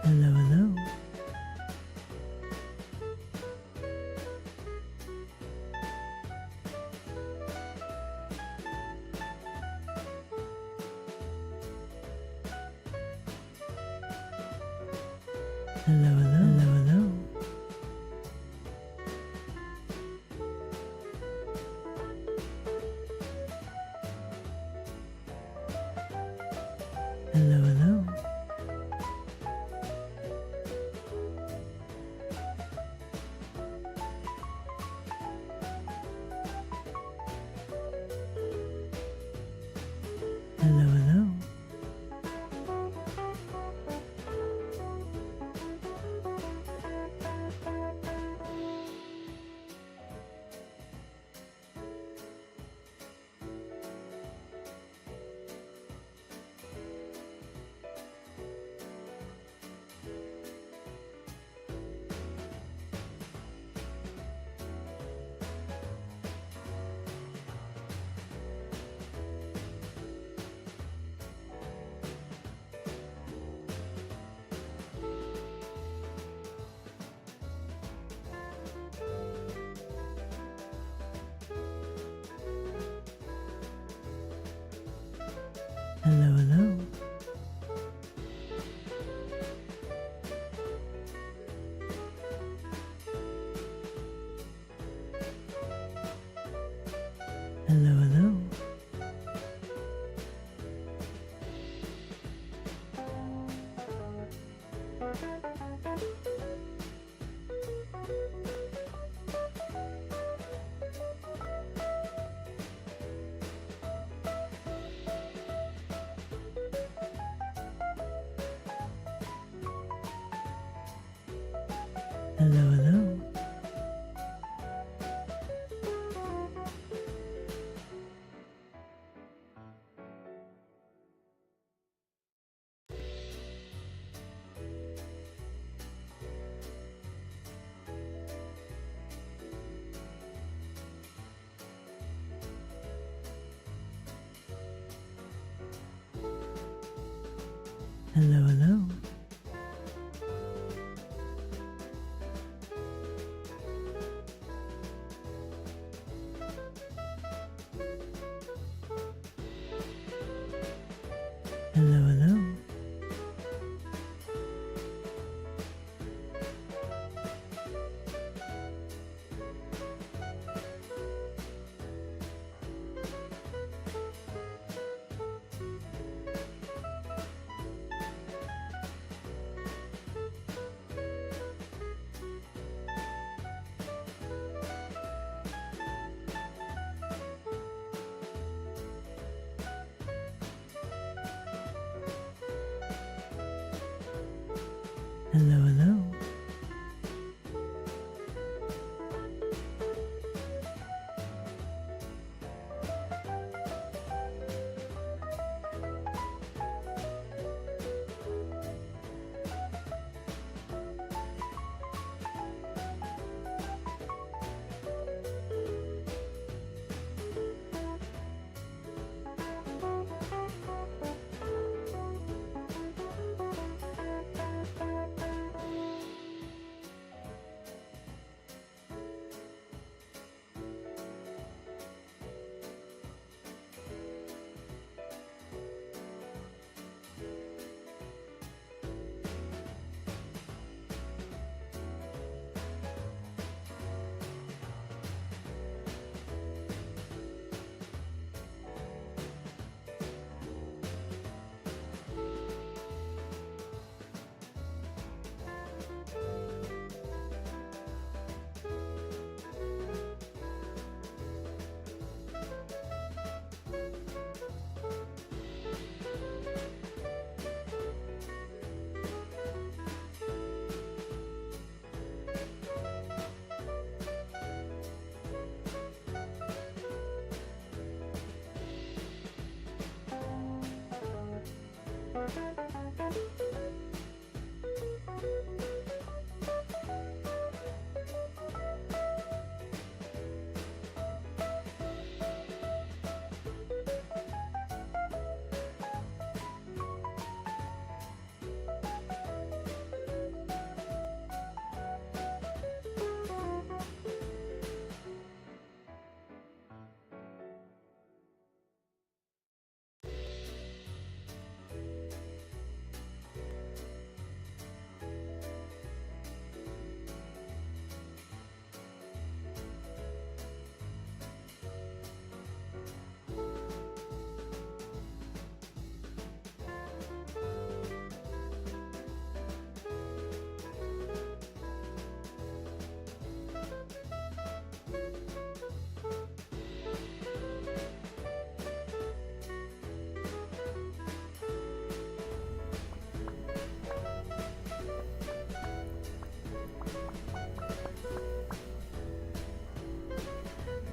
Hello, hello. Hello, hello, hello, hello. Hello, hello. Hello, hello. Hello, hello. Hello, hello. Hello, hello. Hello, hello. Hello, hello. Hello, hello.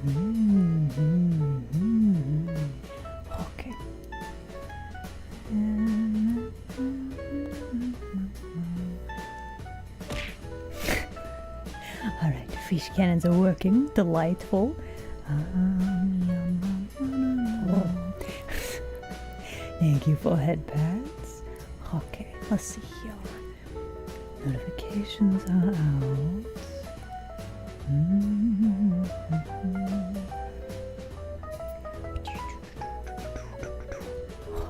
Okay. All right, fish cannons are working. Delightful. Thank you for head pats. Okay, let's see here. Notifications are out.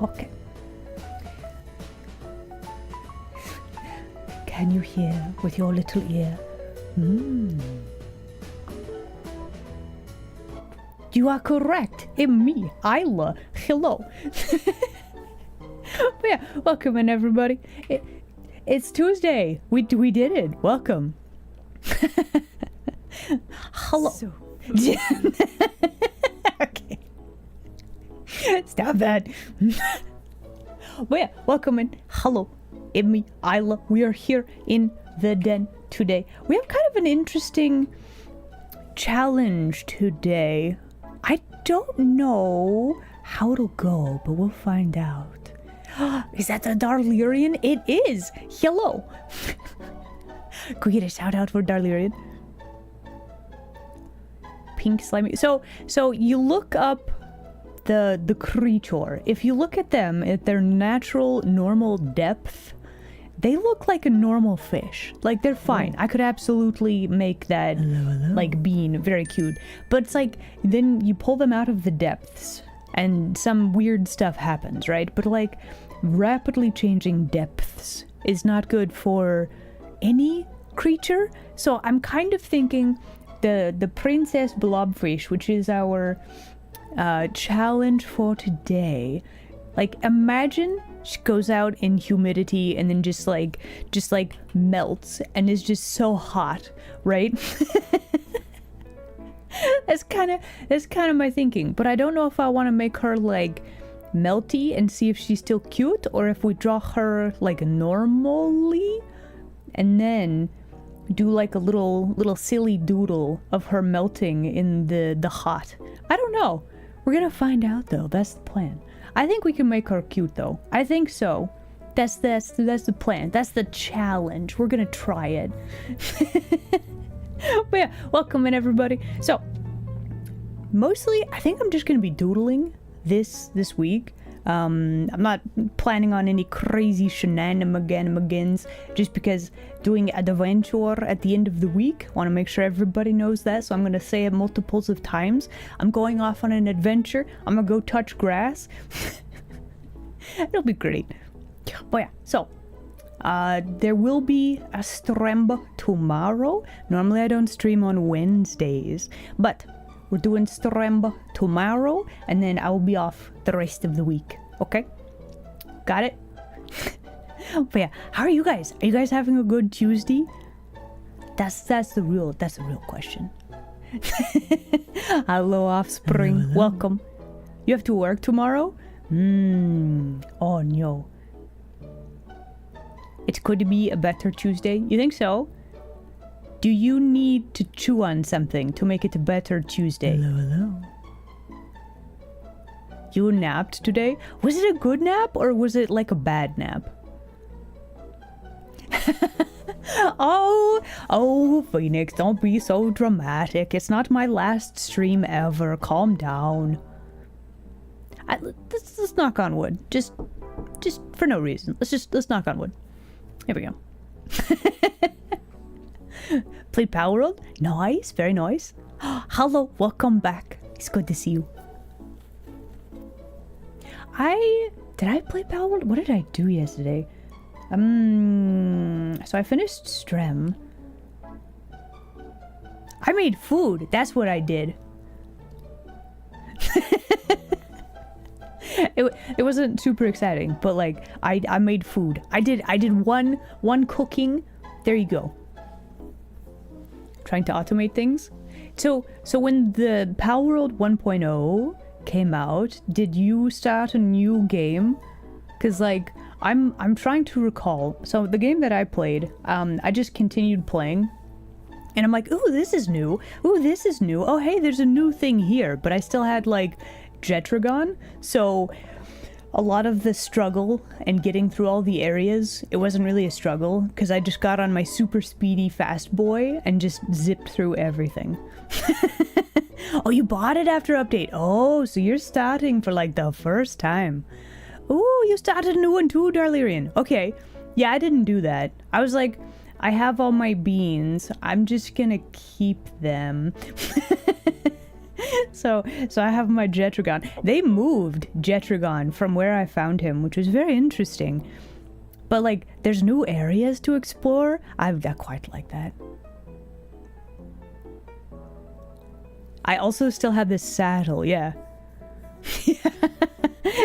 Okay. Can you hear with your little ear? You are correct. It's me, Isla. Hello. But yeah, welcome in everybody. It's Tuesday. We did it. Welcome. Hello. So Okay. Stop that. But yeah, welcome in. Hello. It's me, Isla. We are here in the den today. We have kind of an interesting challenge today. I don't know how it'll go, but we'll find out. Is that the Darlerian? It is. Hello. Can we get a shout out for Darlerian? Pink slimy. So you look up the creature. If you look at them at their natural normal depth, they look like a normal fish. Like, they're fine. I could absolutely make that like bean very cute. But it's like, then you pull them out of the depths and some weird stuff happens, right? But like, rapidly changing depths is not good for any creature. So I'm kind of thinking the Princess Blobfish, which is our challenge for today. Like, imagine she goes out in humidity and then just like melts and is just so hot, right? That's kind of my thinking. But I don't know if I want to make her like melty and see if she's still cute, or if we draw her like normally and then do like a little silly doodle of her melting in the hot. I don't know. We're gonna find out though. That's the plan. I think we can make her cute though. I think so. That's the plan. That's the challenge. We're gonna try it. But yeah, welcome in everybody. So mostly I think I'm just gonna be doodling this week. I'm not planning on any crazy shenanigans just because doing an adventure at the end of the week. Want to make sure everybody knows that, so I'm going to say it multiples of times. I'm going off on an adventure. I'm going to go touch grass. It'll be great. But yeah, so there will be a stream tomorrow. Normally I don't stream on Wednesdays, but we're doing stream tomorrow, and then I will be off the rest of the week. Okay? Got it? But yeah, how are you guys? Are you guys having a good Tuesday? That's the real question. Hello, offspring. Hello. Welcome. You have to work tomorrow? Oh no. It could be a better Tuesday. You think so? Do you need to chew on something to make it a better Tuesday? Hello. You napped today? Was it a good nap or was it like a bad nap? Oh, Phoenix, don't be so dramatic. It's not my last stream ever. Calm down. Let's knock on wood. Just for no reason. Let's knock on wood. Here we go. Played Power World? Nice, very nice. Hello, welcome back. It's good to see you. Did I play Power World? What did I do yesterday? So I finished Strem. I made food. That's what I did. It wasn't super exciting, but like I made food. I did one cooking. There you go. Trying to automate things. So when the Power World 1.0 came out, did you start a new game? Because like I'm trying to recall. So the game that I played, I just continued playing, And I'm like, ooh, this is new. Ooh, this is new. Oh, hey, there's a new thing here. But I still had, like, Jetragon. So a lot of the struggle and getting through all the areas, it wasn't really a struggle. Because I just got on my super speedy fast boy and just zipped through everything. Oh, you bought it after update. Oh, so you're starting for, like, the first time. Ooh, you started a new one too, Darlerian. Okay. Yeah, I didn't do that. I was like... I have all my beans. I'm just gonna keep them. So I have my Jetragon. They moved Jetragon from where I found him, which was very interesting. But like, there's new areas to explore. I quite like that. I also still have this saddle, yeah.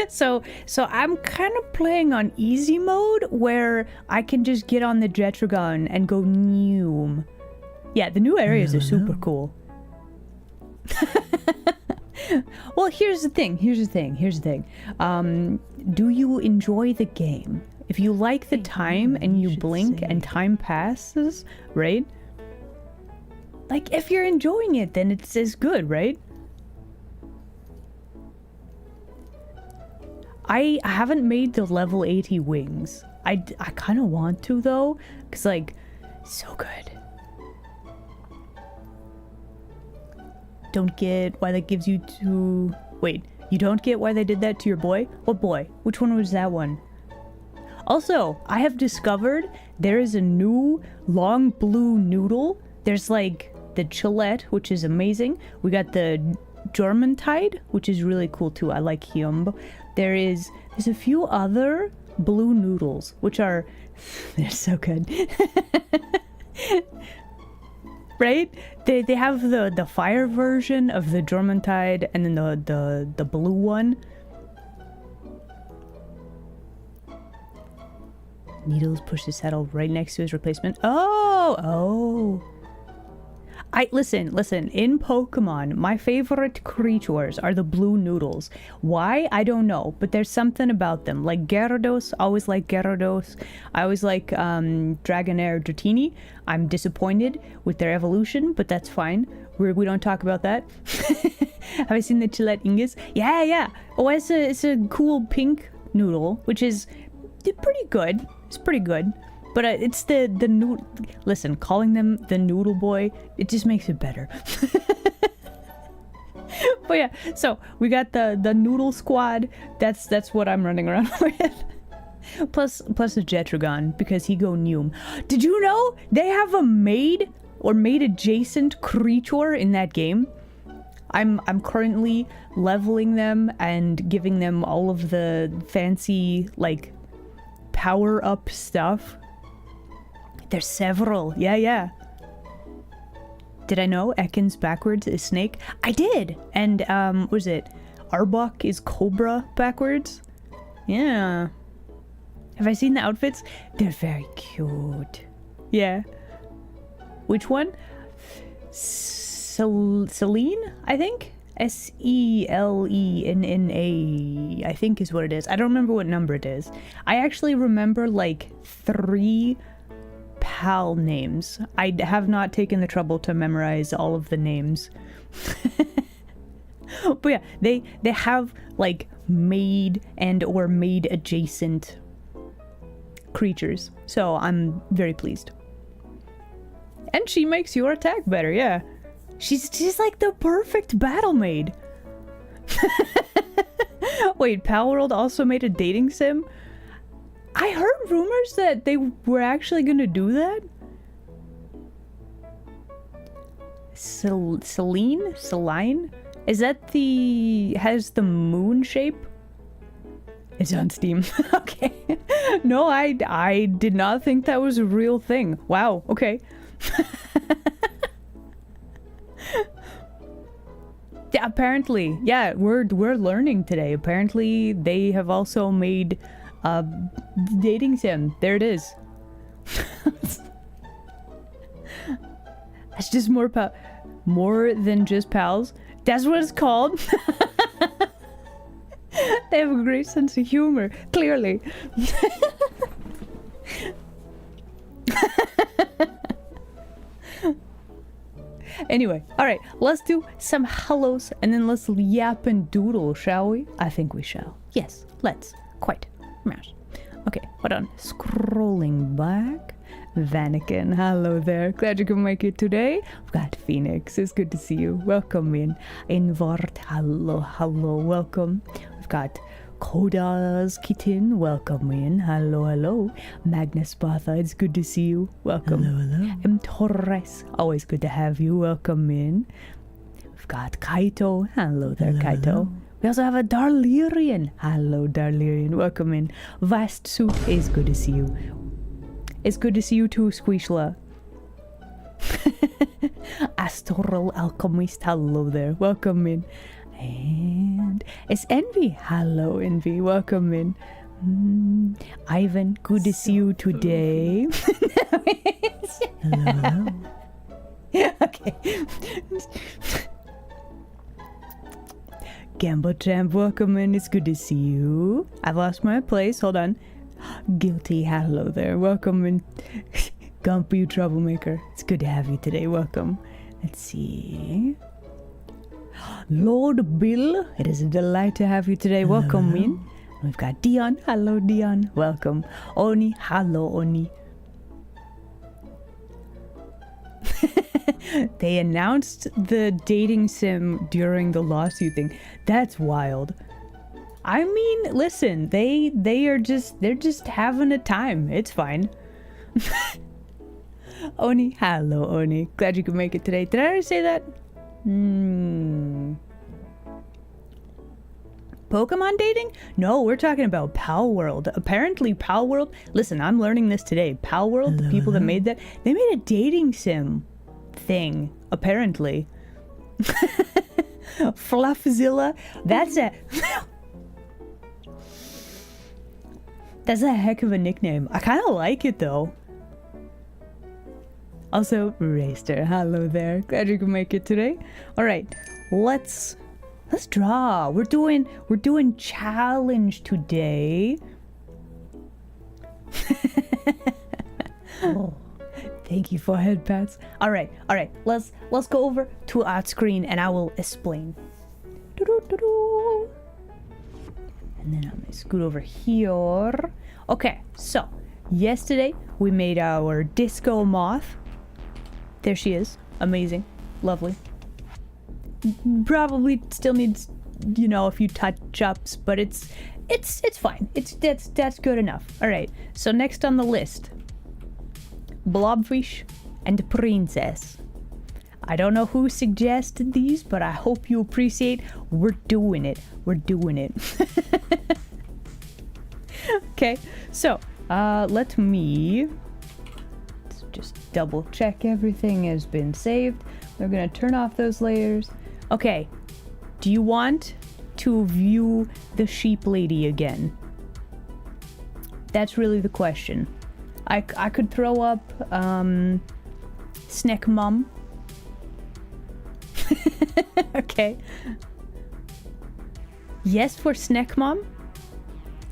So I'm kind of playing on easy mode where I can just get on the Jetragon and go noom. Yeah, the new areas are super cool. Well, here's the thing. Do you enjoy the game? If you like the time and you blink and time passes, right? Like, if you're enjoying it, then it's as good, right? I haven't made the level 80 wings. I kind of want to, though, because, like, so good. Don't get why that gives you to... Wait, you don't get why they did that to your boy? What boy? Which one was that one? Also, I have discovered there is a new long blue noodle. There's, like, the Chillette, which is amazing. We got the Jormuntide, which is really cool, too. I like him. There's a few other blue noodles, which are... They're so good. Right? They have the fire version of the Jormuntide and then the blue one. Needles push the saddle right next to his replacement. Oh. Listen, in Pokemon, my favorite creatures are the blue noodles. Why? I don't know, but there's something about them. Like Gyarados, always like Gyarados. I always like Dragonair Dratini. I'm disappointed with their evolution, but that's fine. We don't talk about that. Have I seen the Chillette Ingus? Yeah. Oh, it's a cool pink noodle, which is pretty good. It's pretty good. But it's the noodle... Listen, calling them the Noodle Boy, it just makes it better. But yeah, so we got the Noodle Squad. That's what I'm running around with. Plus a Jetragon, because he go Noom. Did you know they have a maid or maid adjacent creature in that game? I'm currently leveling them and giving them all of the fancy, like, power-up stuff. There's several. Yeah. Did I know Ekans backwards is snake? I did. And, what is it? Arbok is cobra backwards? Yeah. Have I seen the outfits? They're very cute. Yeah. Which one? Selene, I think? Selenna, I think is what it is. I don't remember what number it is. I actually remember, like, 3... pal names. I have not taken the trouble to memorize all of the names. But yeah, they have like maid and or maid adjacent creatures. So I'm very pleased. And she makes your attack better, yeah. She's like the perfect battle maid. Wait, Palworld also made a dating sim? I heard rumors that they were actually gonna do that. Celine? Is that has the moon shape? It's on Steam. Okay. No, I did not think that was a real thing. Wow, okay. Yeah, apparently. Yeah, we're learning today. Apparently they have also made dating sim. There it is. That's just more than just pals. That's what it's called. They have a great sense of humor, clearly. Anyway, all right, let's do some hellos and then let's yap and doodle, shall we? I think we shall. Yes, let's. Quite. Yes. Okay, hold on. Scrolling back. Vanikin, hello there. Glad you could make it today. We've got Phoenix. It's good to see you. Welcome in. Invert, hello, welcome. We've got Koda's Kitten, welcome in. Hello. Magnus Batha, it's good to see you. Welcome. Hello. M. Torres, always good to have you. Welcome in. We've got Kaito. Hello there, Kaito. Hello. We also have a Darlerian. Hello, Darlerian. Welcome in. Vast Suit, it's good to see you. It's good to see you too, Squishla. Astral Alchemist, hello there. Welcome in. And it's Envy. Hello, Envy. Welcome in. Ivan, good to see you today. Hello. Okay. Gamble Champ, welcome in. It's good to see you. I've lost my place. Hold on. Guilty, hello there. Welcome in. Gumpy, you troublemaker. It's good to have you today. Welcome. Let's see. Lord Bill, it is a delight to have you today. Hello. Welcome in. We've got Dion. Hello, Dion. Welcome. Oni. Hello, Oni. They announced the dating sim during the lawsuit thing. That's wild. I mean, listen, they're just having a time. It's fine. Oni. Hello, Oni. Glad you could make it today. Did I already say that? Pokemon dating? No, we're talking about Pal World. Apparently, Pal World. Listen, I'm learning this today. Pal World, the people that made that, they made a dating sim thing. Apparently, Fluffzilla. That's a heck of a nickname. I kind of like it though. Also, Raster, hello there. Glad you could make it today. All right, let's draw. We're doing challenge today. Oh, thank you for head pats. All right. Let's go over to our screen and I will explain. And then I'm gonna scoot over here. Okay, so yesterday we made our disco moth. There she is. Amazing. Lovely. Probably still needs, a few touch-ups, but it's fine. That's good enough. Alright, so next on the list. Blobfish and Princess. I don't know who suggested these, but I hope you appreciate. We're doing it. Okay, so let me just double check everything has been saved. We're gonna turn off those layers. Okay, do you want to view the sheep lady again? That's really the question. I could throw up Snack Mom. Okay. Yes for Snack Mom.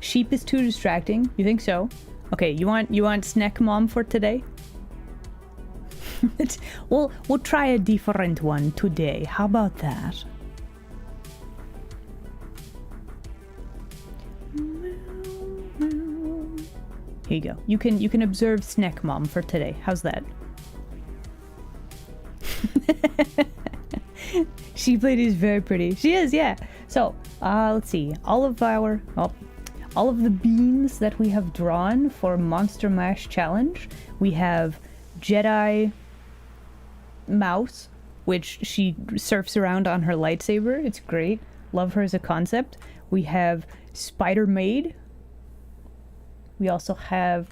Sheep is too distracting. You think so? Okay, you want Snack Mom for today? We'll try a different one today. How about that? Here you go. You can observe Snack Mom for today. How's that? Sheep lady is very pretty. She is, yeah. So, let's see. All of the beans that we have drawn for Monster Mash Challenge. We have Jedi Mouse, which she surfs around on her lightsaber. It's great. Love her as a concept. We have Spider Maid. We also have...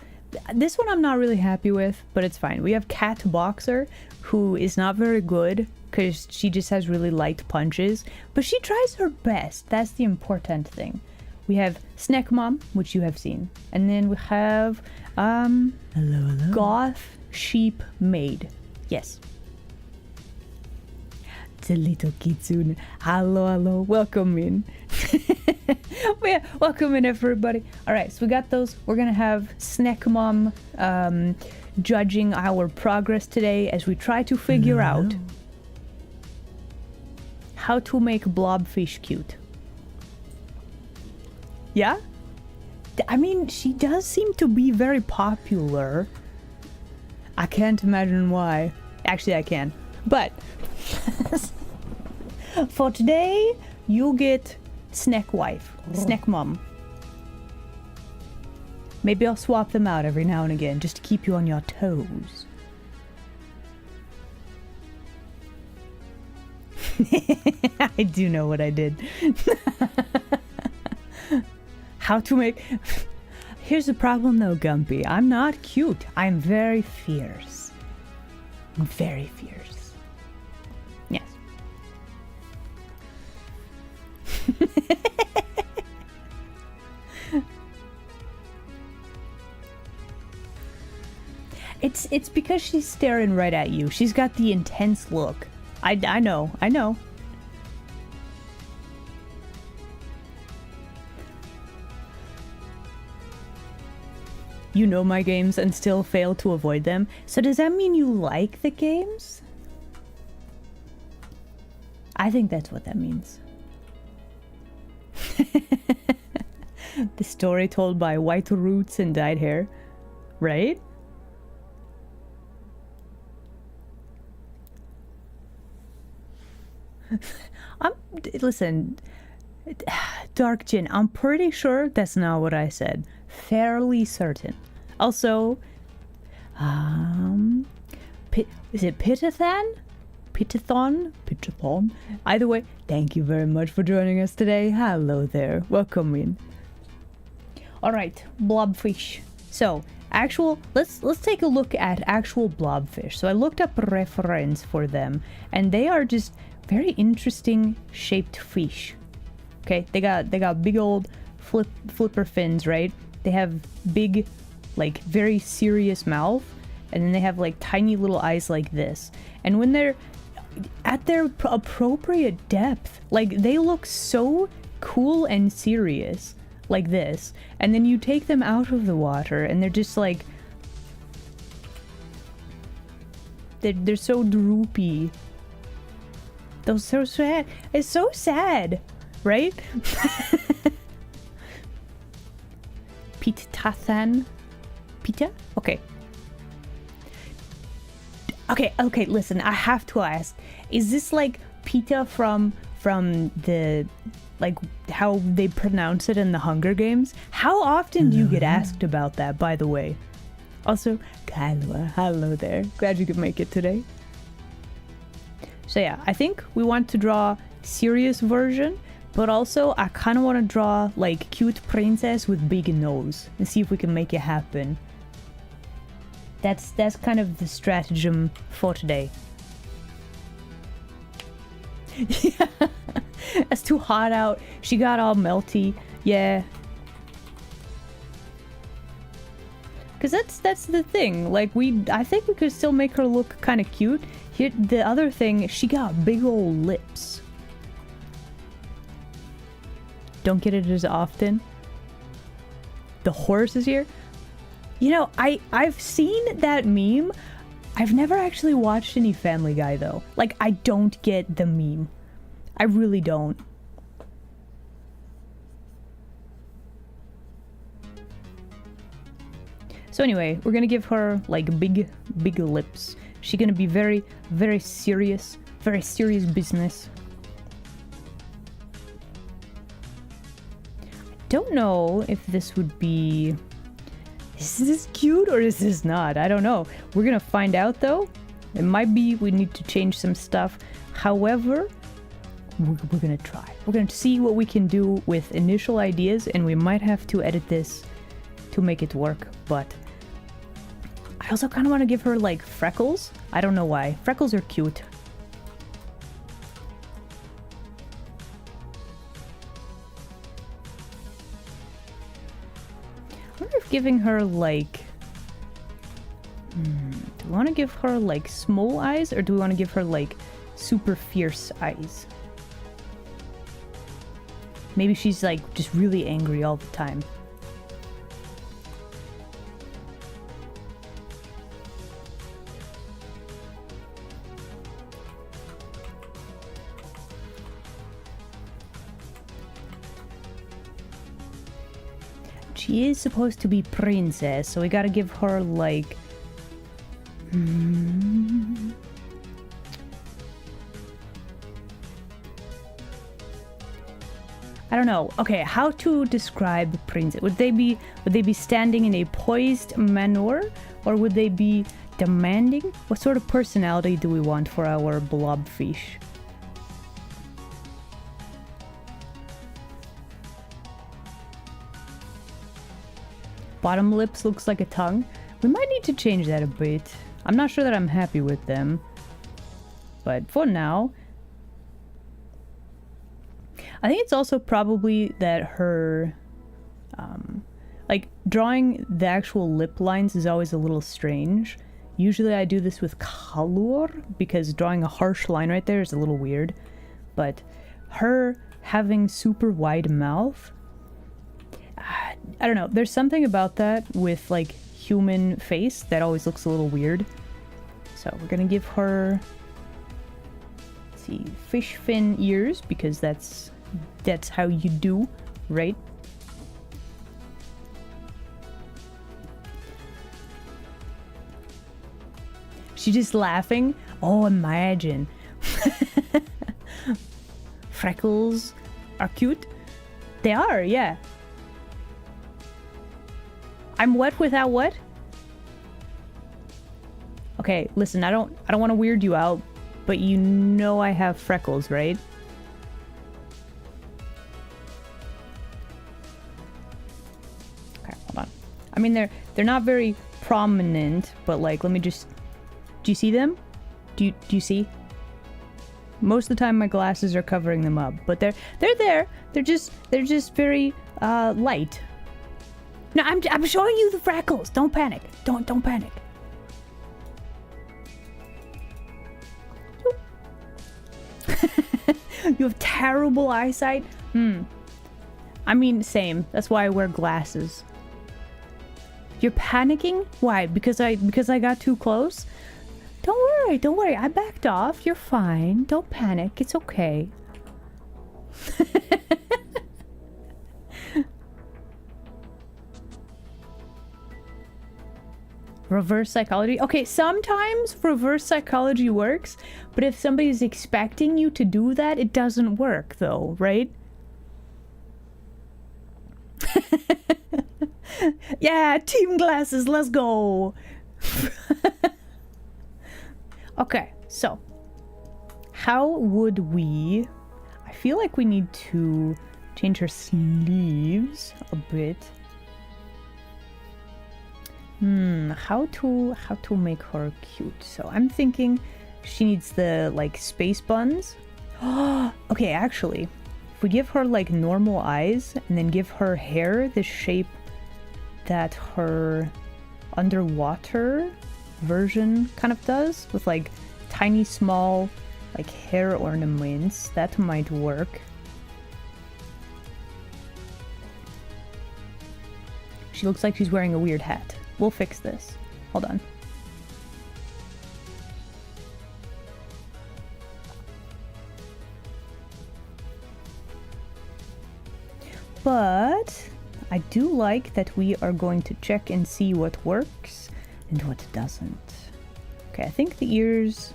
This one I'm not really happy with, but it's fine. We have Cat Boxer, who is not very good because she just has really light punches, but she tries her best. That's the important thing. We have Snack Mom, which you have seen. And then we have Hello. Goth Sheep Maid. Yes. It's a little kitsune. Hello. Welcome in. Yeah, welcome in, everybody. All right, so we got those. We're going to have Snack Mom judging our progress today as we try to figure out how to make blobfish cute. Yeah? I mean, she does seem to be very popular. I can't imagine why. Actually, I can. But for today, you get snack wife, snack mom. Maybe I'll swap them out every now and again just to keep you on your toes. I do know what I did. How to make... Here's the problem though, Gumpy. I'm not cute. I'm very fierce. Very fierce. Yes. It's because she's staring right at you. She's got the intense look. I know. You know my games and still fail to avoid them. So does that mean you like the games? I think that's what that means. The story told by white roots and dyed hair, right? Listen, Dark Jin, I'm pretty sure that's not what I said. Fairly certain. Also, is it Pitathan? Pitathon? Either way, thank you very much for joining us today. Hello there. Welcome in. Alright, blobfish. So, let's take a look at actual blobfish. So I looked up a reference for them, and they are just very interesting shaped fish. Okay, they got big old flipper fins, right? They have big, like, very serious mouth, and then they have like tiny little eyes like this. And when they're at their appropriate depth, like, they look so cool and serious like this, and then you take them out of the water and they're just like, they're so droopy. They're so sad. It's so sad, right? Pitathan? Pita? Okay. Okay, listen, I have to ask. Is this like Pita from the, like, how they pronounce it in the Hunger Games? How often do you get asked about that, by the way? Also, Kailua, hello there. Glad you could make it today. So yeah, I think we want to draw serious version, but also I kind of want to draw like cute princess with big nose and see if we can make it happen. That's kind of the stratagem for today. Yeah, it's too hot out. She got all melty. Yeah. Cause that's the thing. Like, I think we could still make her look kind of cute. Here, the other thing, she got big old lips. Don't get it as often. The horse is here. You know, I've seen that meme. I've never actually watched any Family Guy though. Like, I don't get the meme. I really don't. So anyway, we're gonna give her like big lips. She's gonna be very serious business. I don't know if this would be... Is this cute or is this not? I don't know. We're gonna find out though. It might be we need to change some stuff. However, we're gonna try. We're gonna see what we can do with initial ideas, and we might have to edit this to make it work, but I also kind of want to give her like freckles. I don't know why. Freckles are cute. I wonder if giving her like... do we want to give her like small eyes, or do we want to give her like super fierce eyes? Maybe she's like just really angry all the time. She is supposed to be princess, so we gotta give her, like... I don't know. Okay, how to describe princess? Would they be standing in a poised manner, or would they be demanding? What sort of personality do we want for our blobfish? Bottom lips looks like a tongue. We might need to change that a bit. I'm not sure that I'm happy with them. But for now... I think it's also probably that her... like, drawing the actual lip lines is always a little strange. Usually I do this with color, because drawing a harsh line right there is a little weird. But her having super wide mouth... I don't know, there's something about that with, like, human face that always looks a little weird. So we're gonna give her... let's see, fish fin ears, because that's how you do, right? She's just laughing. Oh, imagine. Freckles are cute. They are, yeah. I'm wet without what? Okay, listen, I don't want to weird you out, but you know I have freckles, right? Okay, hold on. I mean, they're not very prominent, but like, let me just... Do you see them? Do you see? Most of the time my glasses are covering them up, but they're there. They're just very light. No, I'm showing you the freckles. Don't panic. Don't panic. You have terrible eyesight? I mean, same. That's why I wear glasses. You're panicking? Why? Because I got too close? Don't worry. I backed off. You're fine. Don't panic. It's okay. Reverse psychology? Okay, sometimes reverse psychology works, but if somebody's expecting you to do that, it doesn't work though, right? Yeah, team glasses, let's go! Okay, so how would we... I feel like we need to change her sleeves a bit. How to make her cute? So I'm thinking she needs the, like, space buns. Okay, actually, if we give her, like, normal eyes and then give her hair the shape that her underwater version kind of does, with, like, tiny, small, like, hair ornaments, that might work. She looks like she's wearing a weird hat. We'll fix this. Hold on. But I do like that we are going to check and see what works and what doesn't. Okay, I think the ears...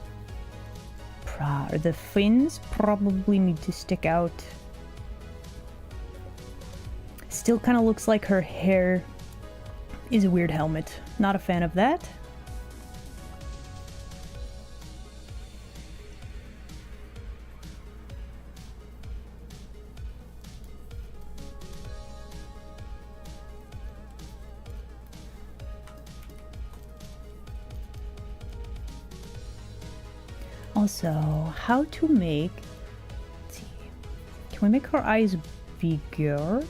or the fins probably need to stick out. Still kind of looks like her hair is a weird helmet. Not a fan of that. Also, how to make... let's see. Can we make her eyes bigger?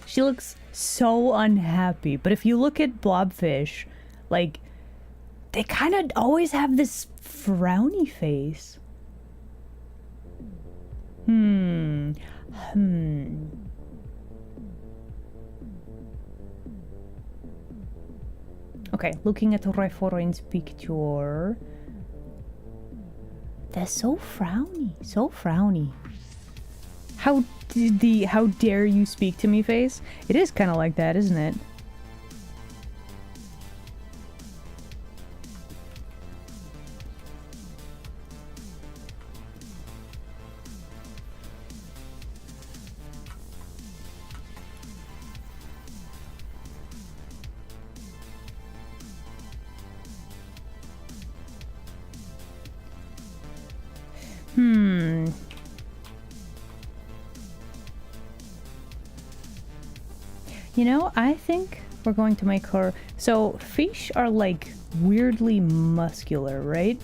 She looks so unhappy, but if you look at Blobfish, like, they kind of always have this frowny face. Okay, looking at Reforin's picture. They're so frowny, so frowny. How dare you speak to me face? It is kind of like that, isn't it? You know, I think we're going to make her... So, fish are, like, weirdly muscular, right?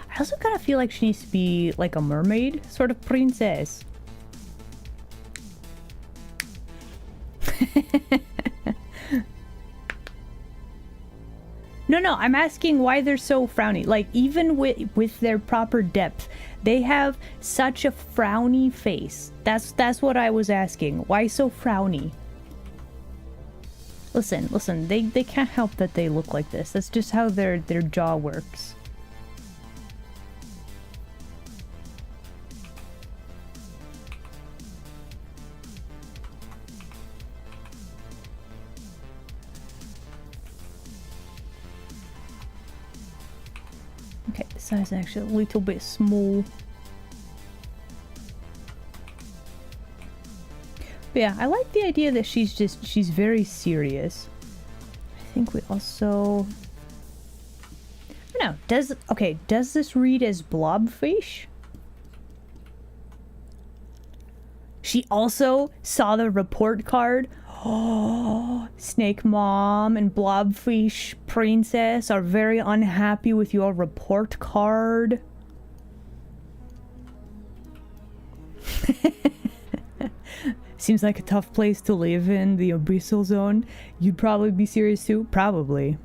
I also kind of feel like she needs to be, like, a mermaid sort of princess. No, I'm asking why they're so frowny. Like, even with their proper depth, they have such a frowny face. That's what I was asking. Why so frowny? Listen, they can't help that they look like this. That's just how their jaw works. Okay, the size is actually a little bit small. But yeah, I like the idea that she's very serious. I think we also... No, does this read as Blobfish? She also saw the report card. Oh, Snake Mom and Blobfish Princess are very unhappy with your report card. Seems like a tough place to live in, the Abyssal Zone. You'd probably be serious too? Probably.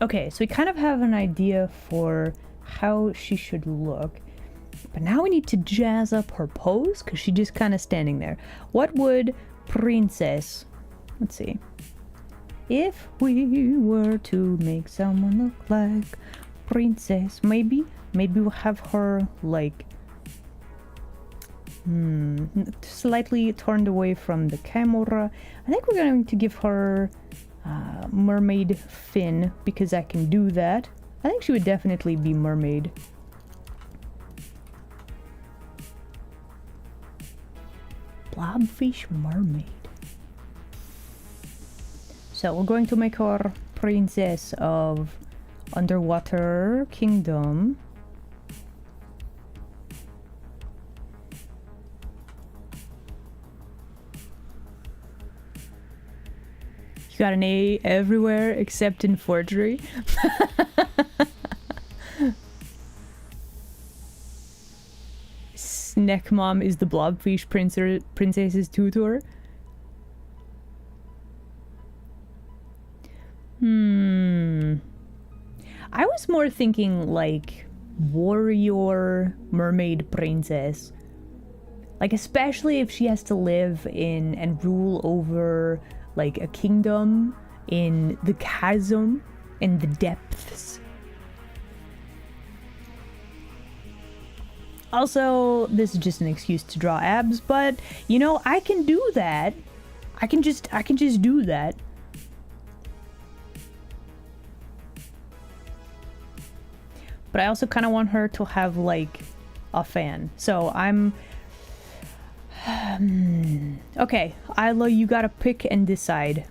Okay, so we kind of have an idea for how she should look. But now we need to jazz up her pose, because she's just kind of standing there. What would Princess... Let's see. If we were to make someone look like Princess, maybe we'll have her, like... slightly turned away from the camera. I think we're going to give her... mermaid fin, because I can do that. I think she would definitely be mermaid. Blobfish mermaid. So we're going to make her princess of Underwater Kingdom. You got an A everywhere except in forgery. Snack Mom is the Blobfish princess's tutor. I was more thinking like warrior mermaid princess. Like, especially if she has to live in and rule over like a kingdom in the chasm, in the depths. Also, this is just an excuse to draw abs, but you know, I can do that. I can just do that. But I also kind of want her to have like a fan. So I'm okay, Isla, you gotta pick and decide.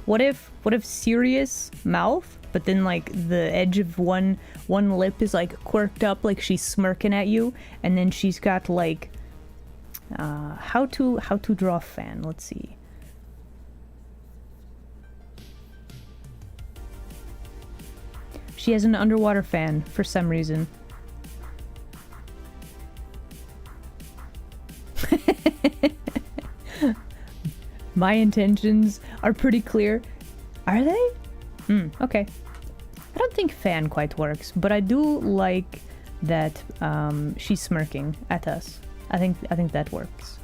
What if serious mouth, but then like the edge of one lip is like quirked up, like she's smirking at you, and then she's got like how to draw a fan. Let's see. She has an underwater fan for some reason. My intentions are pretty clear. Are they? Okay. I don't think fan quite works, but I do like that she's smirking at us. I think that works.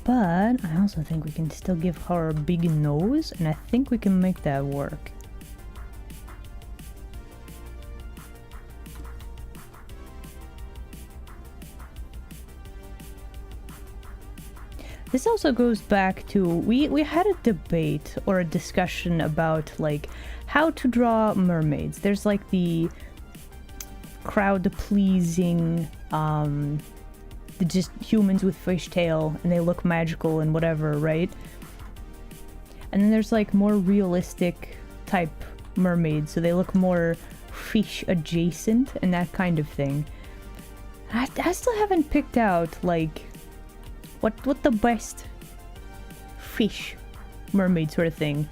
But I also think we can still give her a big nose, and I think we can make that work. This also goes back to, we had a debate or a discussion about like how to draw mermaids. There's like the crowd pleasing, just humans with fishtail and they look magical and whatever, right? And then there's like more realistic type mermaids, so they look more fish adjacent and that kind of thing. I still haven't picked out like what the best fish mermaid sort of thing.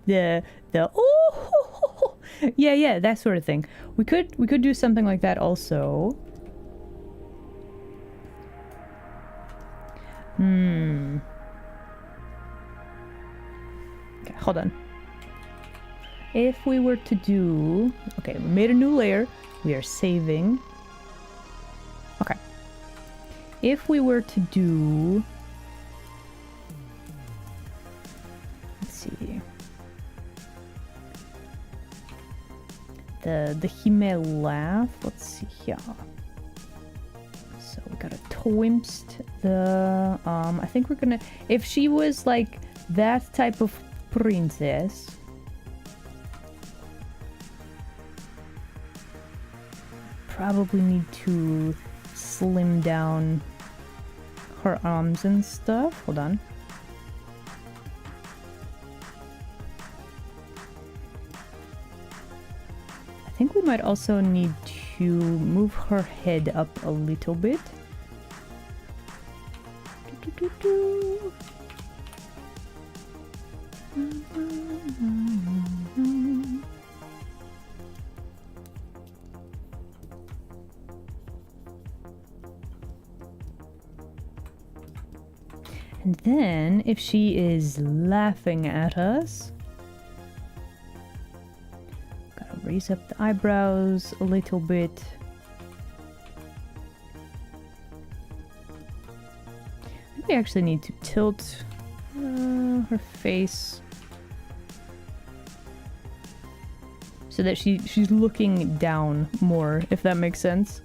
The oh yeah, that sort of thing. We could do something like that also. Okay, hold on. If we were to do... Okay, we made a new layer. We are saving. Okay. If we were to do... Let's see. The female laugh. Let's see here. So we gotta twimst the... I think we're gonna... If she was like that type of princess... Probably need to slim down her arms and stuff. Hold on. I think we might also need to move her head up a little bit. And then, if she is laughing at us, gotta raise up the eyebrows a little bit. We actually need to tilt her face so that she's looking down more, if that makes sense.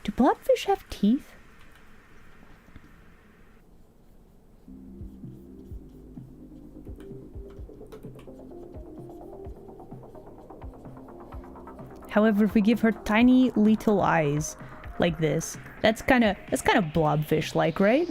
Do blobfish have teeth? However, if we give her tiny little eyes like this, that's kind of blobfish-like, right?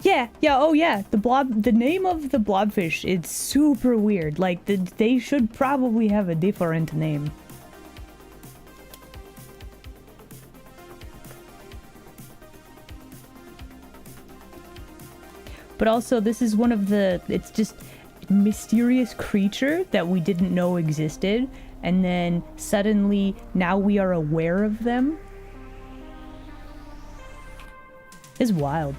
Yeah, oh yeah, the name of the blobfish, it's super weird. Like, they should probably have a different name. But also, this is one of the, it's just mysterious creature that we didn't know existed, and then suddenly, now we are aware of them. It's wild.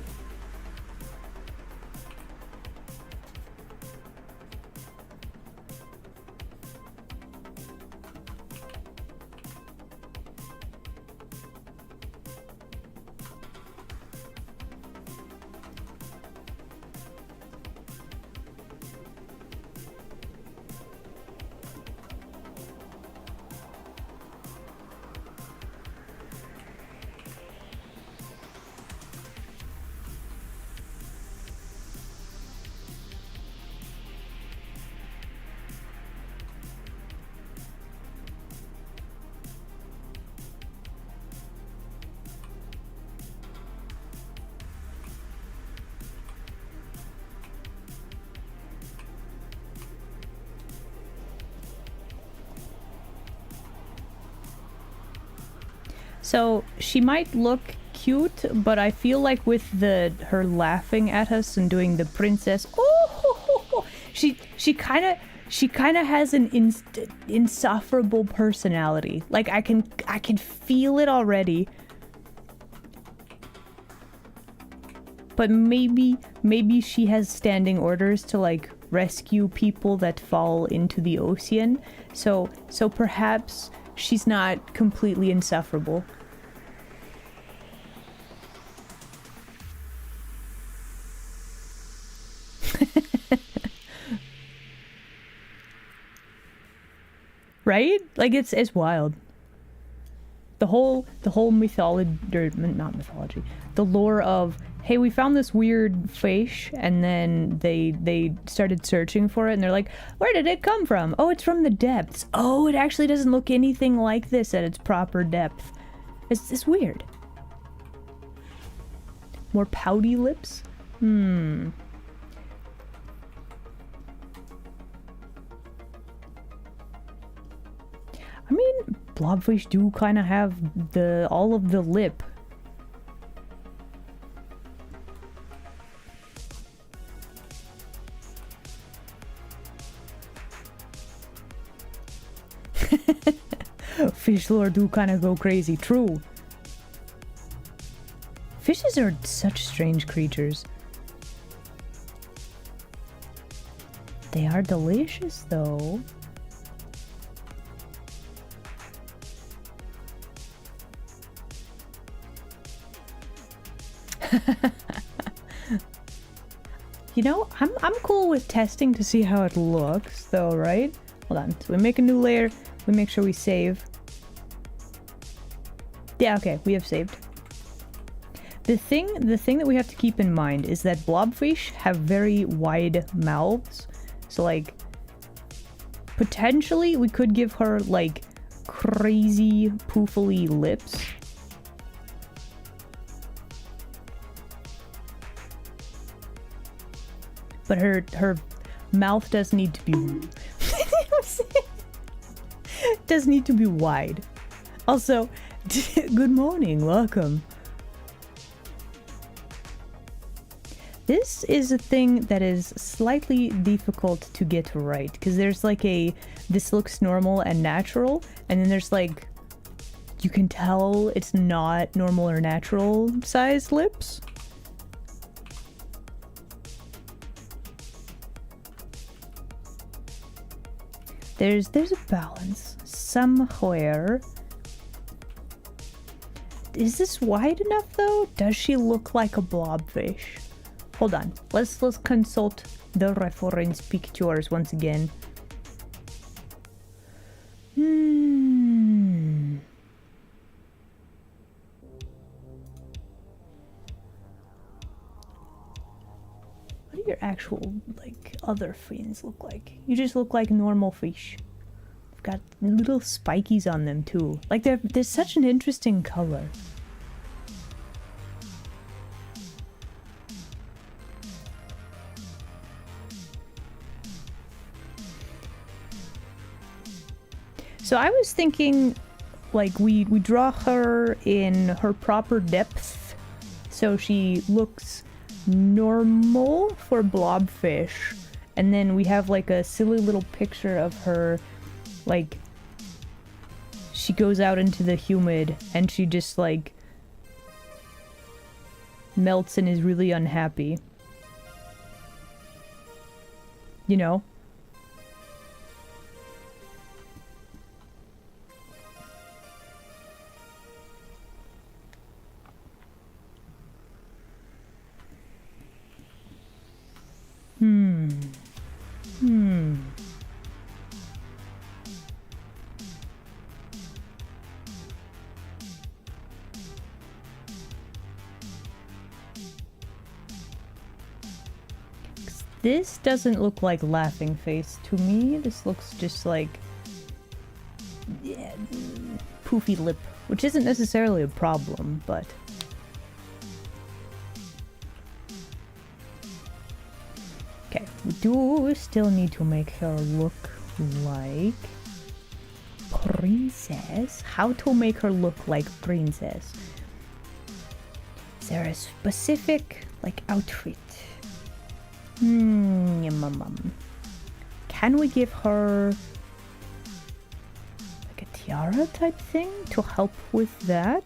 So she might look cute, but I feel like with her laughing at us and doing the princess, she kind of has an insufferable personality. Like I can feel it already. But maybe she has standing orders to like rescue people that fall into the ocean. So perhaps she's not completely insufferable. Right? Like it's wild. The whole mythology, or not mythology, the lore of, hey, we found this weird fish, and then they started searching for it, and they're like, where did it come from? Oh, it's from the depths. Oh, it actually doesn't look anything like this at its proper depth. It's weird. More pouty lips? I mean, blobfish do kind of have all of the lip. Fish lore do kind of go crazy. True. Fishes are such strange creatures. They are delicious, though. You know, I'm cool with testing to see how it looks, though, right? Hold on. So we make a new layer. We make sure we save. Yeah, okay, we have saved. The thing that we have to keep in mind is that blobfish have very wide mouths. So, like, potentially we could give her, like, crazy poofily lips. But her mouth does need to be does need to be wide. Also, good morning, welcome. This is a thing that is slightly difficult to get right, because there's like this looks normal and natural, and then there's like, you can tell it's not normal or natural sized lips. There's a balance somewhere. Is this wide enough though? Does she look like a blobfish? Hold on. Let's consult the reference pictures once again. do your actual, like, other fins look like? You just look like normal fish. They've got little spikies on them, too. Like, they're such an interesting color. So I was thinking, like, we draw her in her proper depth, so she looks normal for Blobfish, and then we have like a silly little picture of her, like, she goes out into the humid and she just like melts and is really unhappy, you know. This doesn't look like laughing face to me. This looks just like, yeah, poofy lip, which isn't necessarily a problem, but okay, we do still need to make her look like princess. How to make her look like princess? Is there a specific, like, outfit? Can we give her like a tiara type thing to help with that?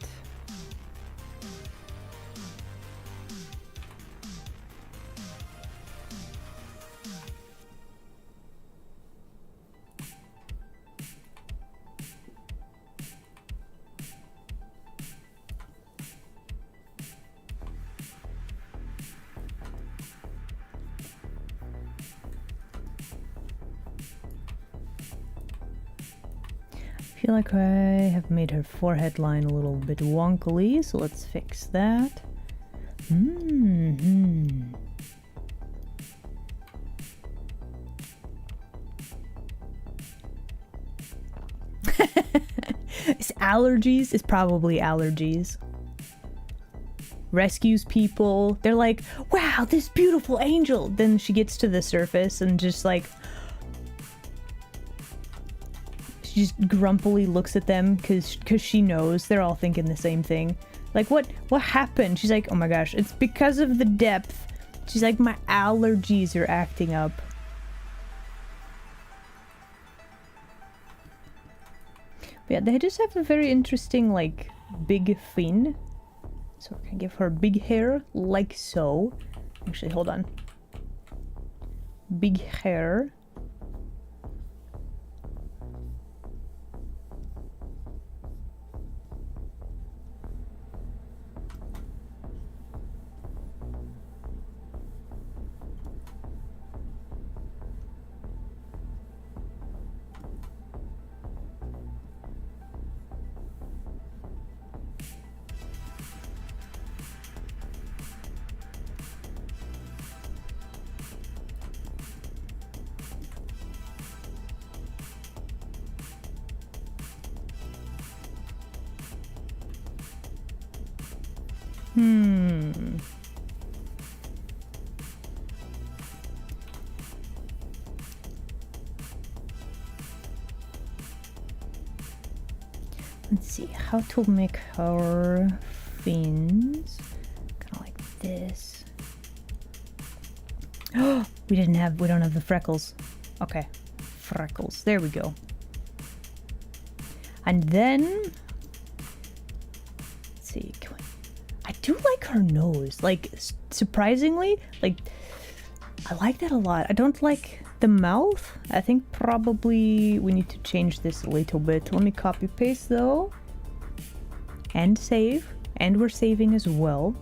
I feel like I have made her forehead line a little bit wonkily, so let's fix that. It's allergies. It's probably allergies. Rescues people. They're like, wow, this beautiful angel. Then she gets to the surface and just like, she just grumpily looks at them because she knows they're all thinking the same thing. Like, what happened? She's like, oh my gosh, it's because of the depth. She's like, my allergies are acting up. But yeah, they just have a very interesting, like, big fin. So we're gonna give her big hair, like so. Actually, hold on. Big hair. Let's see how to make her fins. Kind of like this. Oh, we don't have the freckles. Okay, freckles. There we go. And then, let's see. I do like her nose. Like, surprisingly, like, I like that a lot. I don't like the mouth. I think probably we need to change this a little bit. Let me copy paste though. And save. And we're saving as well.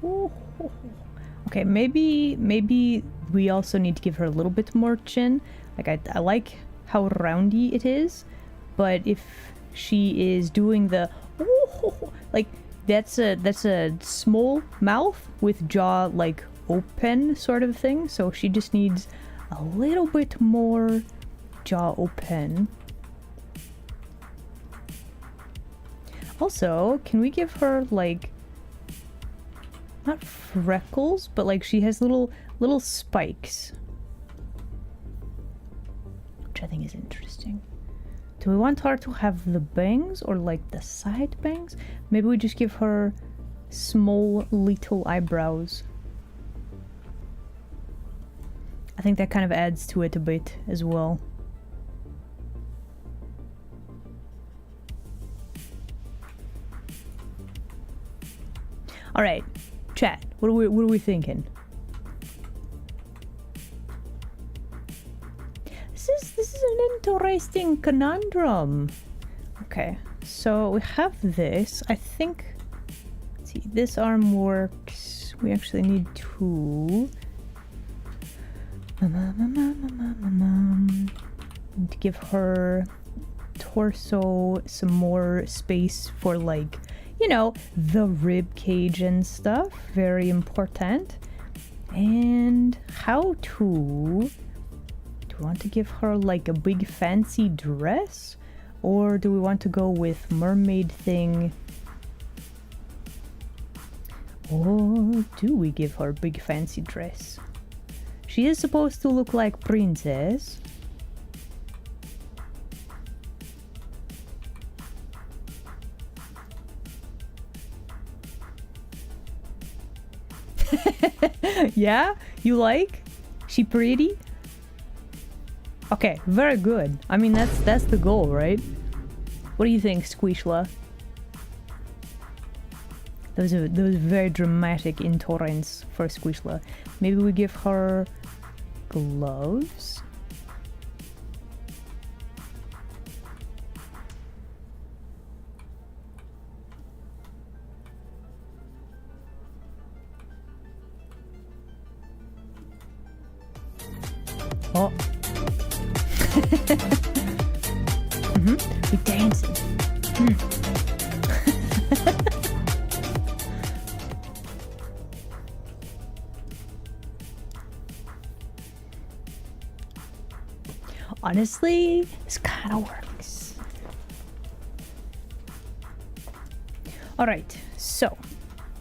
Ooh. Okay, maybe we also need to give her a little bit more chin. Like I like how roundy it is, but if she is doing the ooh, like that's a small mouth with jaw like open sort of thing. So she just needs a little bit more jaw open. Also, can we give her like not freckles, but like she has little spikes, which I think is interesting. Do we want her to have the bangs or like the side bangs? Maybe we just give her small little eyebrows. I think that kind of adds to it a bit as well. All right, chat. What are we thinking? This is an interesting conundrum. Okay, so we have this. I think. Let's see, this arm works. We actually need two. Need to give her torso some more space for like, you know, the rib cage and stuff. Very important. And how to... Do we want to give her like a big fancy dress? Or do we want to go with mermaid thing? Or do we give her a big fancy dress? She is supposed to look like princess. Yeah? You like? She pretty? Okay, very good. I mean, that's the goal, right? What do you think, Squishla? Those are very dramatic intolerance for Squishla. Maybe we give her gloves? Oh. We dancing. Honestly, this kind of works. Alright, so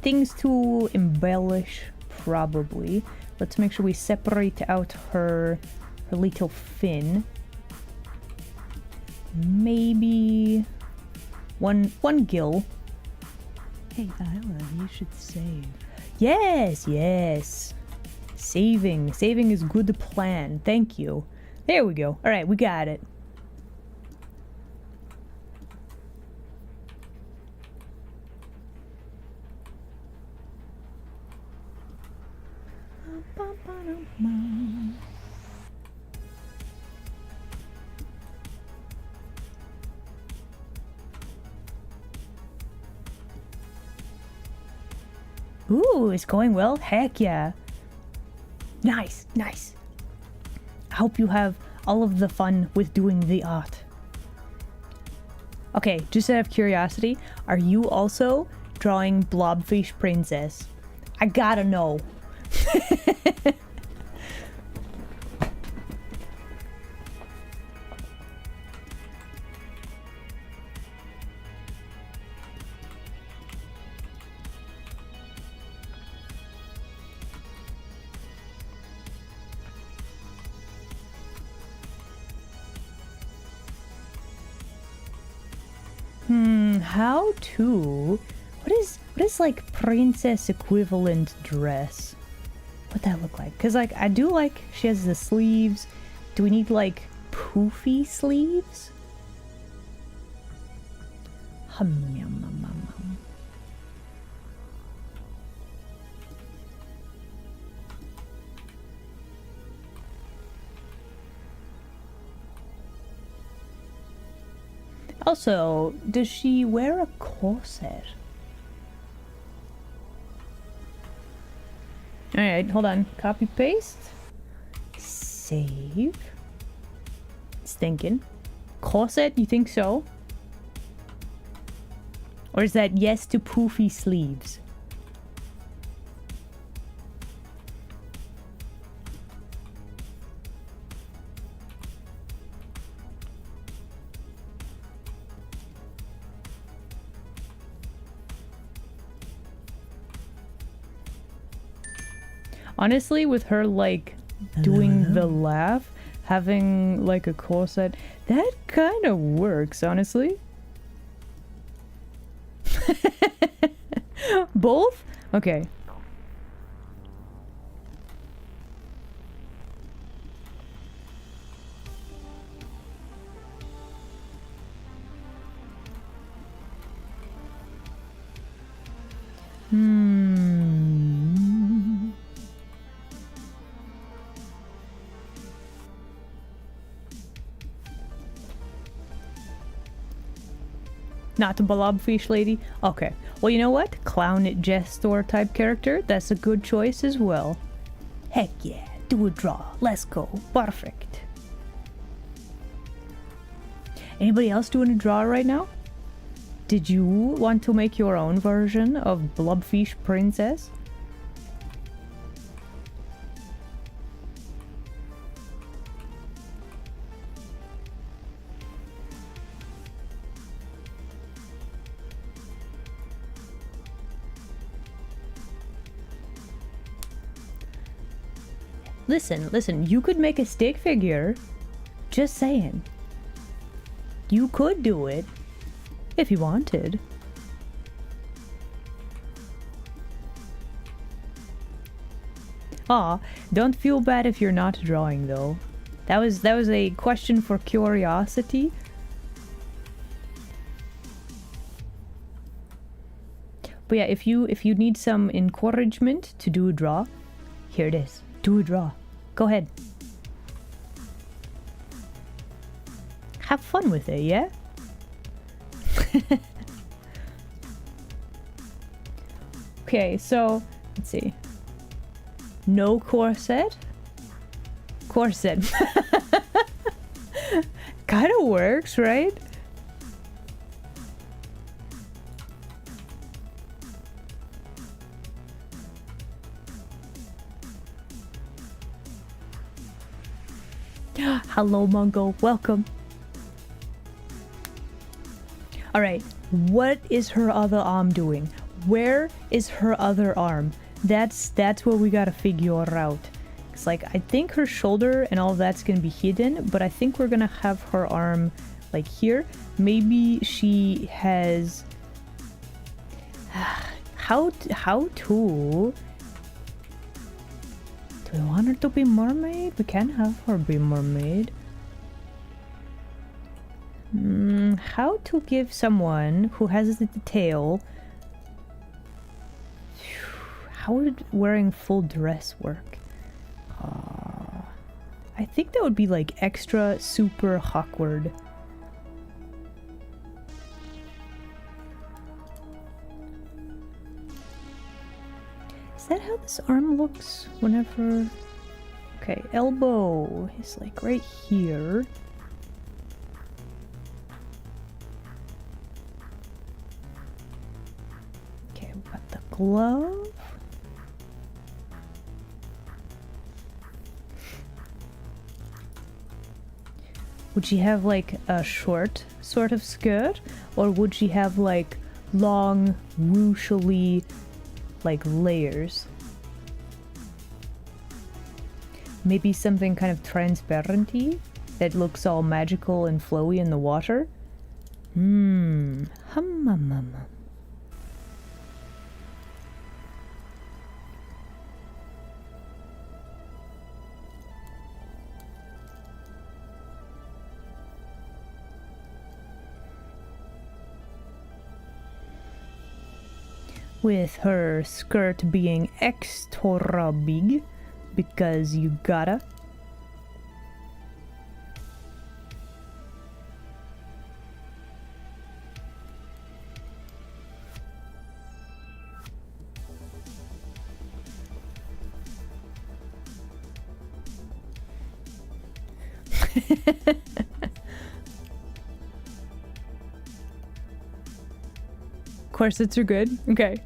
things to embellish, probably. Let's make sure we separate out her little fin. Maybe one gill. Hey, Isla, you should save. Yes. Saving is good plan. Thank you. There we go. All right, we got it. Ooh, it's going well. Heck yeah. Nice. I hope you have all of the fun with doing the art. Okay, just out of curiosity, are you also drawing Blobfish Princess? I gotta know. How to? What is like princess equivalent dress? What'd that look like? Cause like I do like she has the sleeves. Do we need like poofy sleeves? Also, does she wear a corset? Alright, hold on. Copy, paste. Save. It's thinking. Corset, you think so? Or is that yes to poofy sleeves? Honestly, with her, like, doing the laugh, having, like, a corset, that kind of works, honestly. Both? Okay. Not the Blobfish lady? Okay. Well, you know what? Clown jester type character. That's a good choice as well. Heck yeah. Do a draw. Let's go. Perfect. Anybody else doing a draw right now? Did you want to make your own version of Blobfish Princess? Listen, you could make a stick figure. Just saying. You could do it. If you wanted. Aw, don't feel bad if you're not drawing though. That was a question for curiosity. But yeah, if you need some encouragement to do a draw, here it is. Do a draw. Go ahead. Have fun with it, yeah? Okay, so let's see. No corset. Corset. Kind of works, right? Hello, Mungo. Welcome. Alright, what is her other arm doing? Where is her other arm? That's what we gotta figure out. It's like, I think her shoulder and all of that's gonna be hidden, but I think we're gonna have her arm like here. Maybe she has... How to... Do we want her to be mermaid? We can have her be mermaid. How to give someone who has the tail... How would wearing full dress work? I think that would be like extra super awkward. Is that how this arm looks whenever... Okay, elbow is like right here. Okay, we got the glove. Would she have like a short sort of skirt? Or would she have like long, whooshily like layers? Maybe something kind of transparent-y that looks all magical and flowy in the water? Hum. With her skirt being extra big, because you gotta. Corsets are good. Okay.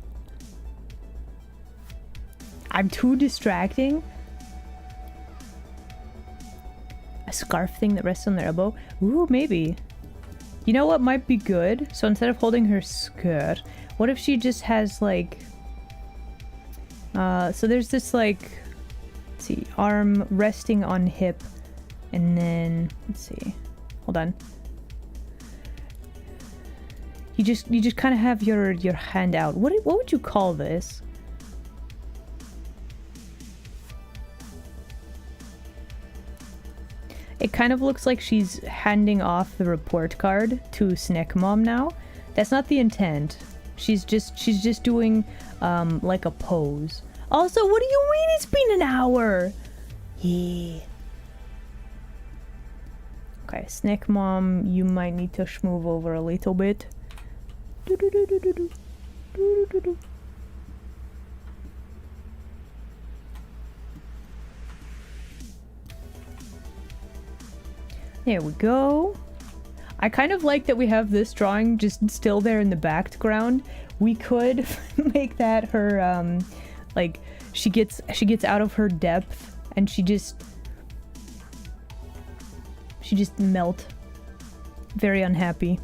I'm too distracting. A scarf thing that rests on their elbow. Ooh, maybe. You know what might be good? So instead of holding her skirt, what if she just has like... so there's this like... Let's see. Arm resting on hip. And then... Let's see. Hold on. You just kind of have your hand out. What would you call this? It kind of looks like she's handing off the report card to Snack Mom now. That's not the intent. She's just doing like a pose. Also, what do you mean it's been an hour? Yeah. Okay, Snack Mom, you might need to schmove over a little bit. There we go. I kind of like that we have this drawing just still there in the background. We could make that her like she gets out of her depth and she just melt. Very unhappy.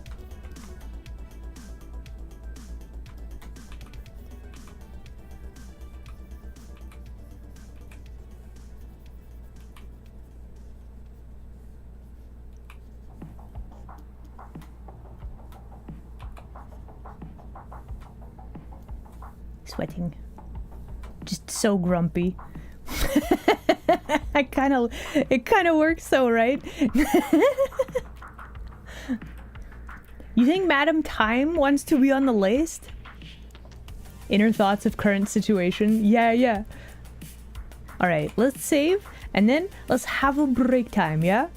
Sweating. Just so grumpy. It kind of works though, right? You think Madam Time wants to be on the list? Inner thoughts of current situation? Yeah. Alright, let's save, and then let's have a break time, yeah?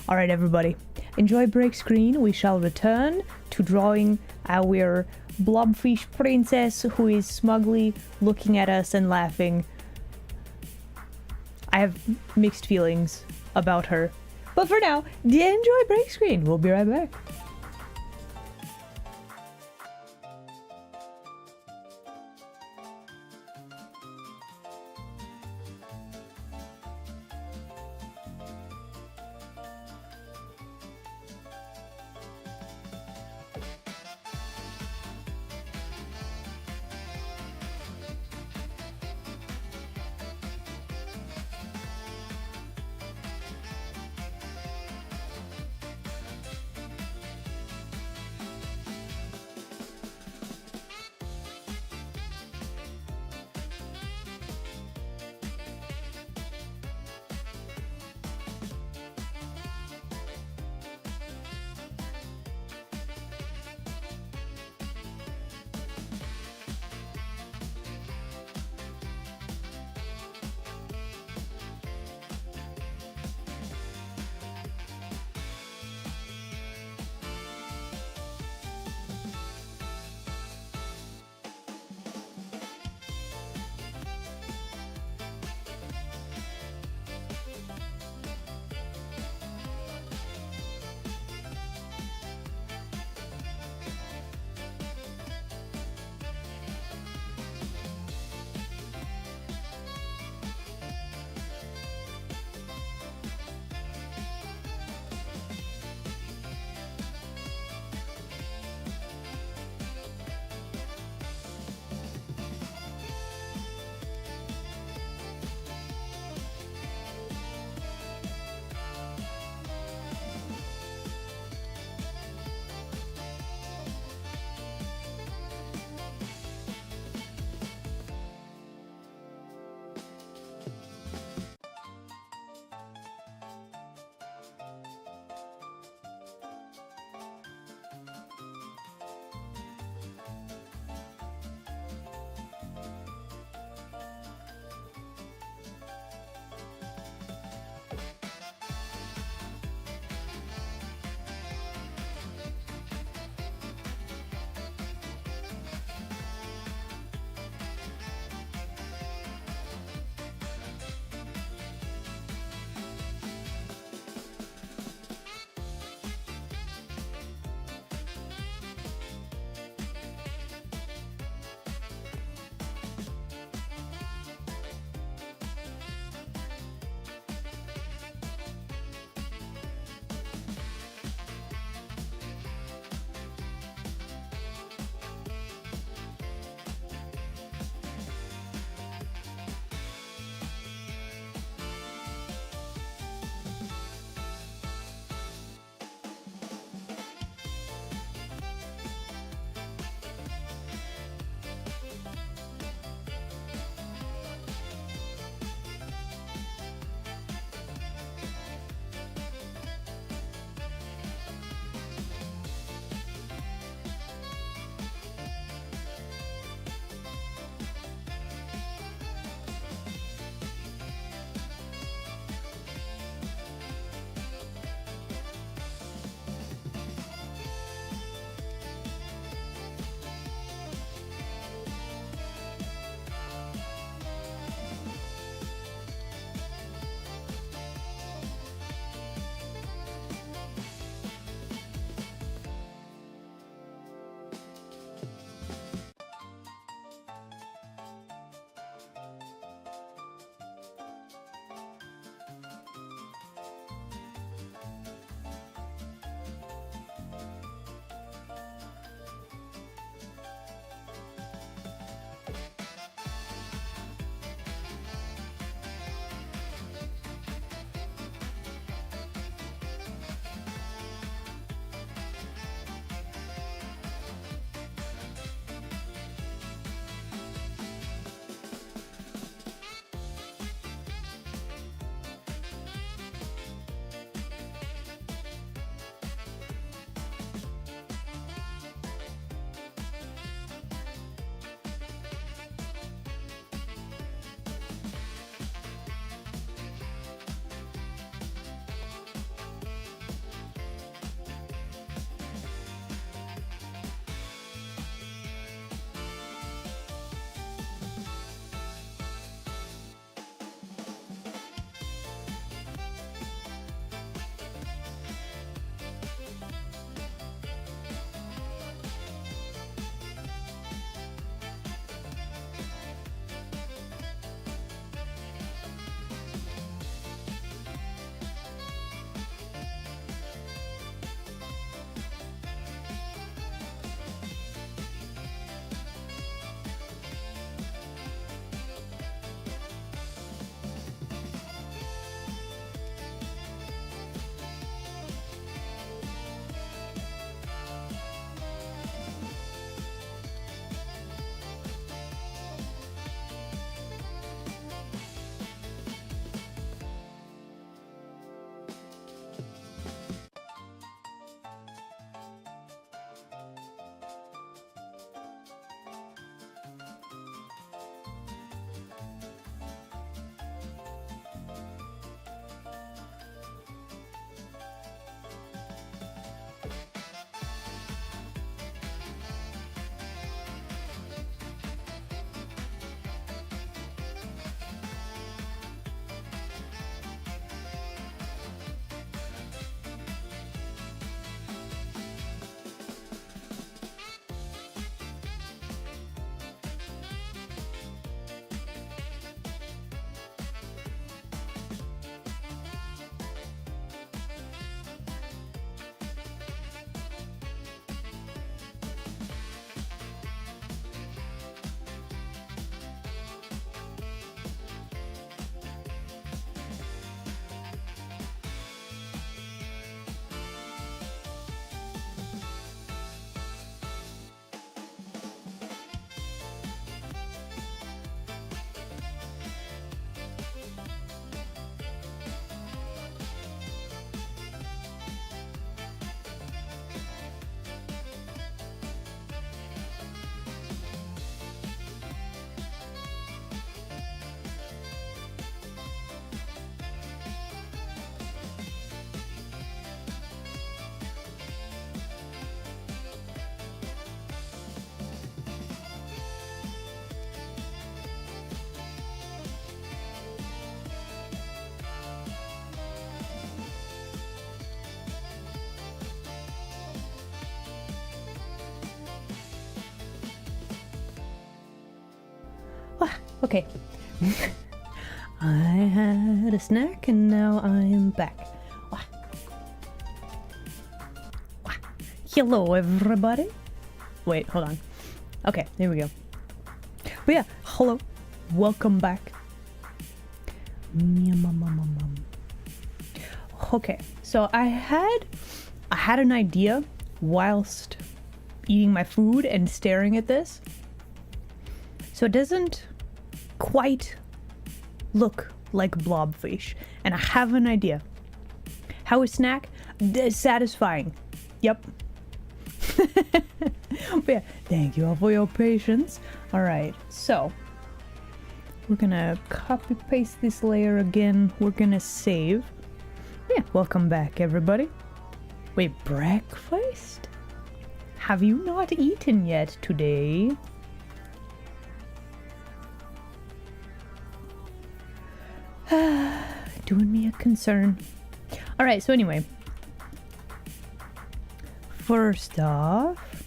Alright, everybody. Enjoy break screen. We shall return to drawing our Blobfish princess who is smugly looking at us and laughing. I have mixed feelings about her. But for now, enjoy break screen. We'll be right back. Okay. I had a snack and now I am back. Wah. Wah. Hello, everybody. Wait, hold on. Okay, there we go. But yeah, hello. Welcome back. Okay, so I had an idea whilst eating my food and staring at this. So it doesn't quite look like Blobfish, and I have an idea. How a snack? Satisfying. Yep. But yeah, thank you all for your patience. Alright, so we're gonna copy paste this layer again. We're gonna save. Yeah, welcome back, everybody. Wait, breakfast? Have you not eaten yet today? Doing me a concern. Alright, so anyway. First off.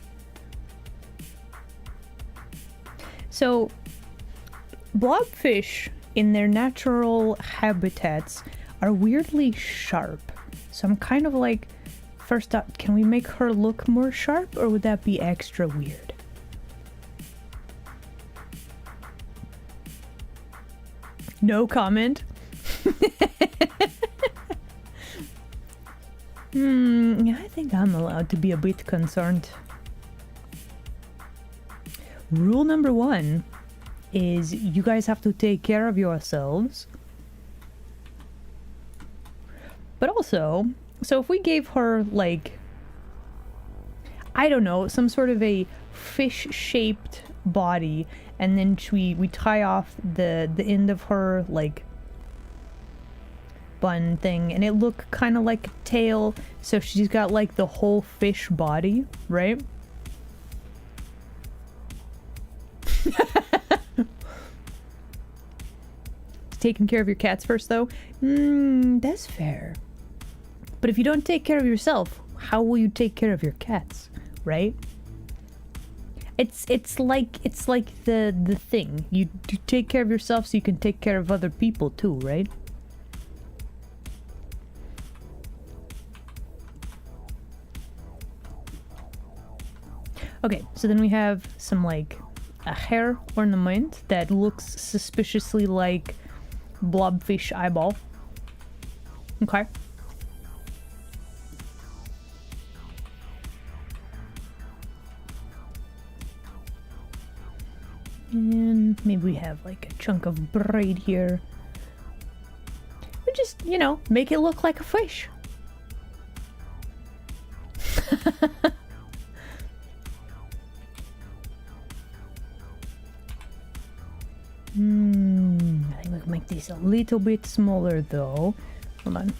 So, blobfish in their natural habitats are weirdly sharp. So I'm kind of like, first up, can we make her look more sharp, or would that be extra weird? No comment. Yeah, I think I'm allowed to be a bit concerned. Rule number 1 is you guys have to take care of yourselves. But also, so if we gave her, like, I don't know, some sort of a fish-shaped body, and then we tie off the end of her, like, bun thing, and it look kind of like a tail, so she's got, like, the whole fish body, right? Taking care of your cats first, though? That's fair. But if you don't take care of yourself, how will you take care of your cats, right? It's like the thing. You take care of yourself so you can take care of other people too, right? Okay, so then we have some, like, a hair ornament that looks suspiciously like blobfish eyeball. Okay. And maybe we have, like, a chunk of braid here. We just, you know, make it look like a fish. I think we can make these a little bit smaller, though. Hold on.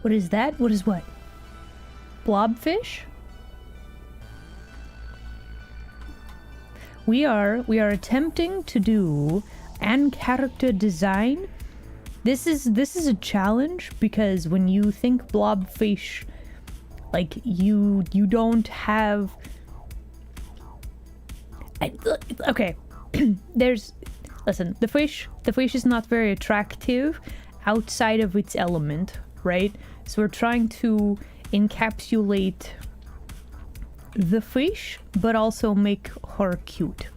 What is that? What is what? Blobfish? We are attempting to do an character design. This is a challenge because when you think blobfish, like, you don't have. Okay, listen. The fish is not very attractive outside of its element, right? So we're trying to encapsulate the fish, but also make her cute,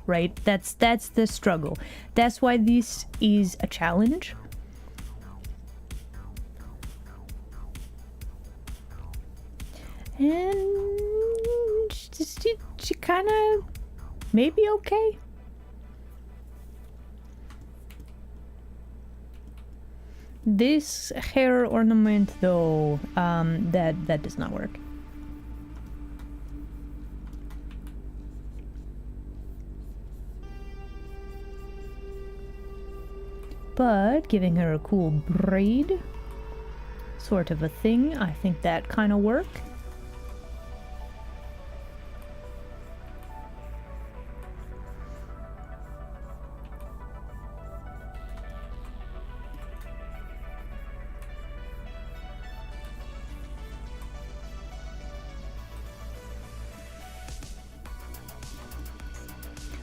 right? That's the struggle. That's why this is a challenge. And she kind of maybe okay. This hair ornament, though, that does not work. But giving her a cool braid sort of a thing, I think that kind of work.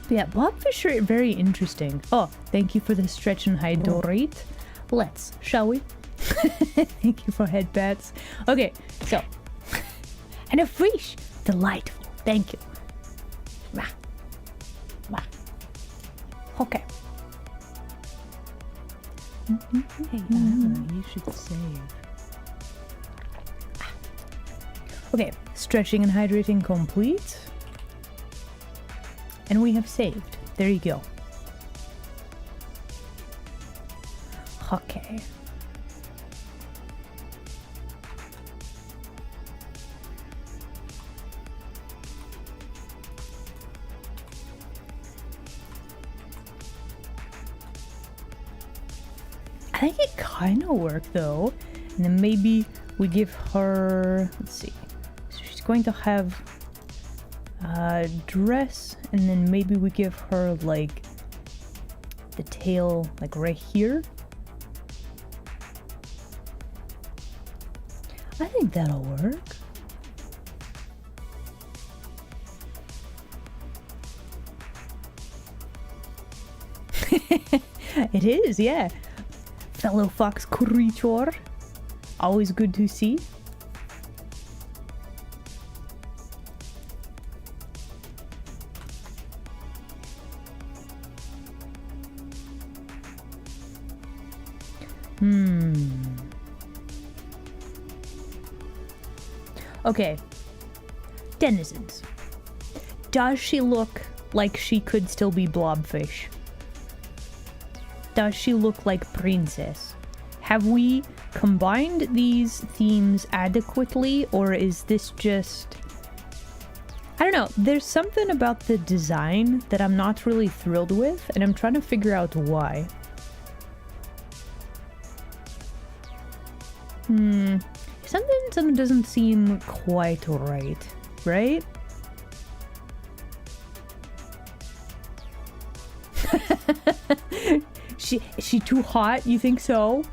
Yeah, blobfish are very interesting. Oh, thank you for the stretch and hydrate. Let's, shall we? Thank you for head pats. Okay, so. And a fish. Delightful. Thank you. Wah. Wah. Okay. Hey, you should save. Okay, stretching and hydrating complete. And we have saved. There you go. Okay. I think it kind of worked though. And then maybe we give her, let's see. So she's going to have a dress, and then maybe we give her like the tail like right here. I think that'll work. It is, yeah. Fellow fox creature. Always good to see. Okay. Denizens. Does she look like she could still be Blobfish? Does she look like Princess? Have we combined these themes adequately, or is this just... I don't know. There's something about the design that I'm not really thrilled with, and I'm trying to figure out why. Something doesn't seem quite right, right? Is she too hot? You think so?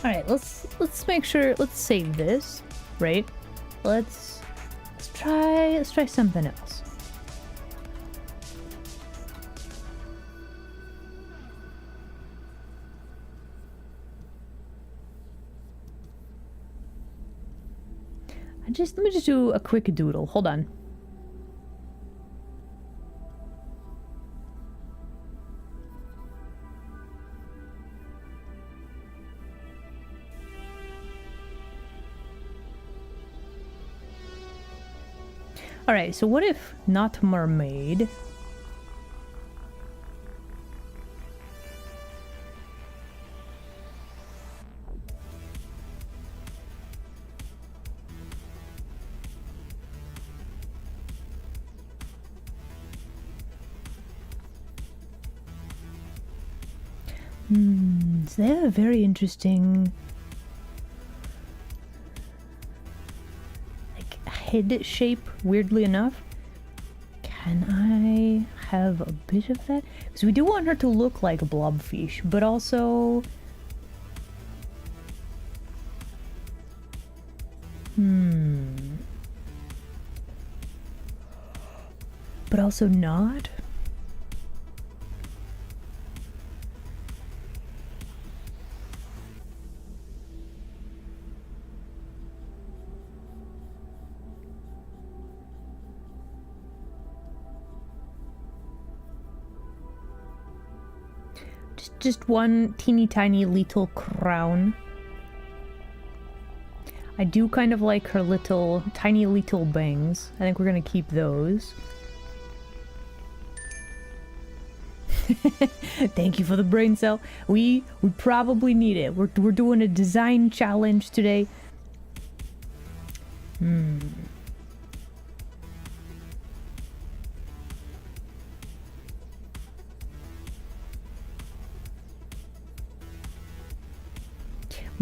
All right, let's make sure. Let's save this, right? Let's try something else. Let me just do a quick doodle. Hold on. All right, so what if not mermaid? So they have a very interesting like head shape, weirdly enough. Can I have a bit of that? Because we do want her to look like a blobfish, but also... But also not? Just one teeny tiny little crown. I do kind of like her little, tiny little bangs. I think we're gonna keep those. Thank you for the brain cell. We probably need it. We're doing a design challenge today.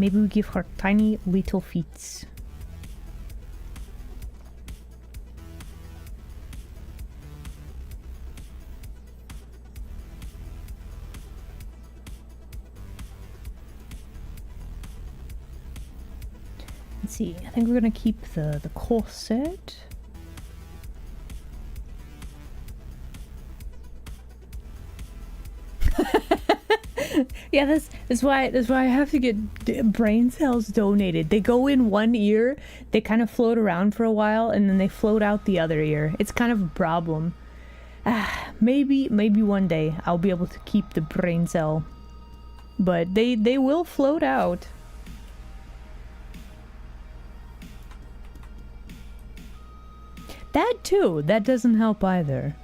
Maybe we give her tiny little feet. Let's see. I think we're gonna keep the corset. Yeah, that's why I have to get brain cells donated. They go in one ear, they kind of float around for a while, and then they float out the other ear. It's kind of a problem. Maybe one day I'll be able to keep the brain cell, but they will float out. That too. That doesn't help either.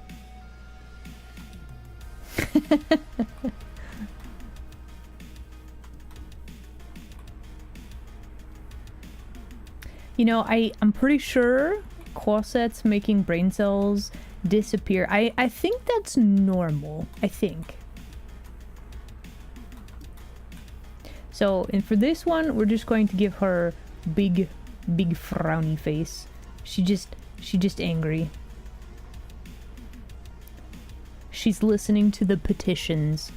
You know, I'm pretty sure corsets making brain cells disappear. I think that's normal. I think. So, and for this one, we're just going to give her big frowny face. She just angry. She's listening to the petitions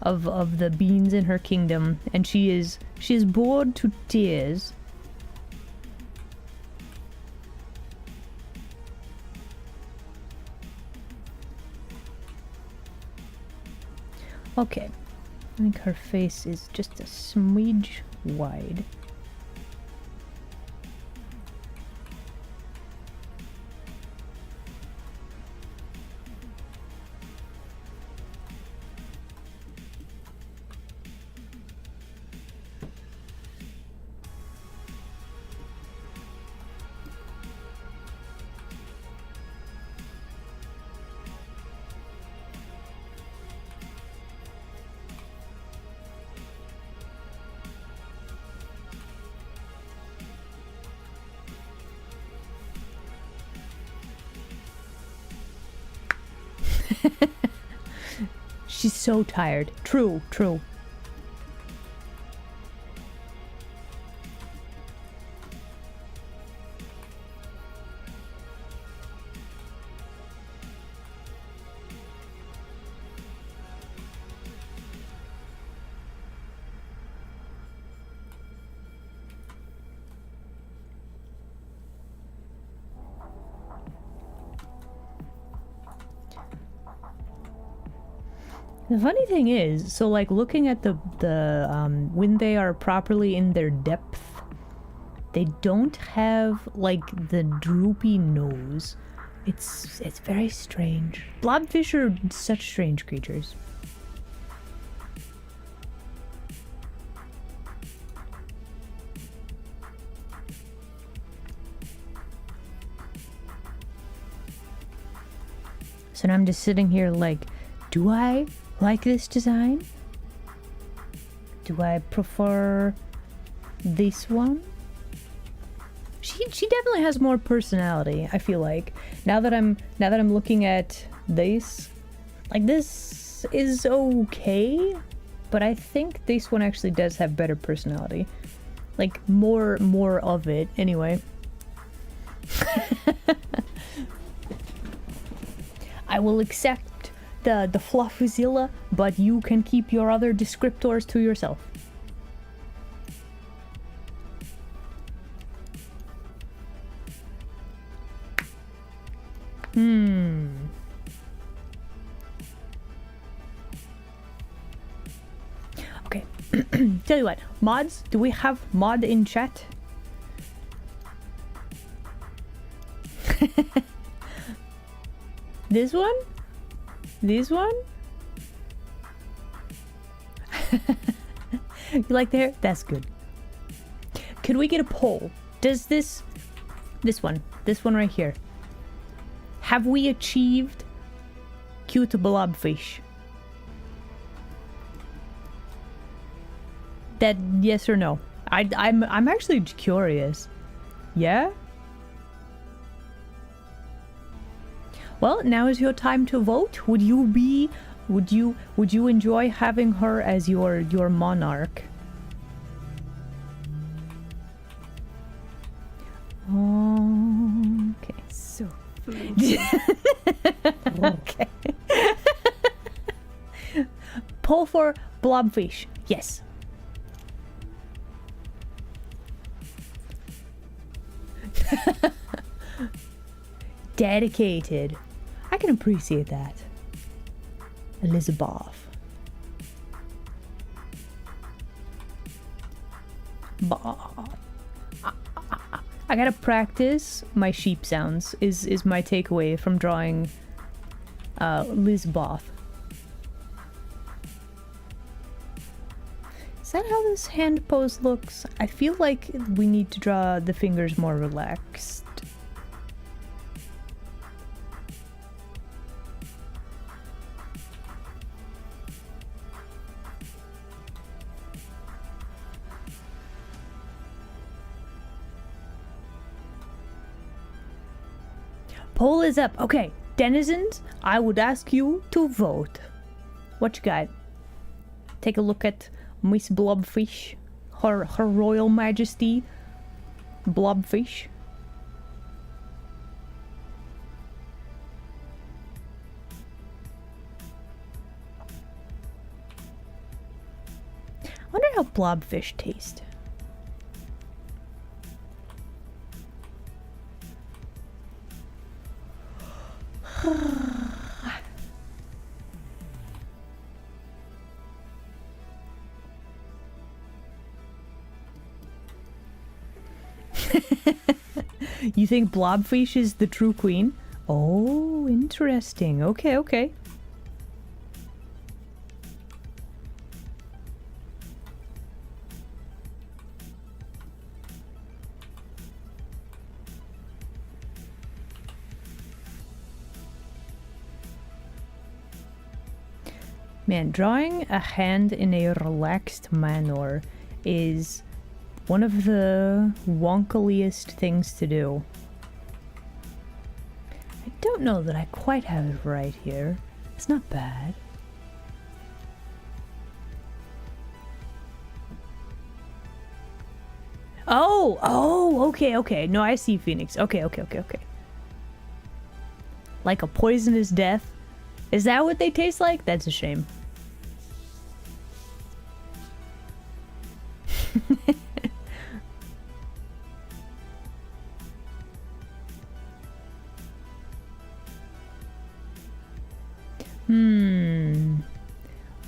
of the beings in her kingdom, and she is bored to tears. Okay, I think her face is just a smidge wide. She's so tired. True. The funny thing is, so like looking at the when they are properly in their depth, they don't have like the droopy nose. It's very strange. Blobfish are such strange creatures. So now I'm just sitting here like, do I like this design? Do I prefer this one? She definitely has more personality, I feel like. Now that I'm looking at this, like this is okay, but I think this one actually does have better personality. Like more of it anyway. I will accept the Fluffuzilla, but you can keep your other descriptors to yourself. Okay. Tell you what, mods, do we have mod in chat? This one? This one? You like the hair? That's good. Could we get a poll? Does this one right here, have we achieved cute blobfish? That yes or no? I'm actually curious. Yeah? Well, now is your time to vote. Would you enjoy having her as your monarch? Okay. So food. Okay. Poll for blobfish. Yes. dedicated. I can appreciate that. Elizabeth. I gotta practice my sheep sounds is my takeaway from drawing Lizboth. Is that how this hand pose looks? I feel like we need to draw the fingers more relaxed. Poll is up. Okay, denizens, I would ask you to vote. What you got? Take a look at Miss Blobfish, her Royal Majesty Blobfish. I wonder how blobfish taste. You think Blobfish is the true queen? Oh, interesting. Okay, okay. Man, drawing a hand in a relaxed manner is one of the wonkeliest things to do. I don't know that I quite have it right here. It's not bad. Oh, okay. No, I see Phoenix. Okay. Like a poisonous death? Is that what they taste like? That's a shame.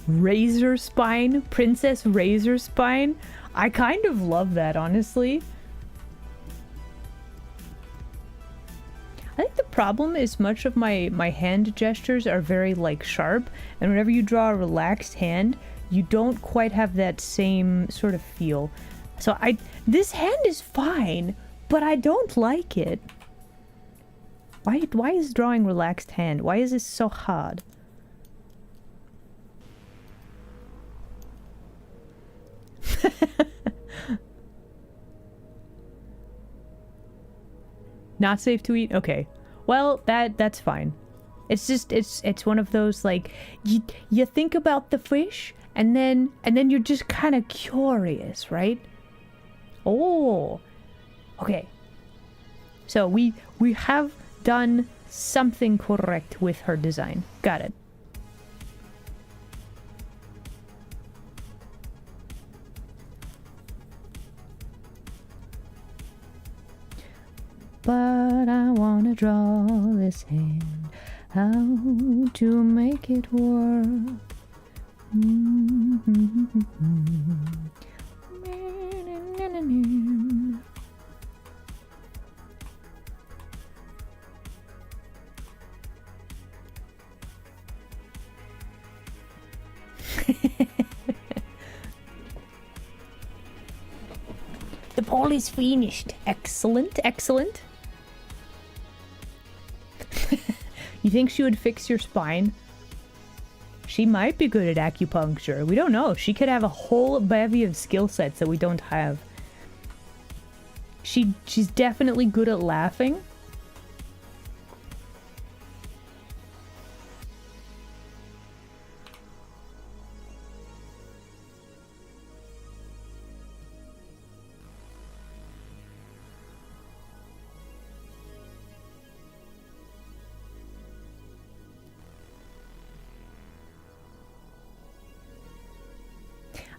Razor Spine? Princess Razor Spine? I kind of love that, honestly. I think the problem is much of my hand gestures are very, like, sharp, and whenever you draw a relaxed hand, you don't quite have that same sort of feel. So this hand is fine, but I don't like it. Why is drawing relaxed hand? Why is this so hard? Not safe to eat? Okay. Well, that's fine. It's just it's one of those, like, you think about the fish and then you're just kind of curious, right? Oh. Okay. So we have done something correct with her design. Got it. But I wanna draw this hand, how to make it work. The poll is finished. Excellent, excellent. You think she would fix your spine? She might be good at acupuncture. We don't know. She could have a whole bevy of skill sets that we don't have. She's definitely good at laughing.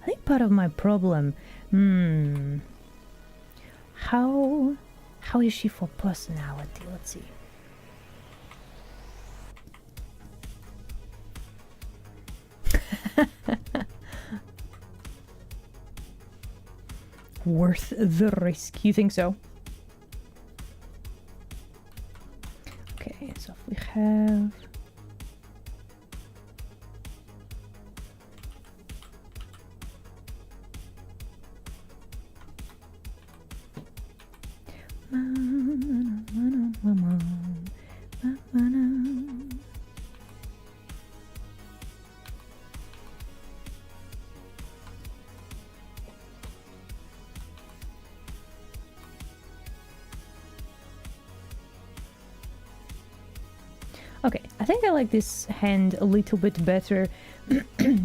I think part of my problem, how is she for personality? Let's see. worth the risk. You think so? Okay, so if we have... Okay, I think I like this hand a little bit better.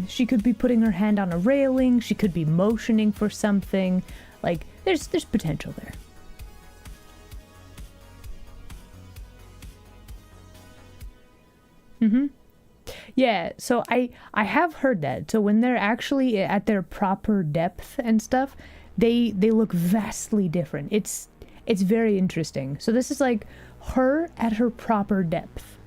She could be putting her hand on a railing, she could be motioning for something. Like, there's potential there. Mm-hmm. Yeah, so I have heard that. So when they're actually at their proper depth and stuff, they look vastly different. It's very interesting. So this is like her at her proper depth.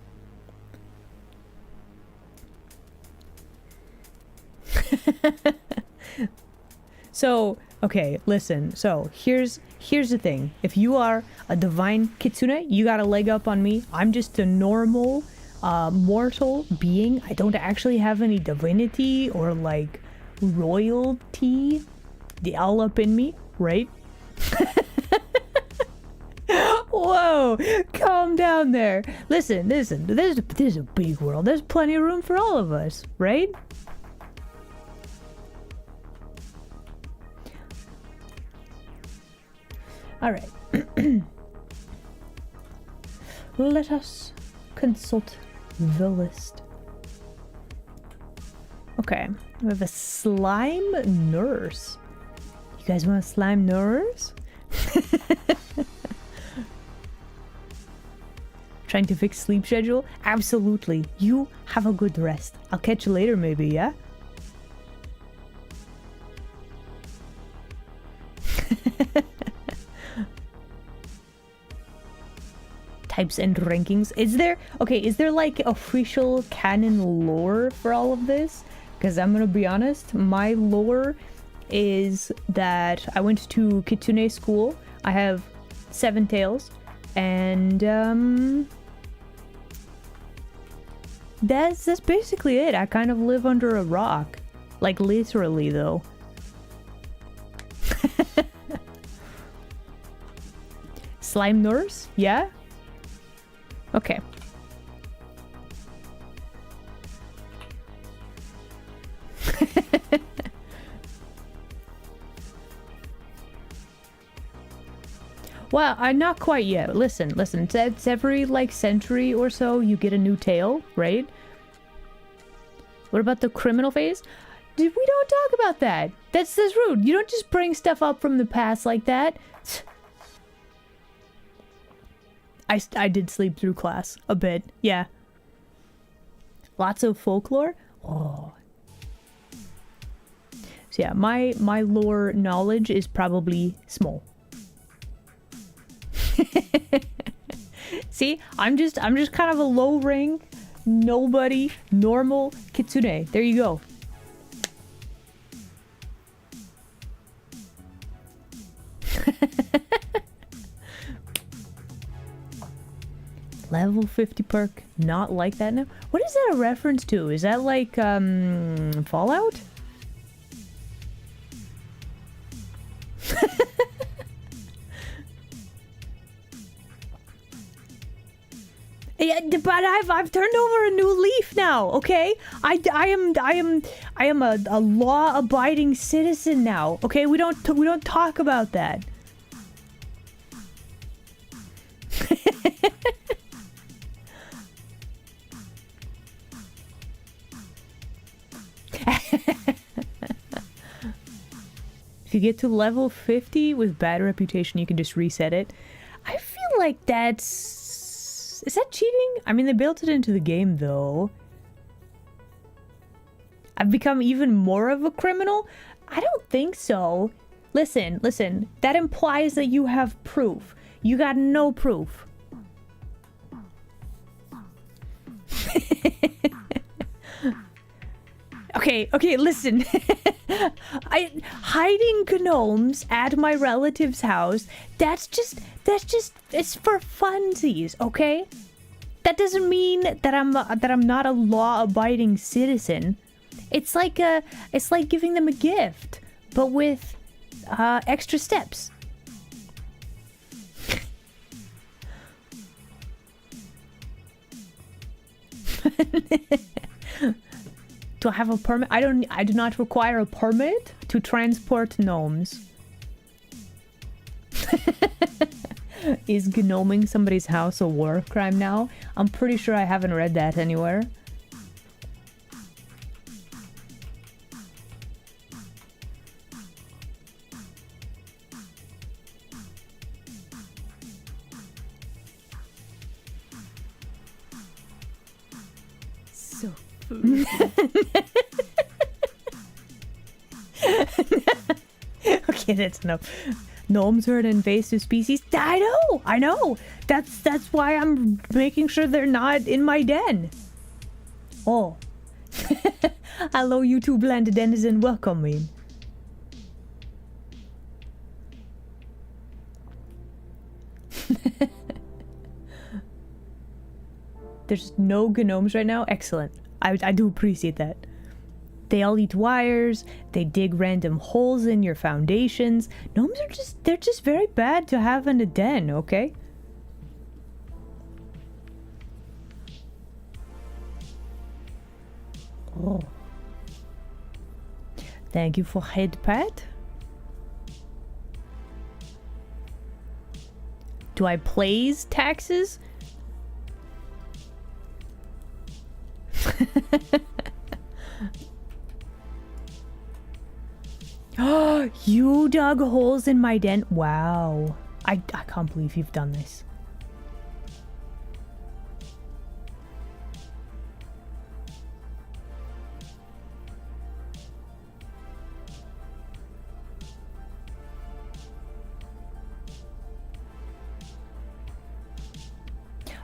So, okay, listen. So, here's the thing. If you are a divine kitsune, you got a leg up on me. I'm just a normal, mortal being. I don't actually have any divinity or, like, royalty all up in me, right? Whoa, calm down there. Listen, there's a big world. There's plenty of room for all of us, right? Alright. Let us consult the list. Okay, we have a slime nurse. You guys want a slime nurse? Trying to fix sleep schedule? Absolutely. You have a good rest. I'll catch you later maybe, yeah? Types and rankings. Is there like official canon lore for all of this? Because I'm gonna be honest, my lore is that I went to Kitsune school. I have 7 tails, and that's basically it. I kind of live under a rock, like literally though. Slime nurse, yeah. Okay. Well, I'm not quite yet. Listen. It's every, like, century or so you get a new tail, right? What about the criminal phase? Dude, we don't talk about that. That's rude. You don't just bring stuff up from the past like that. I did sleep through class a bit, yeah. Lots of folklore. Oh. So yeah, my lore knowledge is probably small. See, I'm just kind of a low rank, nobody, normal kitsune. There you go. Level 50 perk, not like that now. What is that a reference to? Is that like Fallout? Yeah, but I've turned over a new leaf now. Okay, I am a law-abiding citizen now. Okay, we don't talk about that. If you get to level 50 with bad reputation, you can just reset it. I feel like that's... Is that cheating? I mean, they built it into the game, though. I've become even more of a criminal? I don't think so. Listen. That implies that you have proof. You got no proof. Okay, listen. Hiding gnomes at my relative's house, that's just it's for funsies, okay? That doesn't mean that I'm not a law-abiding citizen. It's like giving them a gift, but with extra steps. Do I have a permit? I do not require a permit to transport gnomes. Is gnoming somebody's house a war crime now? I'm pretty sure I haven't read that anywhere. So Okay, that's enough. Gnomes are an invasive species. I know. That's why I'm making sure they're not in my den. Oh. Hello, YouTube land denizen. Welcome in. There's no gnomes right now. Excellent. I do appreciate that. They all eat wires. They dig random holes in your foundations. Gnomes are they're just very bad to have in a den, okay? Oh. Thank you for head pat. Do I plays taxes? Oh, you dug holes in my den. Wow. I can't believe you've done this.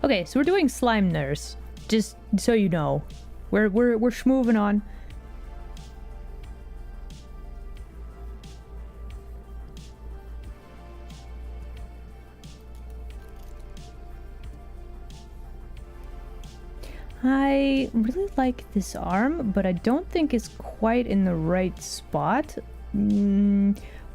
Okay, so we're doing slime nurse. Just so you know. We're schmoving on. I really like this arm, but I don't think it's quite in the right spot.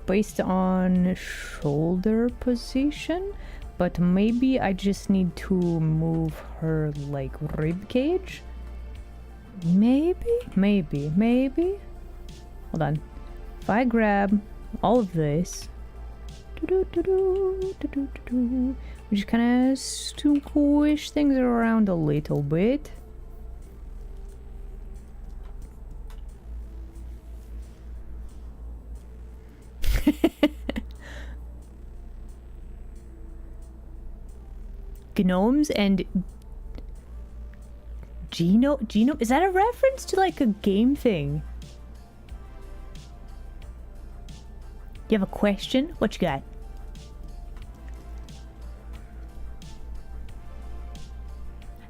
Based on shoulder position, but maybe I just need to move her like rib cage. Maybe. Hold on. If I grab all of this, we just kind of squish things around a little bit. Gnomes and Genome? Is that a reference to like a game thing? You have a question? What you got?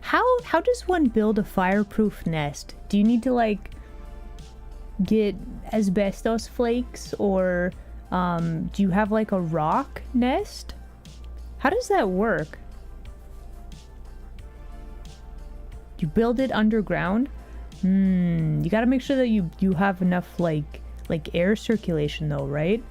How does one build a fireproof nest? Do you need to like get asbestos flakes, or do you have like a rock nest? How does that work? You build it underground? You gotta make sure that you have enough like air circulation though, right?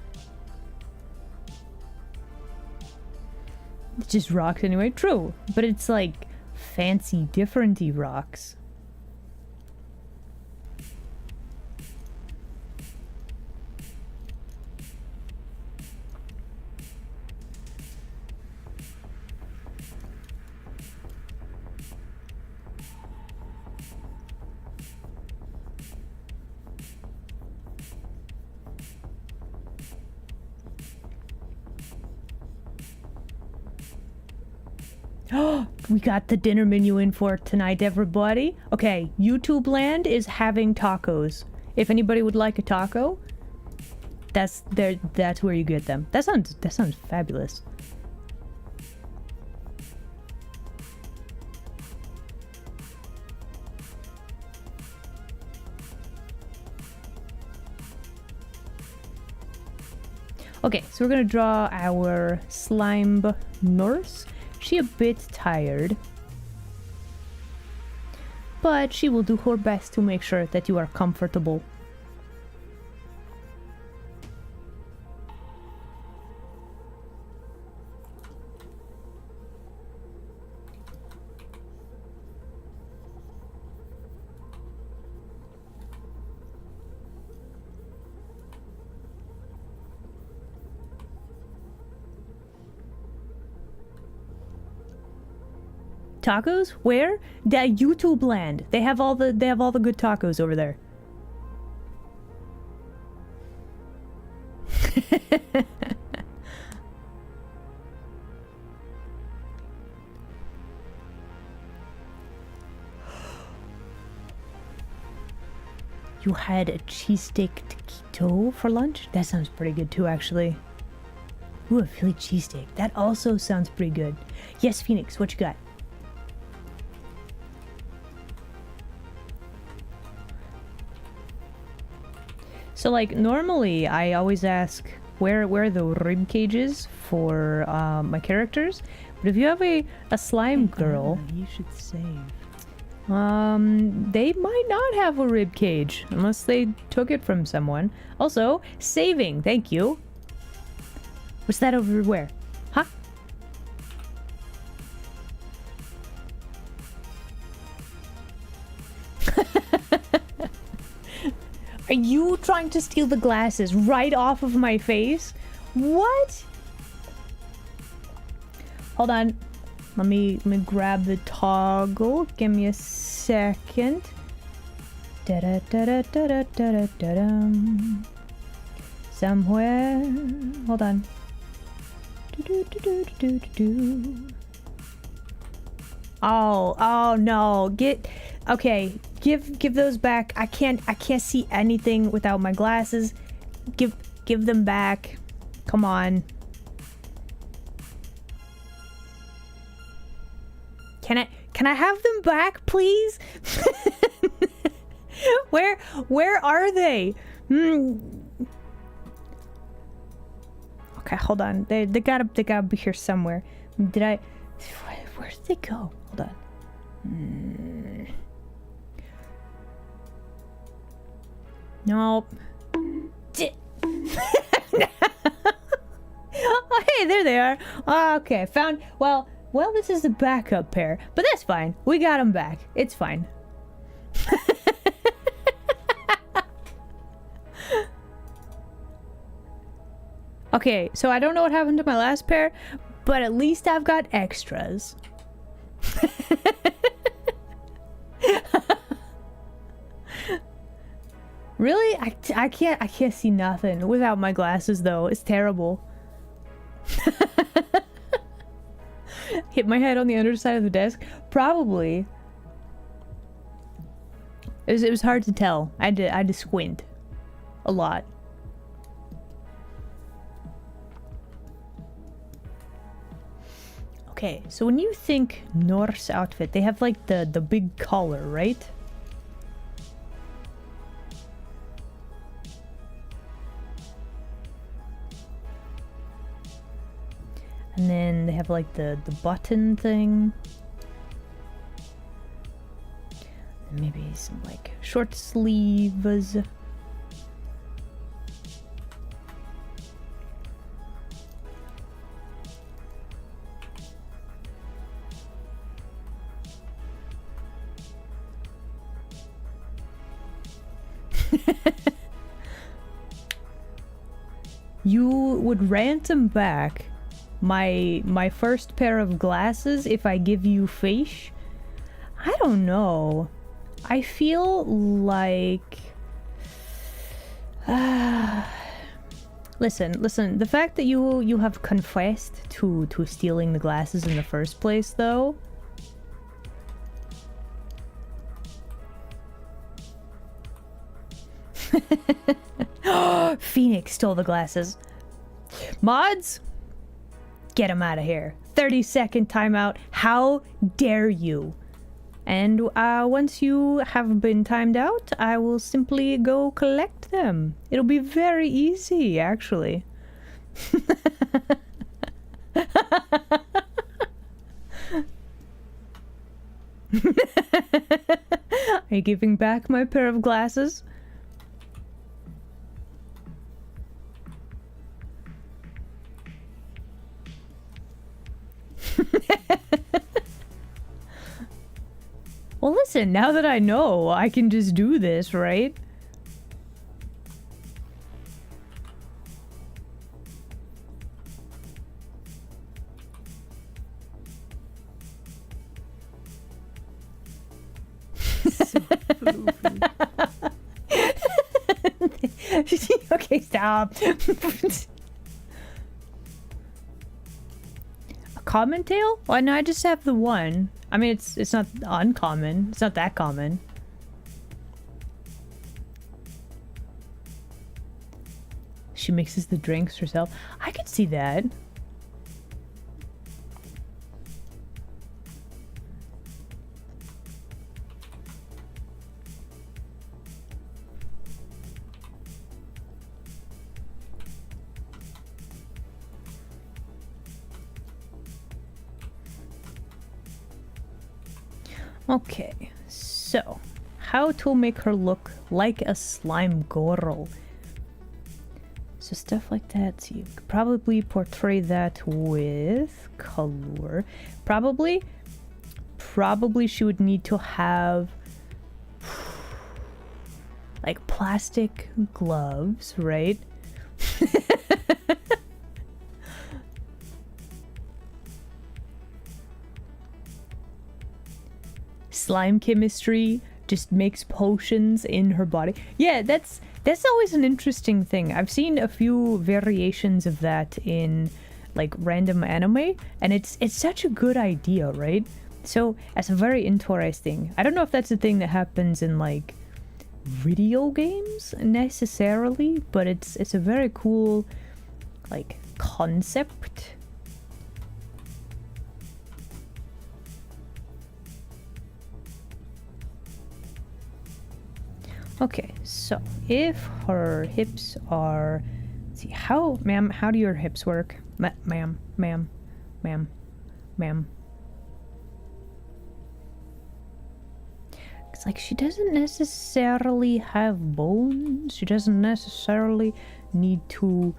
It's just rocks anyway. True, but it's like fancy, different-y rocks. We got the dinner menu in for tonight, everybody. Okay, YouTube land is having tacos. If anybody would like a taco, that's where you get them. That sounds fabulous. Okay, so we're gonna draw our slime nurse. She a bit tired, but she will do her best to make sure that you are comfortable. Tacos? Where? That YouTube land. They have all the good tacos over there. You had a cheesesteak taquito for lunch? That sounds pretty good too, actually. Ooh, a Philly cheesesteak. That also sounds pretty good. Yes, Phoenix, what you got? So, like, normally I always ask where the rib cages for my characters, but if you have a slime girl, You should save. they might not have a rib cage unless they took it from someone. Also, saving, thank you. What's that over where? Huh? Are you trying to steal the glasses right off of my face? What? Hold on. Let me grab the toggle. Give me a second. Da da da da da da da da da. Somewhere. Hold on. Do do do do do do. Oh no. Okay. Give those back. I can't see anything without my glasses. Give them back. Come on. Can I have them back, please? Where are they? Okay, hold on. They gotta be here somewhere. Where did they go? Hold on. Nope. Oh, hey, there they are. Okay, found. Well, this is the backup pair, but that's fine. We got them back. It's fine. Okay, so I don't know what happened to my last pair, but at least I've got extras. Really? I can't see nothing without my glasses though. It's terrible. Hit my head on the underside of the desk? Probably. It was hard to tell. I had to squint a lot. Okay, so when you think Norse outfit, they have like the big collar, right? And then they have like the button thing. And maybe some like short sleeves. You would ransom back my first pair of glasses if I give you fish? I don't know. I feel like listen, the fact that you have confessed to stealing the glasses in the first place though, Phoenix stole the glasses. Mods, get him out of here. 30-second timeout. How dare you? And once you have been timed out, I will simply go collect them. It'll be very easy, actually. Are you giving back my pair of glasses? Well, listen, now that I know, I can just do this, right? Okay, stop. A common tail? Why no, I just have the one. I mean, it's not uncommon. It's not that common. She mixes the drinks herself. I could see that. Okay, so how to make her look like a slime girl. So stuff like that, so you could probably portray that with color. Probably she would need to have like plastic gloves, right? Slime chemistry, just makes potions in her body. Yeah, that's always an interesting thing. I've seen a few variations of that in like random anime, and it's such a good idea, right? So that's very interesting. I don't know if that's a thing that happens in like video games necessarily, but it's a very cool like concept. Okay, so if her hips are, let's see, how do your hips work? Ma'am. It's like she doesn't necessarily have bones. She doesn't necessarily need to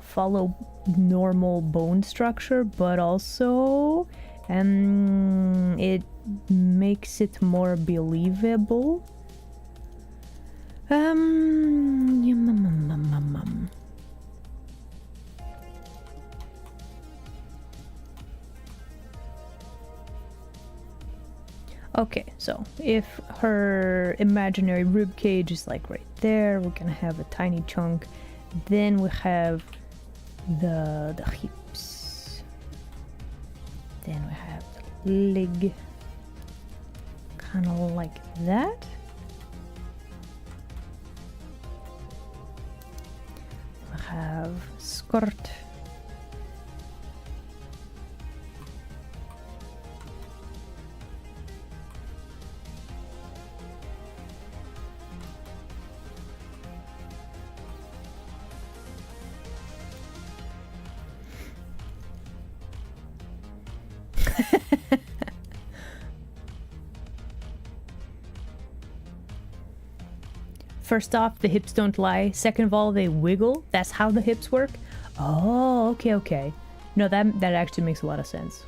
follow normal bone structure, but also it makes it more believable. Okay, so if her imaginary rib cage is like right there, we're gonna have a tiny chunk. Then we have the hips. Then we have the leg, kind of like that. We have skirt. First off, the hips don't lie. Second of all, they wiggle. That's how the hips work. Oh, okay. No, that actually makes a lot of sense.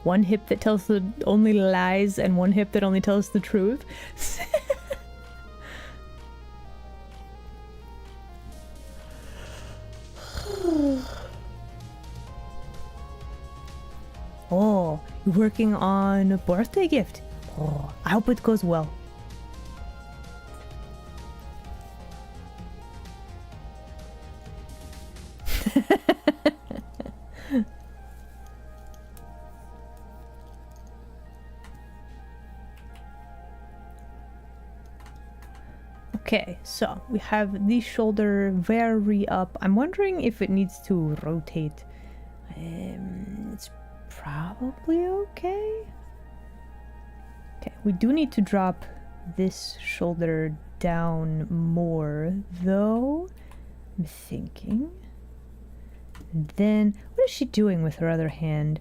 One hip that tells the only lies and one hip that only tells the truth. Oh, you're working on a birthday gift. Oh, I hope it goes well. Okay, so we have the shoulder very up. I'm wondering if it needs to rotate. It's probably okay. Okay, we do need to drop this shoulder down more, though. I'm thinking. And then, what is she doing with her other hand?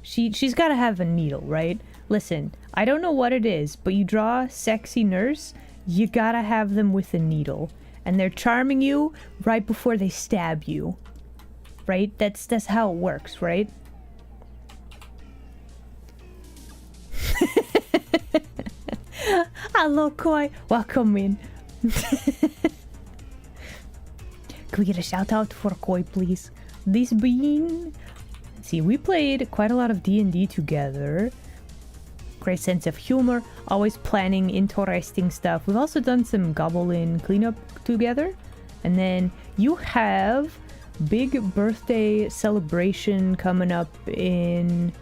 She's got to have a needle, right? Listen, I don't know what it is, but you draw a sexy nurse, you gotta have them with a needle. And they're charming you right before they stab you. Right? That's how it works, right? Hello, Koi. Welcome in. Can we get a shout out for Koi, please? This bean. See, we played quite a lot of D&D together. Great sense of humor, always planning interesting stuff. We've also done some goblin cleanup together. And then you have big birthday celebration coming up in,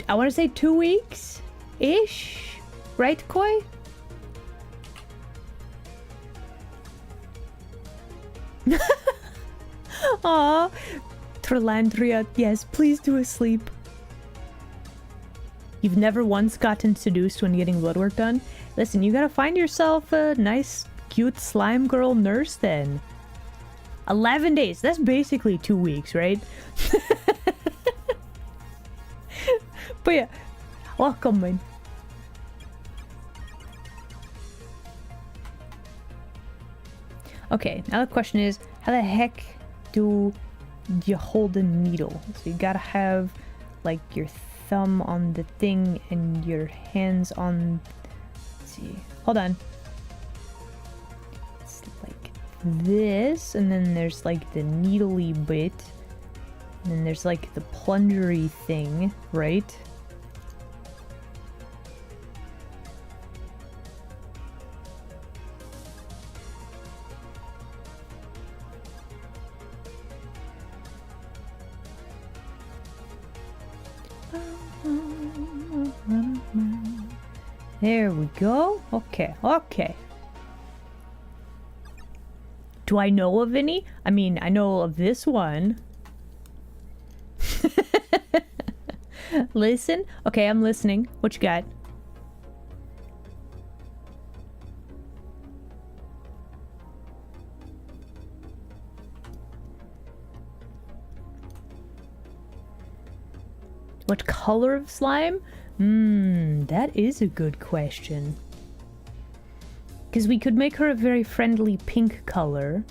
I want to say 2 weeks-ish? Right, Koi? Aw, Trelandria, yes, please do a sleep. You've never once gotten seduced when getting blood work done? Listen, you gotta find yourself a nice, cute slime girl nurse then. 11 days, that's basically 2 weeks, right? But yeah, welcome, man. Okay, now the question is, how the heck do you hold a needle? So you gotta have, like, your thumb on the thing and your hands on... Let's see. Hold on. It's like this, and then there's, like, the needly bit. And then there's, like, the plungery thing, right? There we go. Okay, okay. Do I know of any? I mean, I know of this one. Listen? Okay, I'm listening. What you got? What color of slime? That is a good question. Because we could make her a very friendly pink color.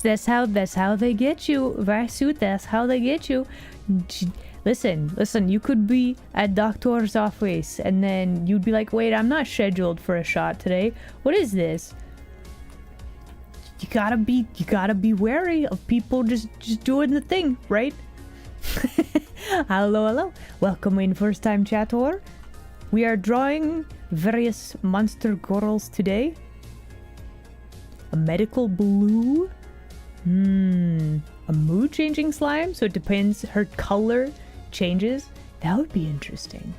That's how they get you, Varsut. That's how they get you. Listen, you could be at doctor's office and then you'd be like, wait, I'm not scheduled for a shot today. What is this? You gotta be wary of people just doing the thing, right? Hello. Welcome in, first time chatter. We are drawing various monster girls today. A medical blue. A mood changing slime, so it depends, her color changes. That would be interesting.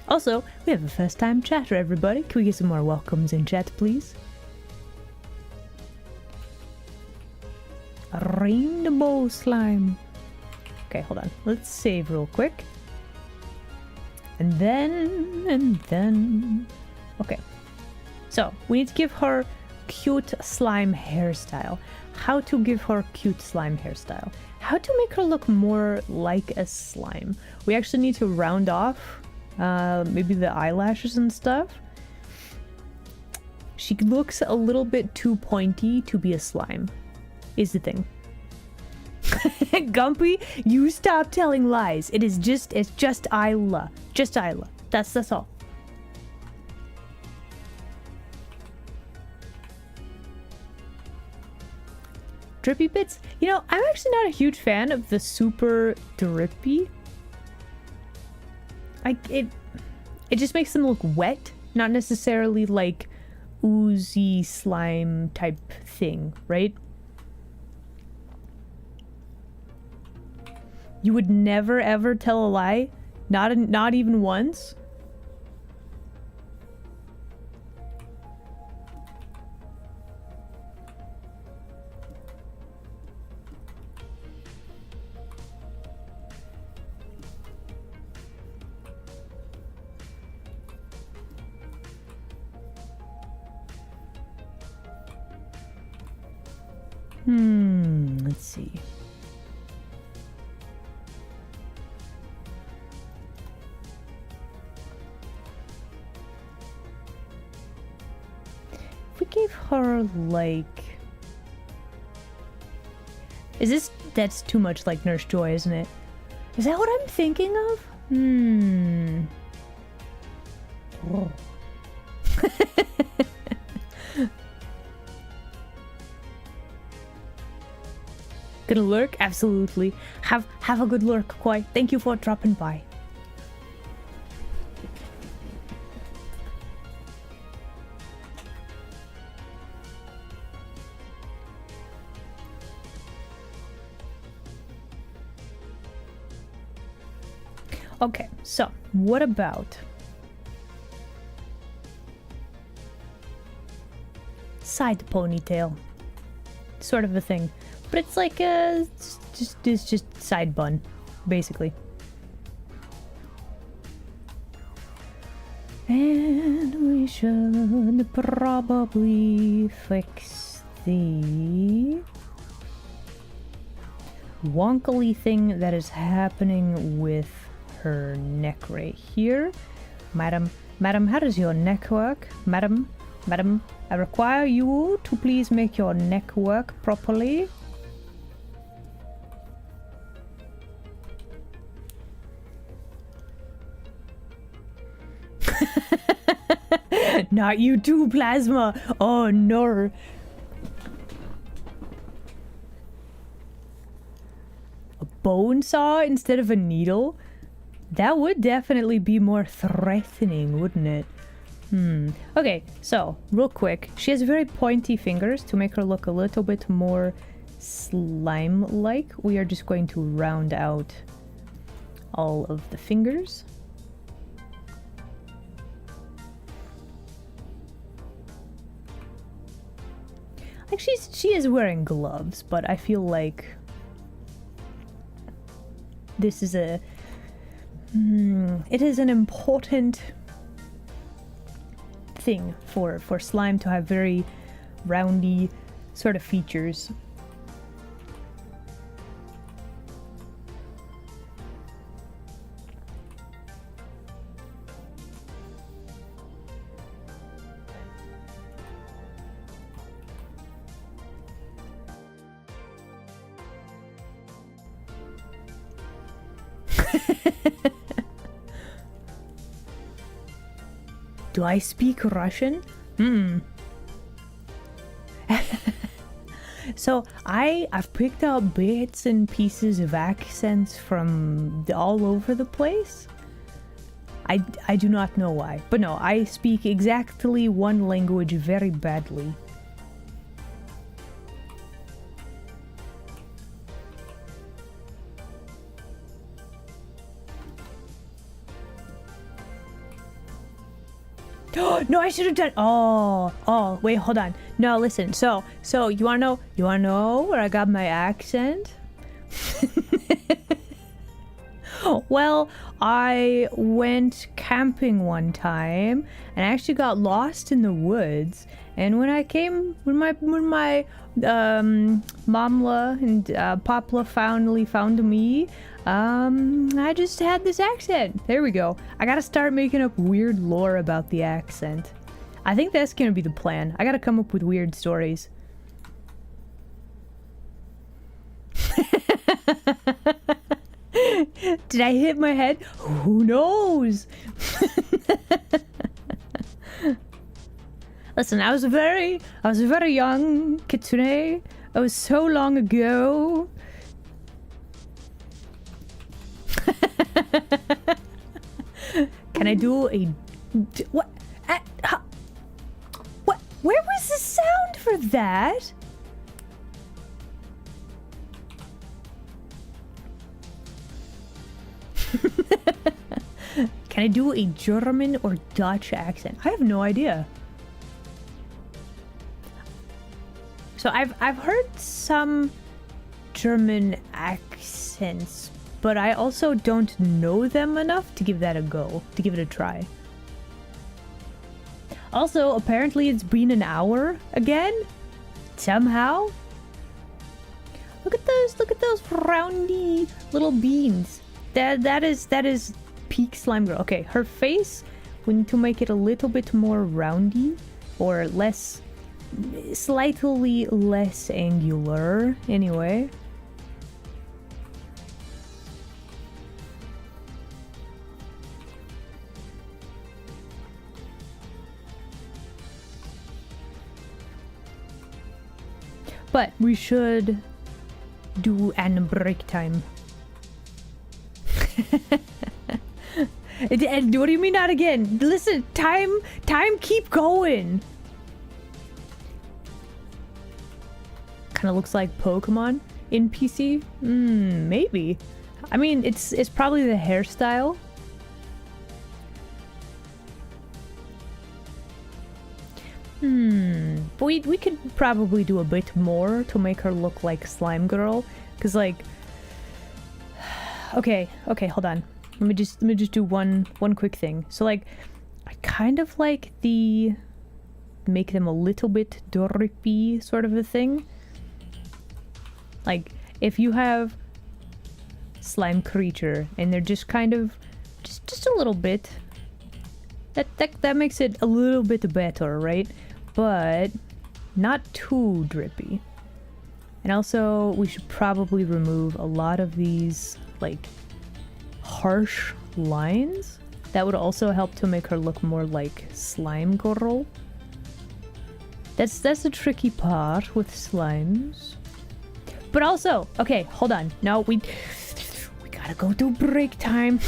Also, we have a first time chatter, everybody. Can we get some more welcomes in chat, please? A rainbow slime. Okay, hold on. Let's save real quick. And then... Okay. So, we need to give her cute slime hairstyle. How to give her cute slime hairstyle. How to make her look more like a slime. We actually need to round off maybe the eyelashes and stuff. She looks a little bit too pointy to be a slime, is the thing. Gumpy, you stop telling lies. It's just Isla. Just Isla. That's all. Drippy bits? You know, I'm actually not a huge fan of the super drippy. It just makes them look wet, not necessarily like oozy slime type thing, right? You would never ever tell a lie? Not even once? Let's see. If we gave her, like... That's too much like Nurse Joy, isn't it? Is that what I'm thinking of? Oh. Gonna lurk? Absolutely. Have a good lurk, Koi. Thank you for dropping by. Okay, so what about side ponytail? Sort of a thing, but it's like it's just side bun, basically. And we should probably fix the wonkily thing that is happening with her neck right here. Madam, how does your neck work? Madam, I require you to please make your neck work properly. Not you too, Plasma. Oh no. A bone saw instead of a needle? That would definitely be more threatening, wouldn't it? Okay, so, real quick. She has very pointy fingers to make her look a little bit more slime-like. We are just going to round out all of the fingers. Like, she is wearing gloves, but I feel like this is a... it is an important thing for slime to have very roundy sort of features. Do I speak Russian? So I've picked out bits and pieces of accents from all over the place. I do not know why, but no, I speak exactly one language very badly. No, I should have done. Oh, wait, hold on. No, listen. So you wanna know where I got my accent? Well, I went camping one time and I actually got lost in the woods. And when my Mamla and Popla finally found me, I just had this accent. There we go. I gotta start making up weird lore about the accent. I think that's gonna be the plan. I gotta come up with weird stories. Did I hit my head? Who knows? Listen, I was a very young kitsune. It was so long ago. Can I do a... What? What? Where was the sound for that? Can I do a German or Dutch accent? I have no idea. So I've heard some German accents, but I also don't know them enough to give that a go, to give it a try. Also, apparently it's been an hour again, somehow. Look at those roundy little beans. That is peak slime girl. Okay, her face, we need to make it a little bit more roundy or slightly less angular anyway. But we should do an break time. And what do you mean not again? Listen, time keep going. Kind of looks like Pokemon in PC. Maybe. I mean, it's probably the hairstyle. But we could probably do a bit more to make her look like Slime Girl, cause like, okay, hold on. Let me just do one quick thing. So like, I kind of like the make them a little bit drippy sort of a thing. Like if you have slime creature and they're just kind of just a little bit, that makes it a little bit better, right? But not too drippy. And also we should probably remove a lot of these like harsh lines. That would also help to make her look more like Slime Girl. That's the tricky part with slimes. But also, okay, hold on. No, we gotta go do break time.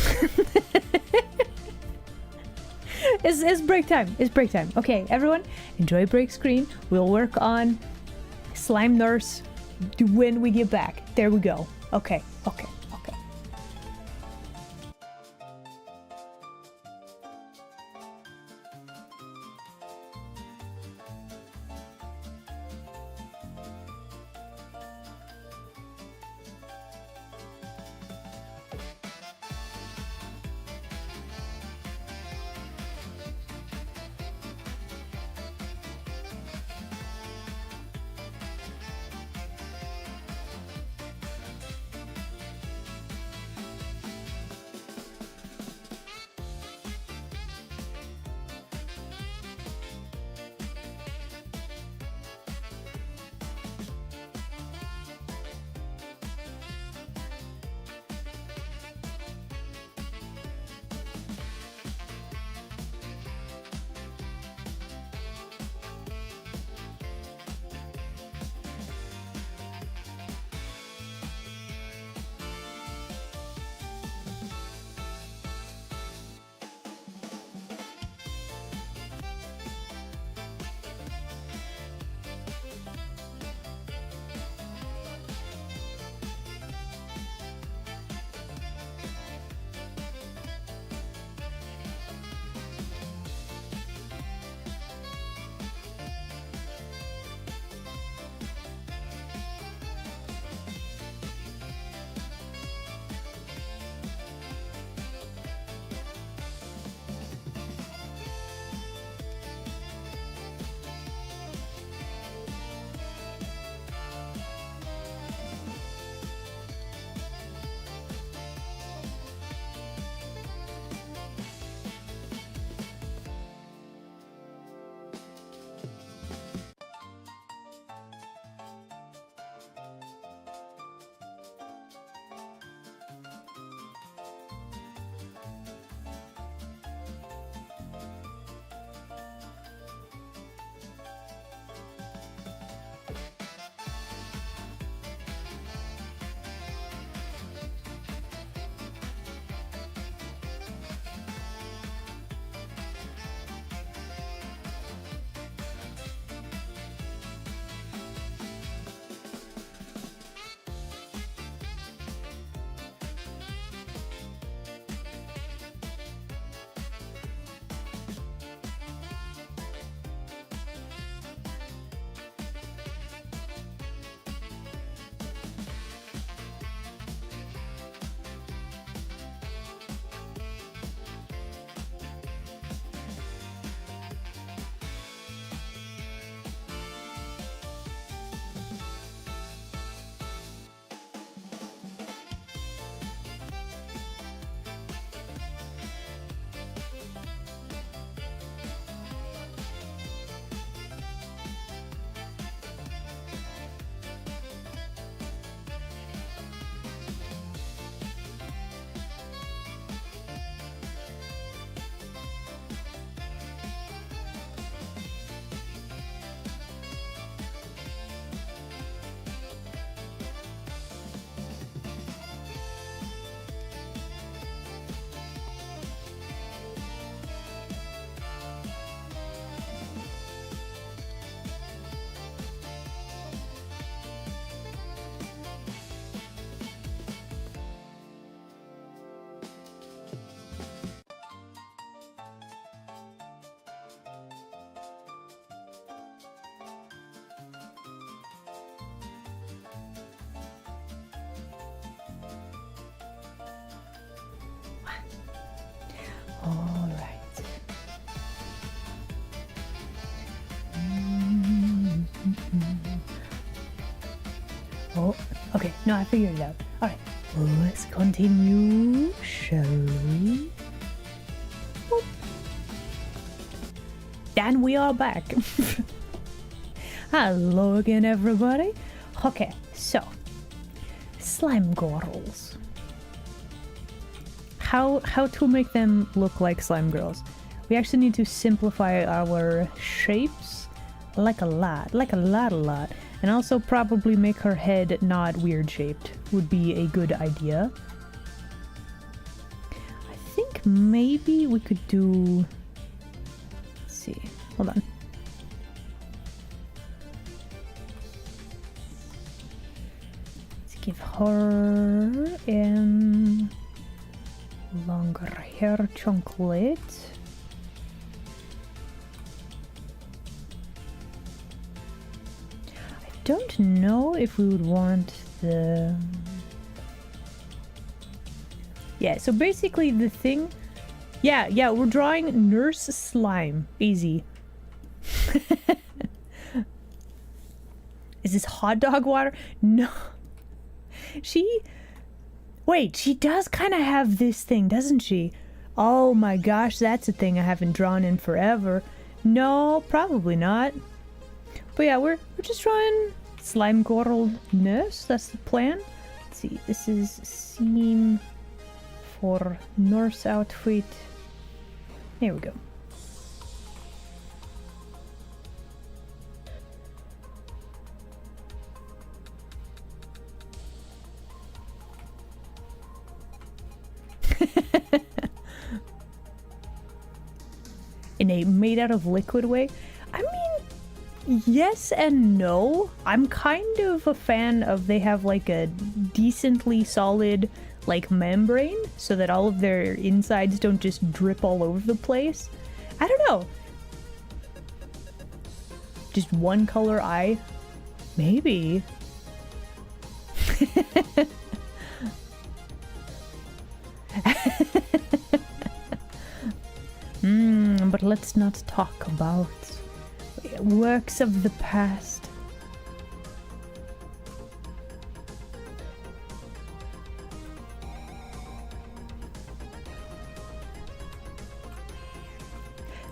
It's break time. It's break time. Okay, everyone, enjoy break screen. We'll work on Slime Nurse when we get back. There we go. Okay. No, I figured it out. Alright, let's continue, shall we? Boop. And we are back. Hello again, everybody. Okay, so slime girls. How to make them look like slime girls? We actually need to simplify our shapes like a lot, and also probably make her head not weird shaped would be a good idea. I think maybe we could do. Let's see. Hold on. Give her longer hair chocolate. I don't know if we would want the... Yeah, so basically the thing... Yeah, we're drawing Nurse Slime. Easy. Is this hot dog water? No. Wait, she does kind of have this thing, doesn't she? Oh my gosh, that's a thing I haven't drawn in forever. No, probably not. But yeah, we're just drawing slime girl nurse. That's the plan. Let's see, this is scene for nurse outfit. There we go. In a made out of liquid way? I mean, yes and no. I'm kind of a fan of they have like a decently solid like membrane so that all of their insides don't just drip all over the place. I don't know. Just one color eye? Maybe. But let's not talk about works of the past.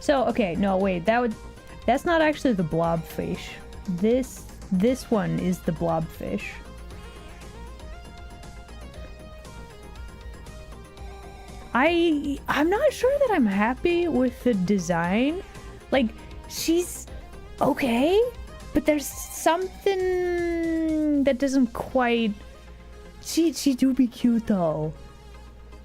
So, okay, no, wait, that's not actually the blobfish. This one is the blobfish. I'm not sure that I'm happy with the design. Like, she's okay, but there's something that doesn't quite... She do be cute though.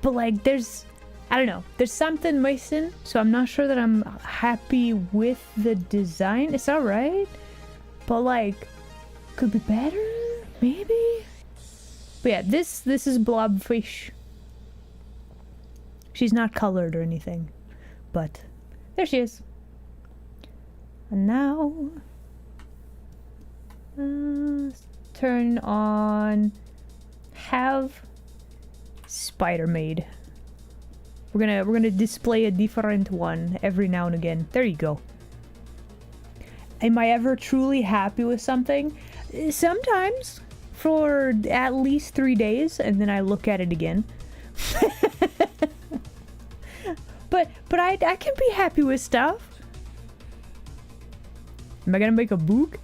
But like, I don't know. There's something missing, so I'm not sure that I'm happy with the design. It's alright, but like, could be better, maybe? But yeah, this is blobfish. She's not colored or anything, but there she is. And now, turn on have spider made. We're gonna display a different one every now and again. There you go. Am I ever truly happy with something? Sometimes, for at least 3 days, and then I look at it again. But I can be happy with stuff. Am I gonna make a book?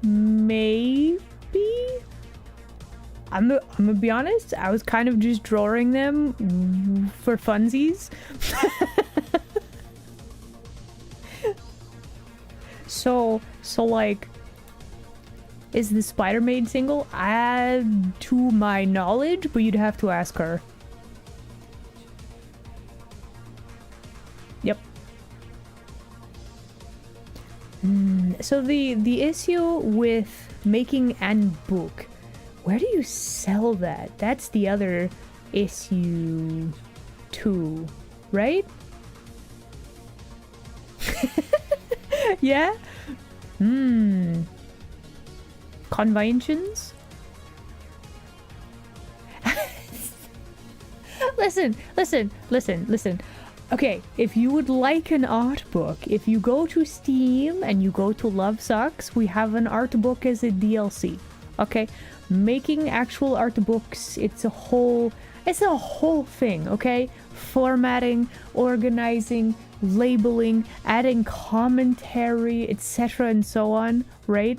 Maybe. I'm gonna be honest. I was kind of just drawing them for funsies. So like, is the Spider-Maid single? Add to my knowledge, but you'd have to ask her. Yep. So the issue with making an book, where do you sell that? That's the other issue too, right? Yeah? Conventions? Listen. Okay, if you would like an art book, if you go to Steam and you go to Love Sucks, we have an art book as a DLC. Okay, making actual art books, it's a whole thing. Okay, formatting, organizing, labeling, adding commentary, etc. and so on. Right?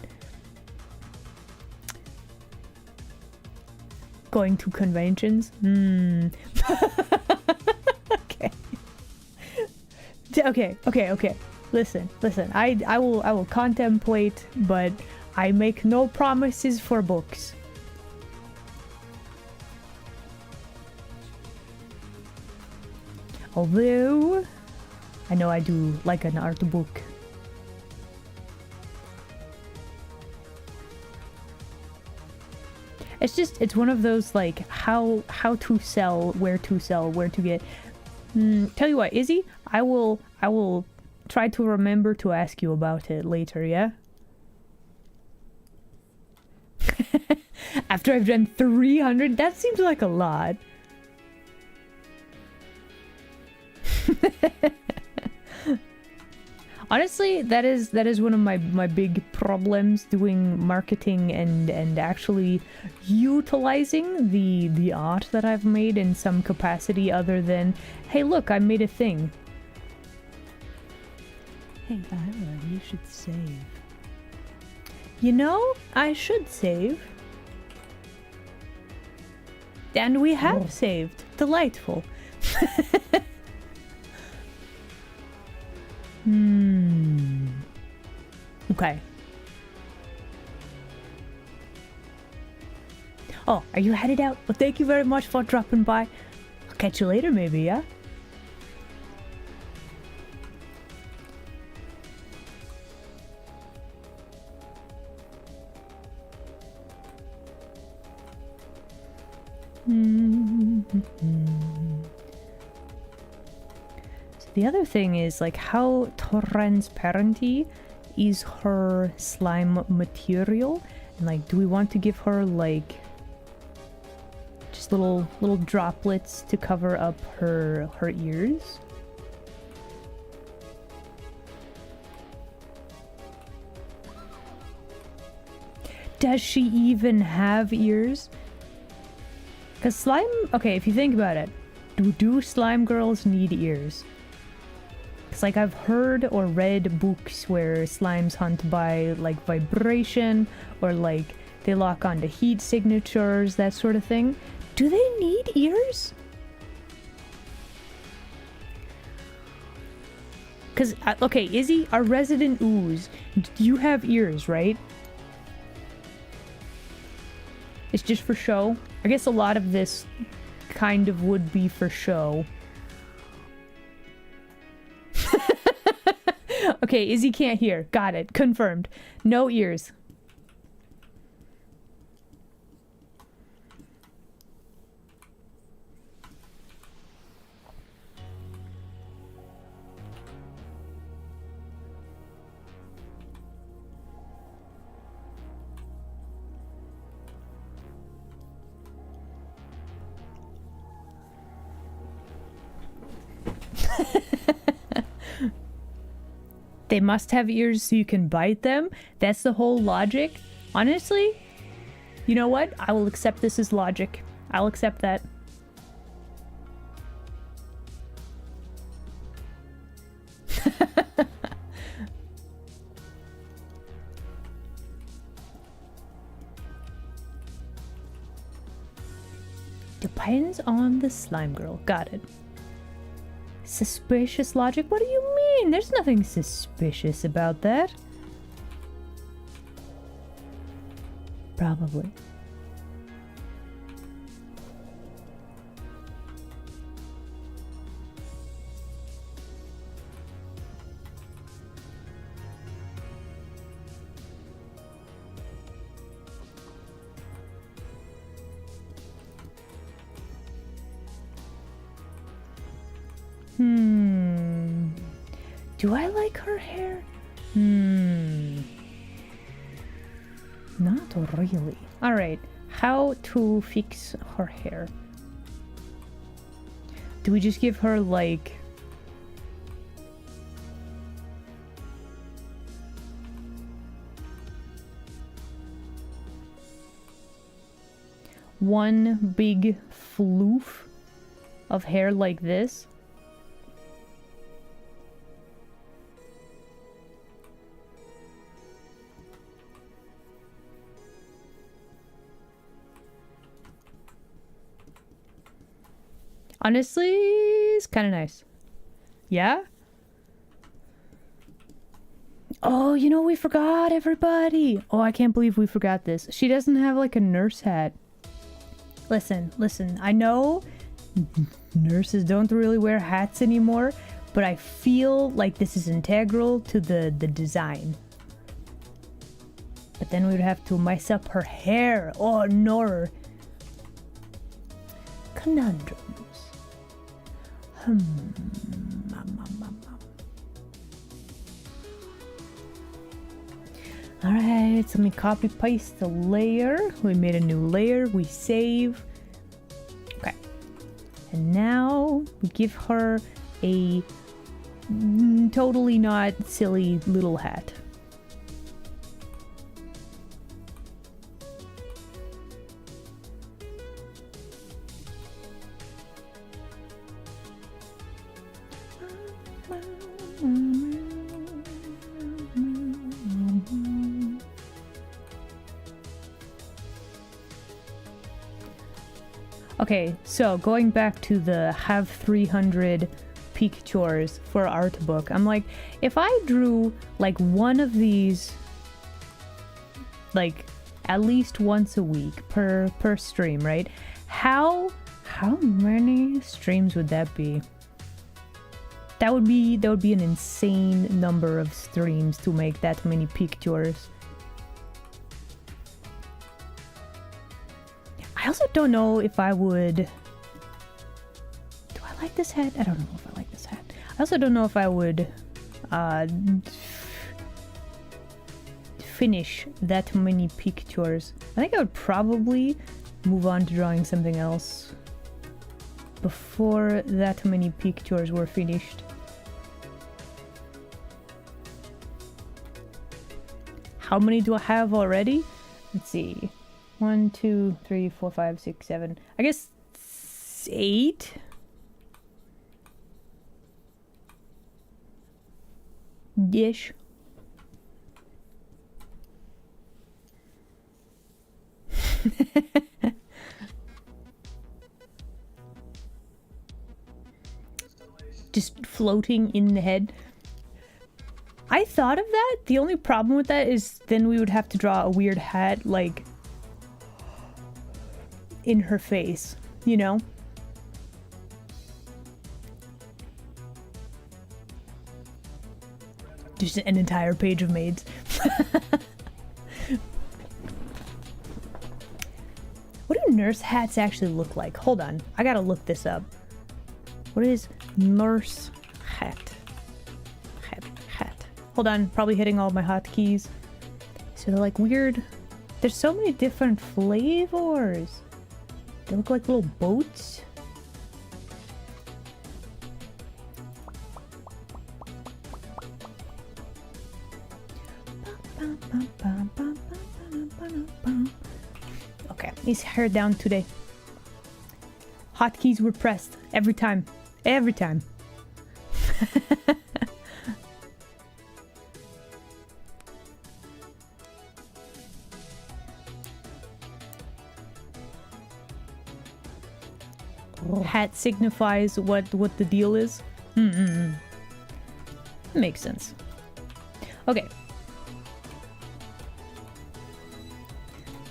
Going to conventions. Okay. Listen. I will contemplate, but I make no promises for books. Although, I know I do like an art book. It's one of those, like, how to sell, where to get. Tell you what, Izzy, I will try to remember to ask you about it later, yeah? After I've done 300, that seems like a lot. Honestly, that is one of my big problems doing marketing and actually utilizing the art that I've made in some capacity other than, hey look, I made a thing. Hey, Isla, you should save. You know, I should save. And we have saved. Delightful. Okay. Oh, are you headed out? Well, thank you very much for dropping by. I'll catch you later, maybe, yeah? So the other thing is, like, how transparent is her slime material? And, like, do we want to give her, like, just little droplets to cover up her ears? Does she even have ears? Because slime... Okay, if you think about it, do slime girls need ears? Because, like, I've heard or read books where slimes hunt by, like, vibration, or, like, they lock onto heat signatures, that sort of thing. Do they need ears? Because, okay, Izzy, our resident ooze, you have ears, right? It's just for show. I guess a lot of this kind of would be for show. Okay, Izzy can't hear. Got it. Confirmed. No ears. They must have ears so you can bite them. That's the whole logic. Honestly, you know what? I will accept this as logic. I'll accept that. Depends on the slime girl. Got it. Suspicious logic? What do you mean? There's nothing suspicious about that. Probably. Do I like her hair? Not really. Alright, how to fix her hair? Do we just give her, like, one big floof of hair like this. Honestly, it's kind of nice. Yeah? Oh, you know, we forgot, everybody. Oh, I can't believe we forgot this. She doesn't have like a nurse hat. Listen, I know nurses don't really wear hats anymore, but I feel like this is integral to the design. But then we'd have to mess up her hair. Oh, no. Conundrums. Alright, so let me copy paste the layer. We made a new layer, we save. Okay. And now we give her a totally not silly little hat. Okay, so going back to the have 300 pictures for art book, I'm like, if I drew like one of these like at least once a week per stream, right? How many streams would that be? That would be an insane number of streams to make that many pictures. I also don't know if I would... Do I like this hat? I don't know if I like this hat. I also don't know if I would finish that many pictures. I think I would probably move on to drawing something else before that many pictures were finished. How many do I have already? Let's see. 1, 2, 3, 4, 5, 6, 7. I guess 8? Ish. Just floating in the head. I thought of that. The only problem with that is then we would have to draw a weird hat, like, in her face, you know? Just an entire page of maids. What do nurse hats actually look like? Hold on, I gotta look this up. What is nurse hat? Hat. Hold on, probably hitting all my hotkeys. So they're like weird. There's so many different flavors. They look like little boats. Okay, his hair down today. Hotkeys were pressed every time. Every time. Hat signifies what the deal is. Makes sense. Okay.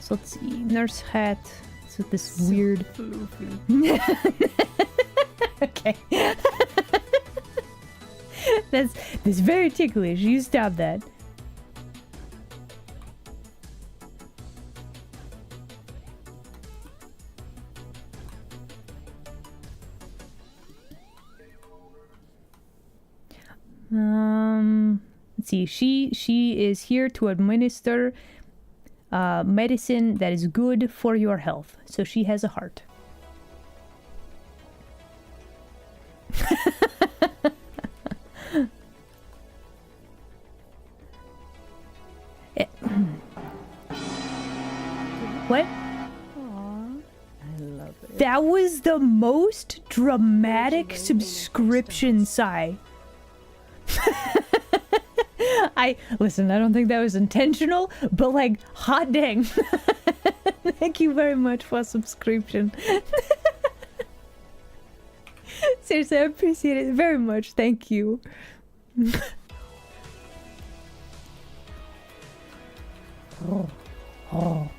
So let's see. Nurse hat. So this weird. Okay. That's very ticklish. You stop that. Let's see. She is here to administer medicine that is good for your health. So she has a heart. What? Aww. That was the most dramatic subscription sigh. Listen, I don't think that was intentional, but like, hot dang. Thank you very much for subscription. Seriously, I appreciate it very much. Thank you. Oh.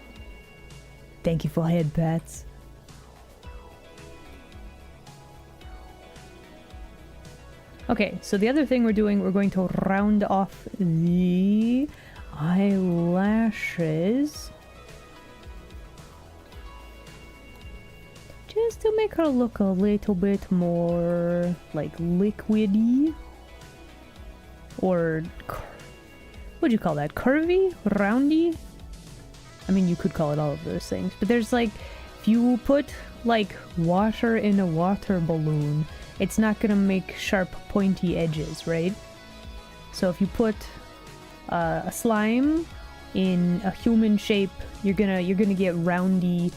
Thank you for head pats. Okay, so the other thing we're doing, we're going to round off the eyelashes. Just to make her look a little bit more like liquidy. Or, what'd you call that? Curvy? Roundy? I mean, you could call it all of those things. But there's like, if you put like water in a water balloon, it's not gonna make sharp pointy edges, right? So if you put a slime in a human shape, you're gonna get roundy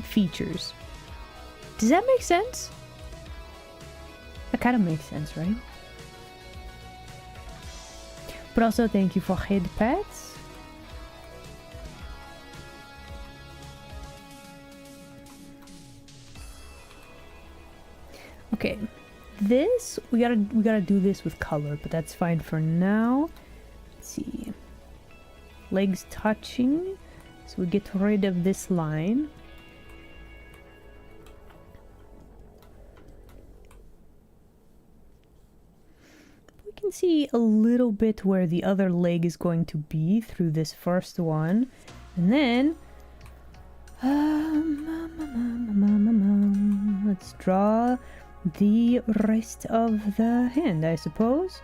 features. Does that make sense? That kind of makes sense, right? But also thank you for head pats. Okay, this we gotta do this with color, but that's fine for now. Let's see, legs touching, so we get rid of this line. We can see a little bit where the other leg is going to be through this first one, and then let's draw the rest of the hand, I suppose.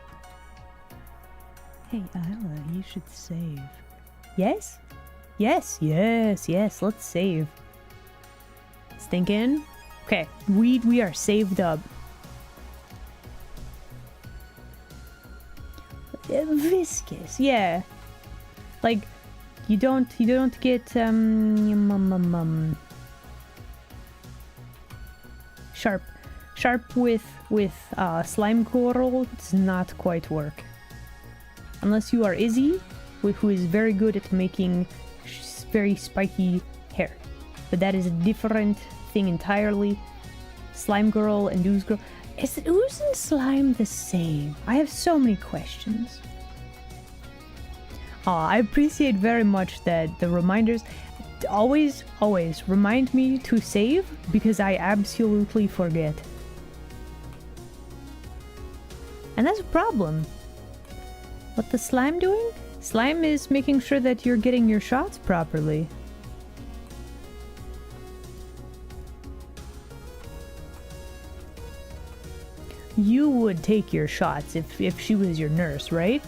Hey, Isla, you should save. Yes? Yes, yes, yes, let's save. Let's think in. Okay, we are saved up. Viscous, yeah. Like, you don't get sharp with slime coral does not quite work unless you are Izzy, who is very good at making very spiky hair, but that is a different thing entirely. Slime girl and ooze girl, is ooze and slime the same? I have so many questions. I appreciate very much that the reminders always remind me to save, because I absolutely forget. And that's a problem. What the slime doing? Slime is making sure that you're getting your shots properly. You would take your shots if she was your nurse, right?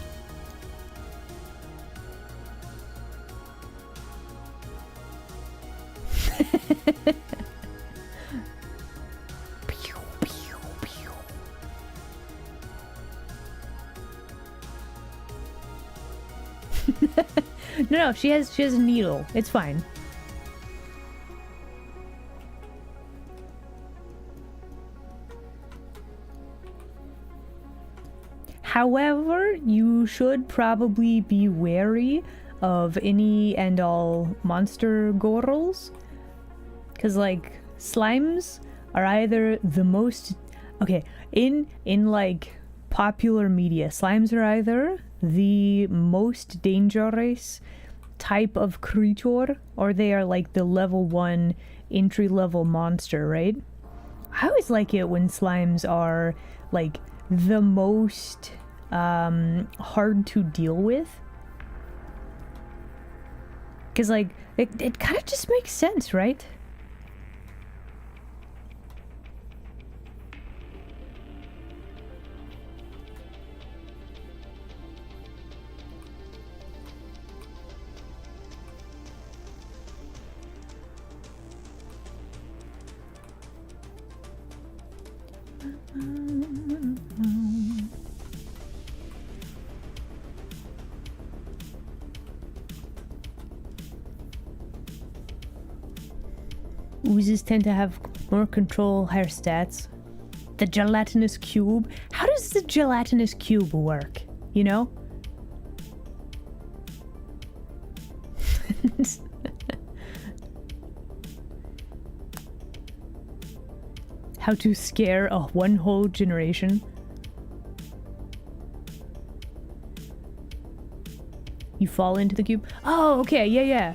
No, she has a needle. It's fine. However, you should probably be wary of any and all monster gorals, because like slimes are either the most in like popular media, slimes are either the most dangerous type of creature, or they are like the level 1 entry level monster, right? I always like it when slimes are like the most hard to deal with, because like it kind of just makes sense, right? oozes tend to have more control, higher stats. The gelatinous cube. How does the gelatinous cube work? You know? How to scare one whole generation. You fall into the cube. Oh, okay, yeah.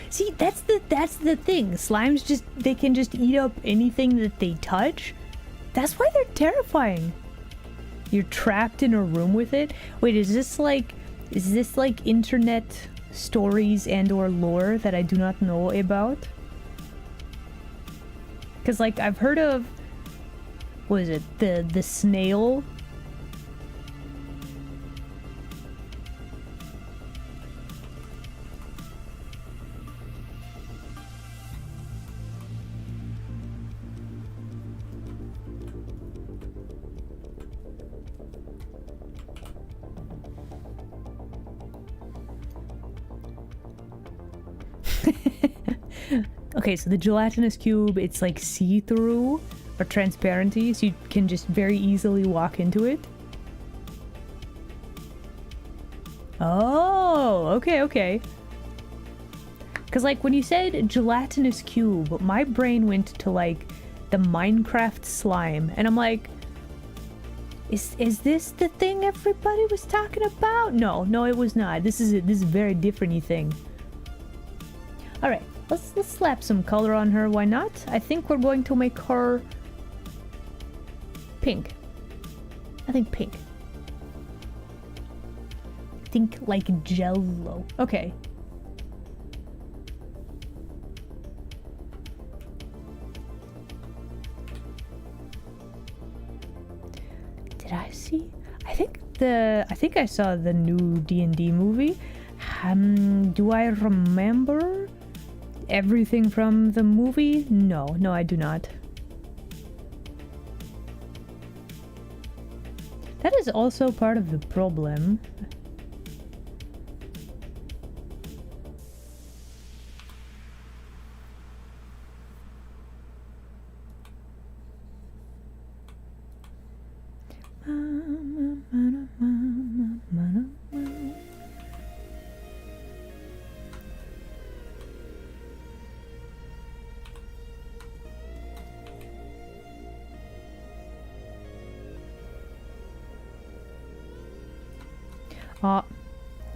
See, that's the thing. Slimes they can just eat up anything that they touch. That's why they're terrifying. You're trapped in a room with it. Wait, is this like internet stories and or lore that I do not know about? Cause like I've heard of, what is it? The snail. Okay, so the gelatinous cube, it's like see-through or transparency, so you can just very easily walk into it. Oh, okay. Because like when you said gelatinous cube, my brain went to like the Minecraft slime, and I'm like, is this the thing everybody was talking about? No, it was not. This is a very different thing. All right. Let's slap some color on her, why not? I think we're going to make her pink. I think pink. Think like Jello. Okay. Did I see? I think I saw the new D&D movie. Do I remember everything from the movie? No, I do not. That is also part of the problem.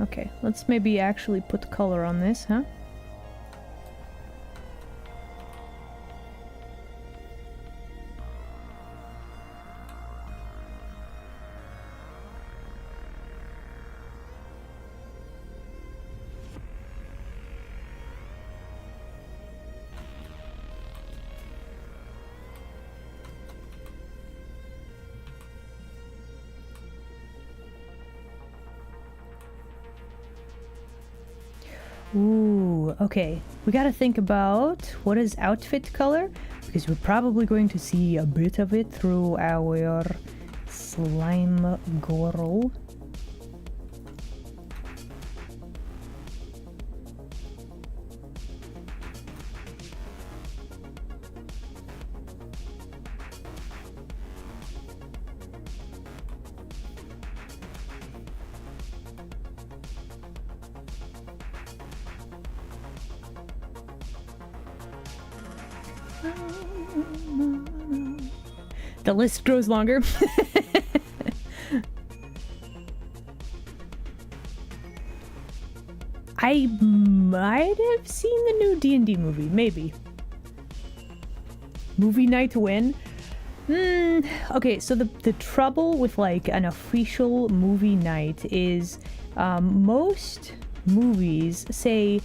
Okay, let's maybe actually put color on this, huh? Ooh, okay. We gotta think about what is outfit color, because we're probably going to see a bit of it through our slime girl. The list grows longer. I might have seen the new D&D movie, maybe. Movie night win? Okay, so the trouble with like an official movie night is most movies say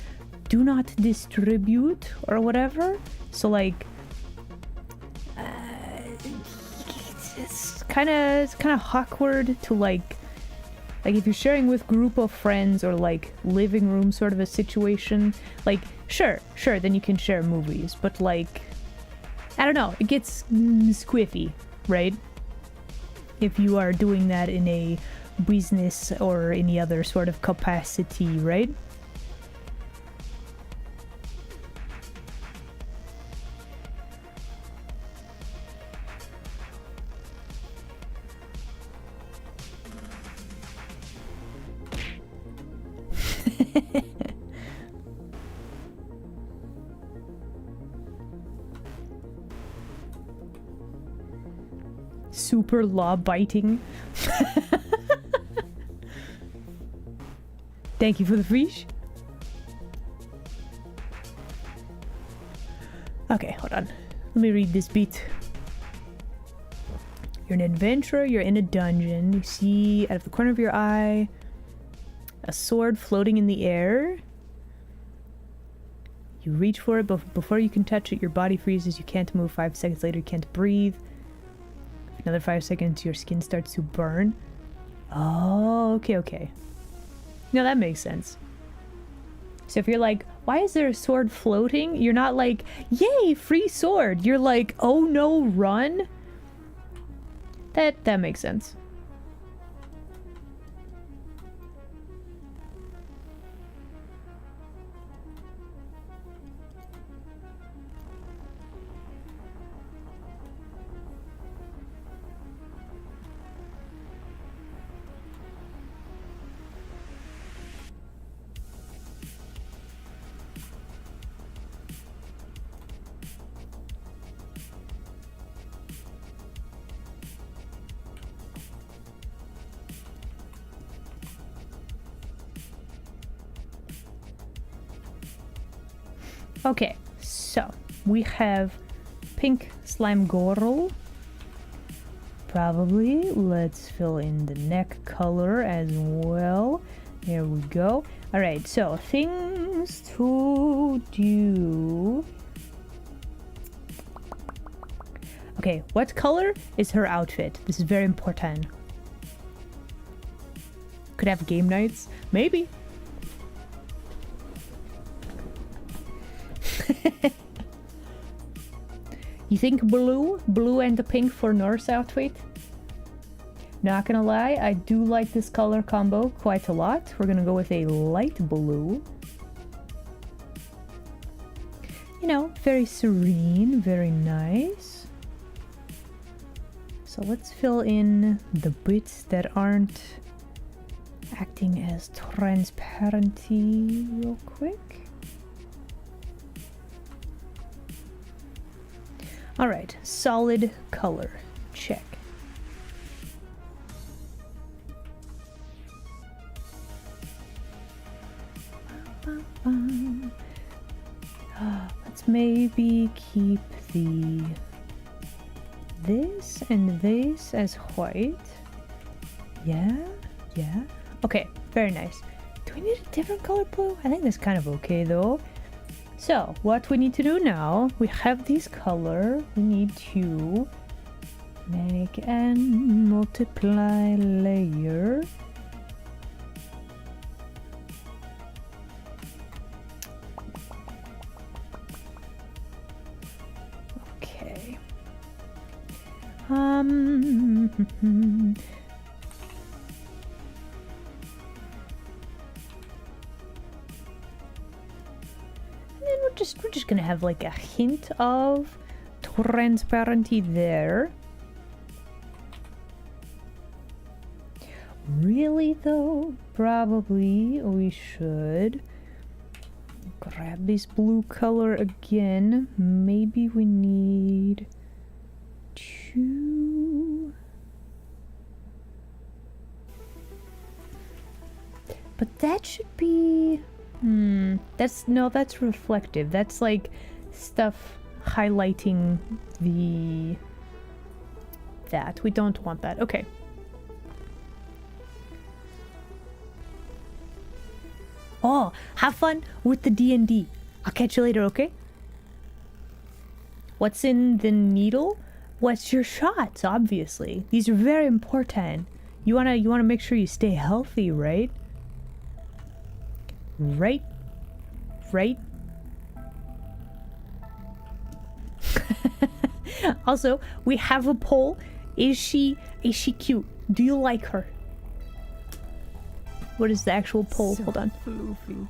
do not distribute or whatever. So like it's kind of awkward to like if you're sharing with group of friends or like living room sort of a situation, like sure then you can share movies, but like I don't know, it gets squiffy, right? If you are doing that in a business or any other sort of capacity, right? Super law biting. Thank you for the fish. Okay, hold on. Let me read this bit. You're an adventurer, you're in a dungeon. You see out of the corner of your eye a sword floating in the air. You reach for it, but before you can touch it, your body freezes. You can't move. 5 seconds later, you can't breathe. Another 5 seconds, your skin starts to burn. Oh, okay. No, that makes sense. So if you're like, why is there a sword floating? You're not like, yay, free sword. You're like, oh no, run. That makes sense. Okay, so we have pink slime girl. Probably. Let's fill in the neck color as well. There we go. Alright, so things to do. Okay, what color is her outfit? This is very important. Could have game nights? Maybe. You think blue? Blue and the pink for Norse outfit? Not gonna lie, I do like this color combo quite a lot. We're gonna go with a light blue. You know, very serene, very nice. So let's fill in the bits that aren't acting as transparency real quick. Alright, solid color. Check. Let's maybe keep this and this as white. Yeah. Okay, very nice. Do we need a different color blue? I think that's kind of okay though. So, what we need to do now, we have this color, we need to make and multiply layer. Okay. We're just gonna have like a hint of transparency there. Really though, probably we should grab this blue color again. Maybe we need to... But that should be... that's reflective. That's like stuff highlighting that. We don't want that. Okay. Oh, have fun with the D&D. I'll catch you later, okay? What's in the needle? What's your shots, obviously. These are very important. You wanna make sure you stay healthy, right? Right? Also, we have a poll. Is she cute? Do you like her? What is the actual poll? So Hold on. floofy.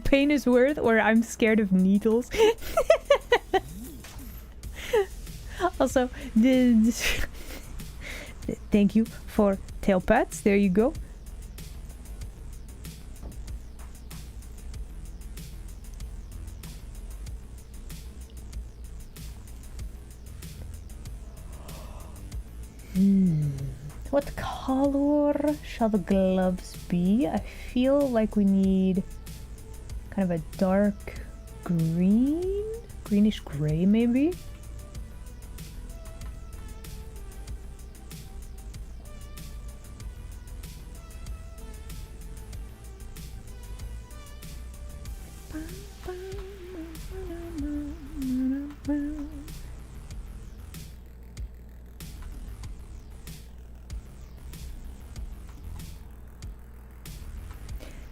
Pain is worth, or I'm scared of needles. Also, thank you for tail pats. There you go. What color shall the gloves be? I feel like we need kind of a dark green? Greenish gray, maybe?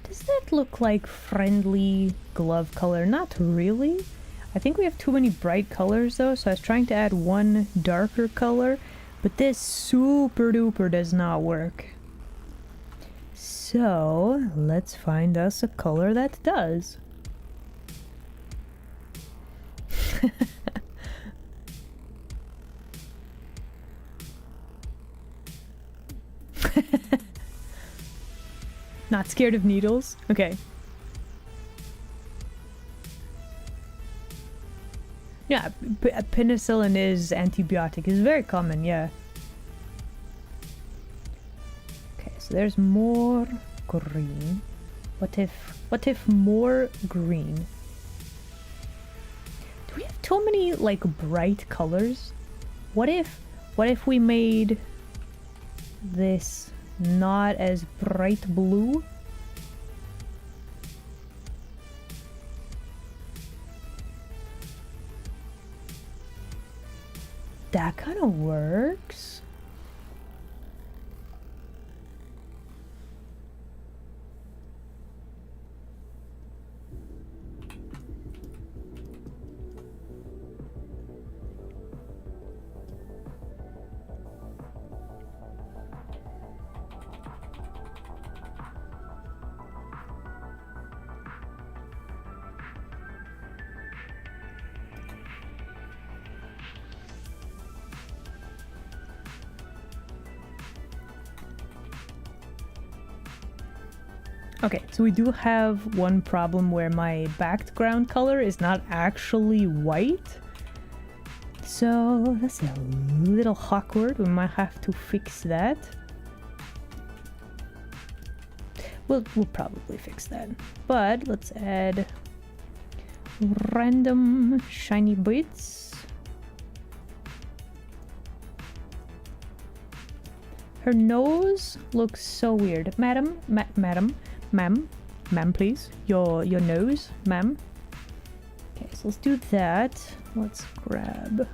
Does that look like friendly glove color? Not really. I think we have too many bright colors though, so I was trying to add one darker color, but this super duper does not work. So let's find us a color that does. Not scared of needles? Okay. Yeah, penicillin is antibiotic. It's very common, yeah. Okay, so there's more green. What if more green? Do we have too many like bright colors? What if we made this not as bright blue? That kind of works. Okay, so we do have one problem where my background color is not actually white. So that's a little awkward. We might have to fix that. We'll probably fix that. But let's add random shiny bits. Her nose looks so weird. Madam, ma'am, please. Your nose, ma'am. Okay, so let's do that. Let's grab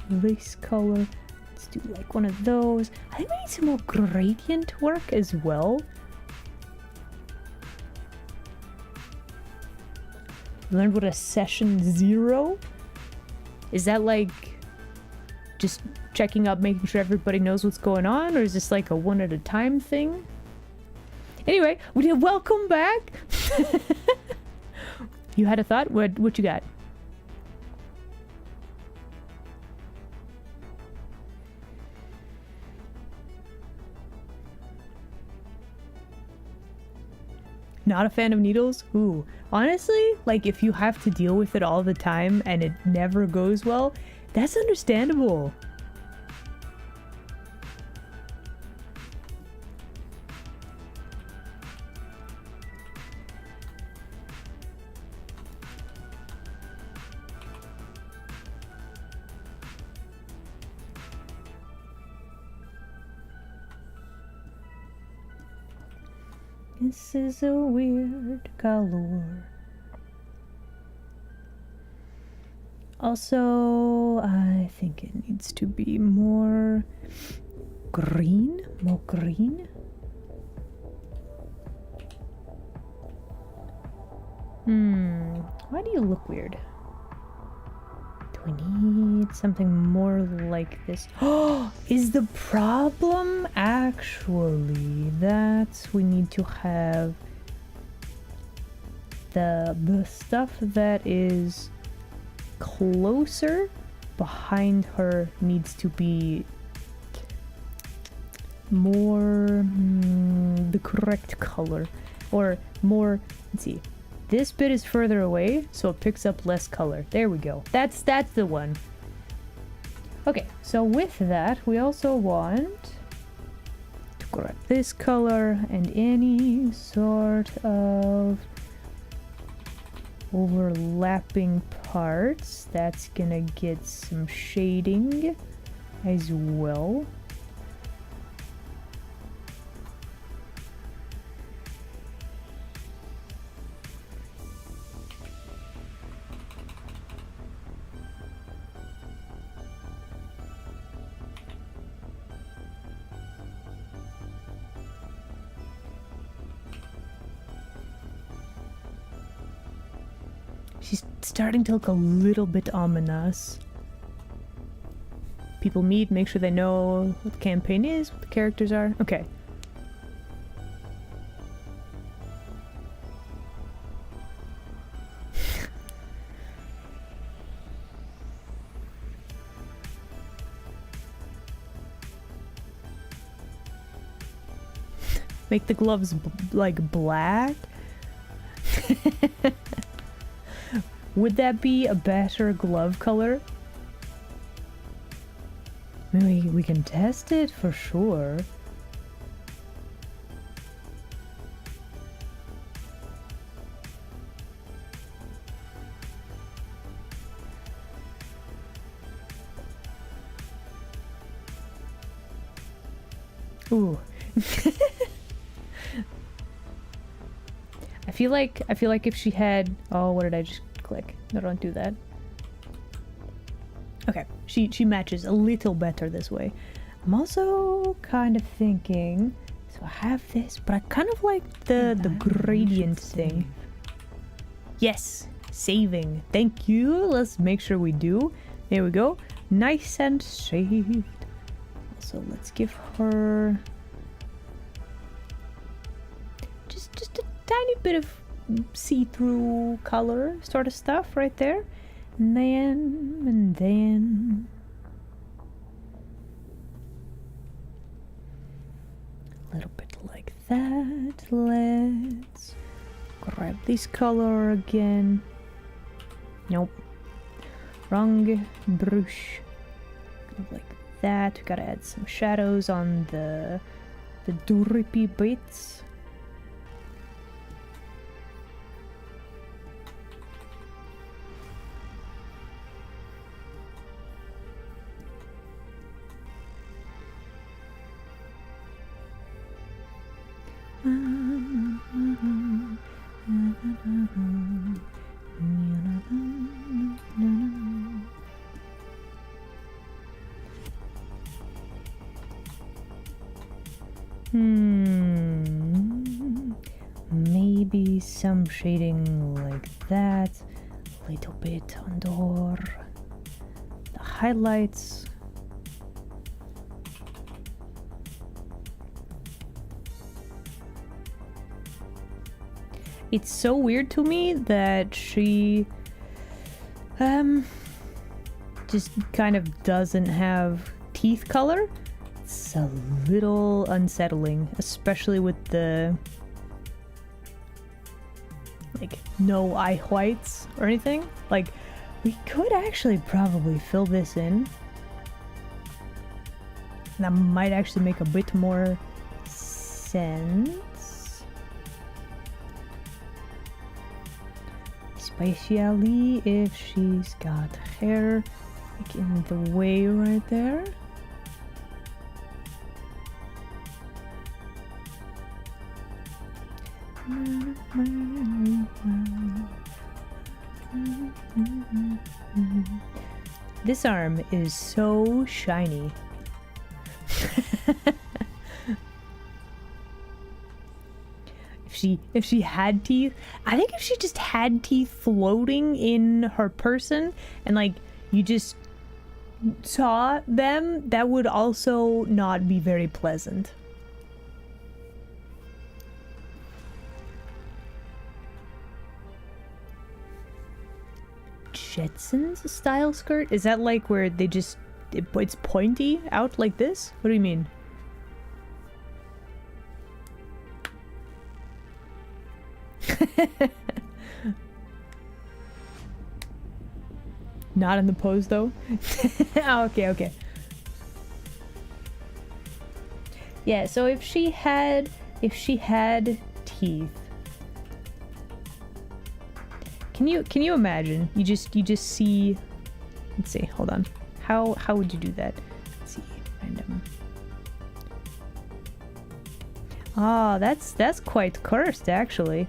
this color. Let's do like one of those. I think we need some more gradient work as well. Learned what a session 0? Is that like just checking up, making sure everybody knows what's going on, or is this like a one at a time thing? Anyway, welcome back. You had a thought? What you got? Not a fan of needles? Ooh. Honestly, like if you have to deal with it all the time and it never goes well, that's understandable. This is a weird color. Also, I think it needs to be more green. More green. Why do you look weird? Do we need something more like this? Oh, is the problem actually that we need to have the stuff that is closer behind her needs to be more the correct color, or more, let's see, this bit is further away so it picks up less color. There we go. That's the one. Okay, so with that, we also want to grab this color and any sort of overlapping parts. That's gonna get some shading as well. She's starting to look a little bit ominous. People meet, make sure they know what the campaign is, what the characters are. Okay. Make the gloves like black? Would that be a better glove color? Maybe we can test it for sure. Ooh. I feel like if she had, oh, what did I just click? No, don't do that. Okay, she matches a little better this way. I'm also kind of thinking, so I have this, but I kind of like the gradient thing. Yes, saving. Thank you. Let's make sure we do. There we go. Nice and saved. Also, let's give her just a tiny bit of see-through color sort of stuff right there. And then a little bit like that. Let's grab this color again. Nope. Wrong brush. Kind of like that. We gotta add some shadows on the drippy bits. Maybe some shading like that. A little bit under the highlights. It's so weird to me that she just kind of doesn't have teeth color. It's a little unsettling, especially with the like no eye whites or anything. Like, we could actually probably fill this in. That might actually make a bit more sense. Especially if she's got hair like in the way right there. This arm is so shiny. If she had teeth, I think if she just had teeth floating in her person and like you just saw them, that would also not be very pleasant. Jetsons style skirt? Is that like where they just it's pointy out like this? What do you mean? Not in the pose though. Okay, okay. Yeah, so if she had teeth. Can you imagine? You just see, let's see, hold on. How would you do that? Let's see, random. Ah, that's quite cursed actually.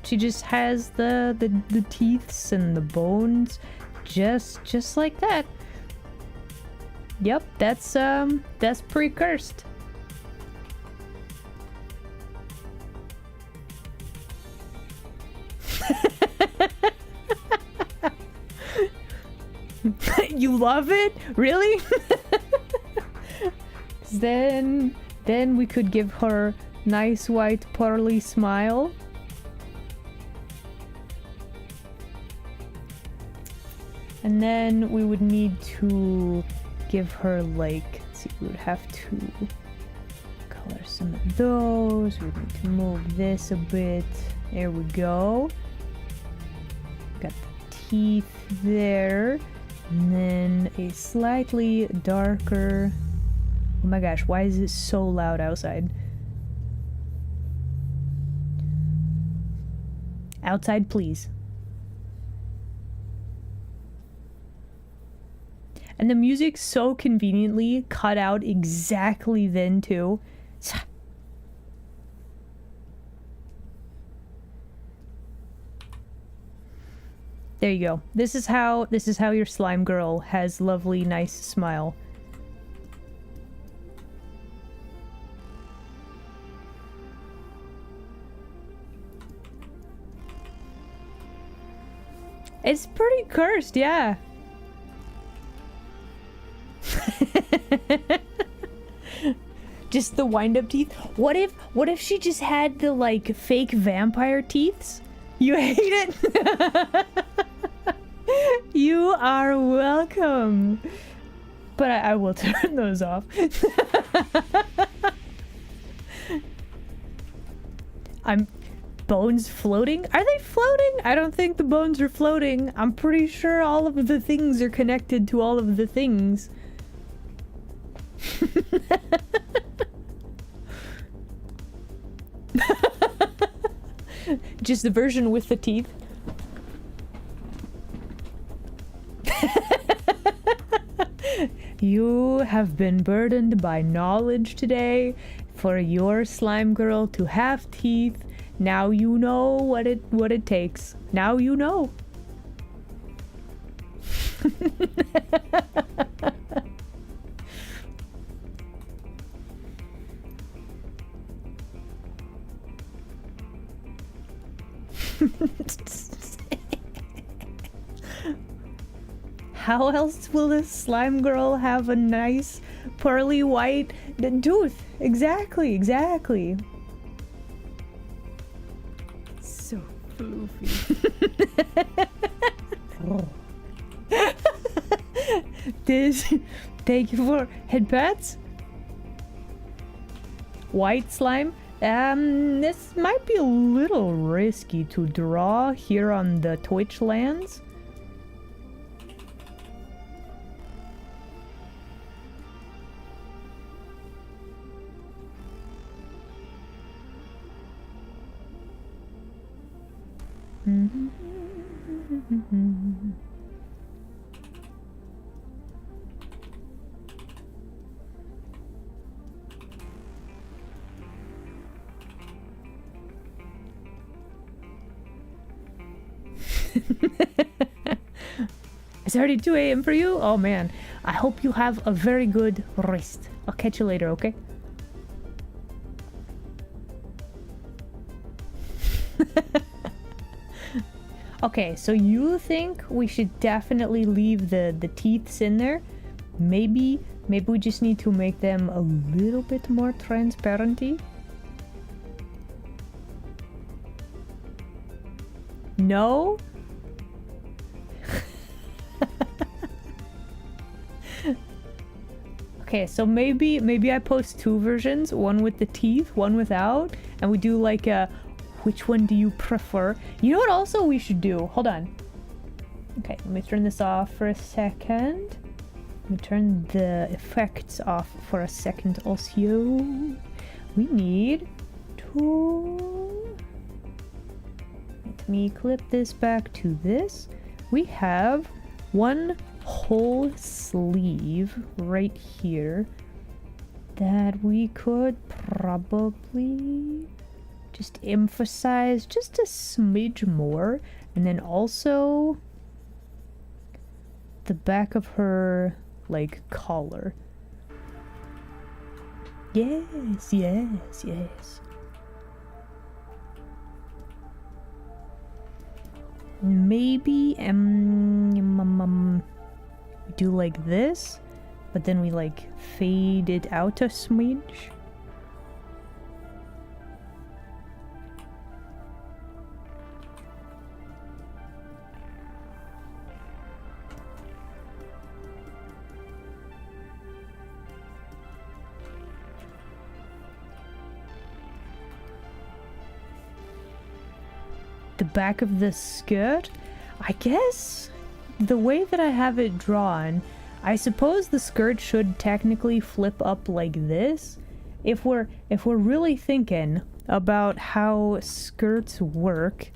She just has the teeths and the bones just like that. Yep, that's pretty cursed. You love it? Really? Then we could give her nice white pearly smile. And then we would need to give her like, let's see, we would have to color some of those. We would need to move this a bit. There we go. Got the teeth there. And then a slightly darker... Oh my gosh, why is it so loud outside? Outside, please. And the music's so conveniently cut out exactly then too. There you go. This is how your slime girl has lovely, nice smile. It's pretty cursed, yeah. Just the wind-up teeth. What if she just had the like fake vampire teeths? You hate it? You are welcome. But I will turn those off. Bones floating? Are they floating? I don't think the bones are floating. I'm pretty sure all of the things are connected to all of the things. Just the version with the teeth. You have been burdened by knowledge today. For your slime girl to have teeth, now you know what it takes. Now you know. How else will this slime girl have a nice pearly white tooth? Exactly, exactly. So floofy. Thank you for head pats. White slime. This might be a little risky to draw here on the Twitch lands. It's already 2 a.m. for you? Oh man. I hope you have a very good rest. I'll catch you later, okay? Okay, so you think we should definitely leave the teeths in there? Maybe we just need to make them a little bit more transparenty? No? Okay, so maybe I post 2 versions, one with the teeth, one without, and we do like a which one do you prefer? You know what also we should do? Hold on. Okay, let me turn this off for a second. Let me turn the effects off for a second also. We need to... Let me clip this back to this. We have one whole sleeve right here that we could probably just emphasize just a smidge more. And then also the back of her, like, collar. Yes, yes, yes. Maybe we do like this, but then we like fade it out a smidge. The back of the skirt, I guess the way that I have it drawn, I suppose the skirt should technically flip up like this. If we're really thinking about how skirts work,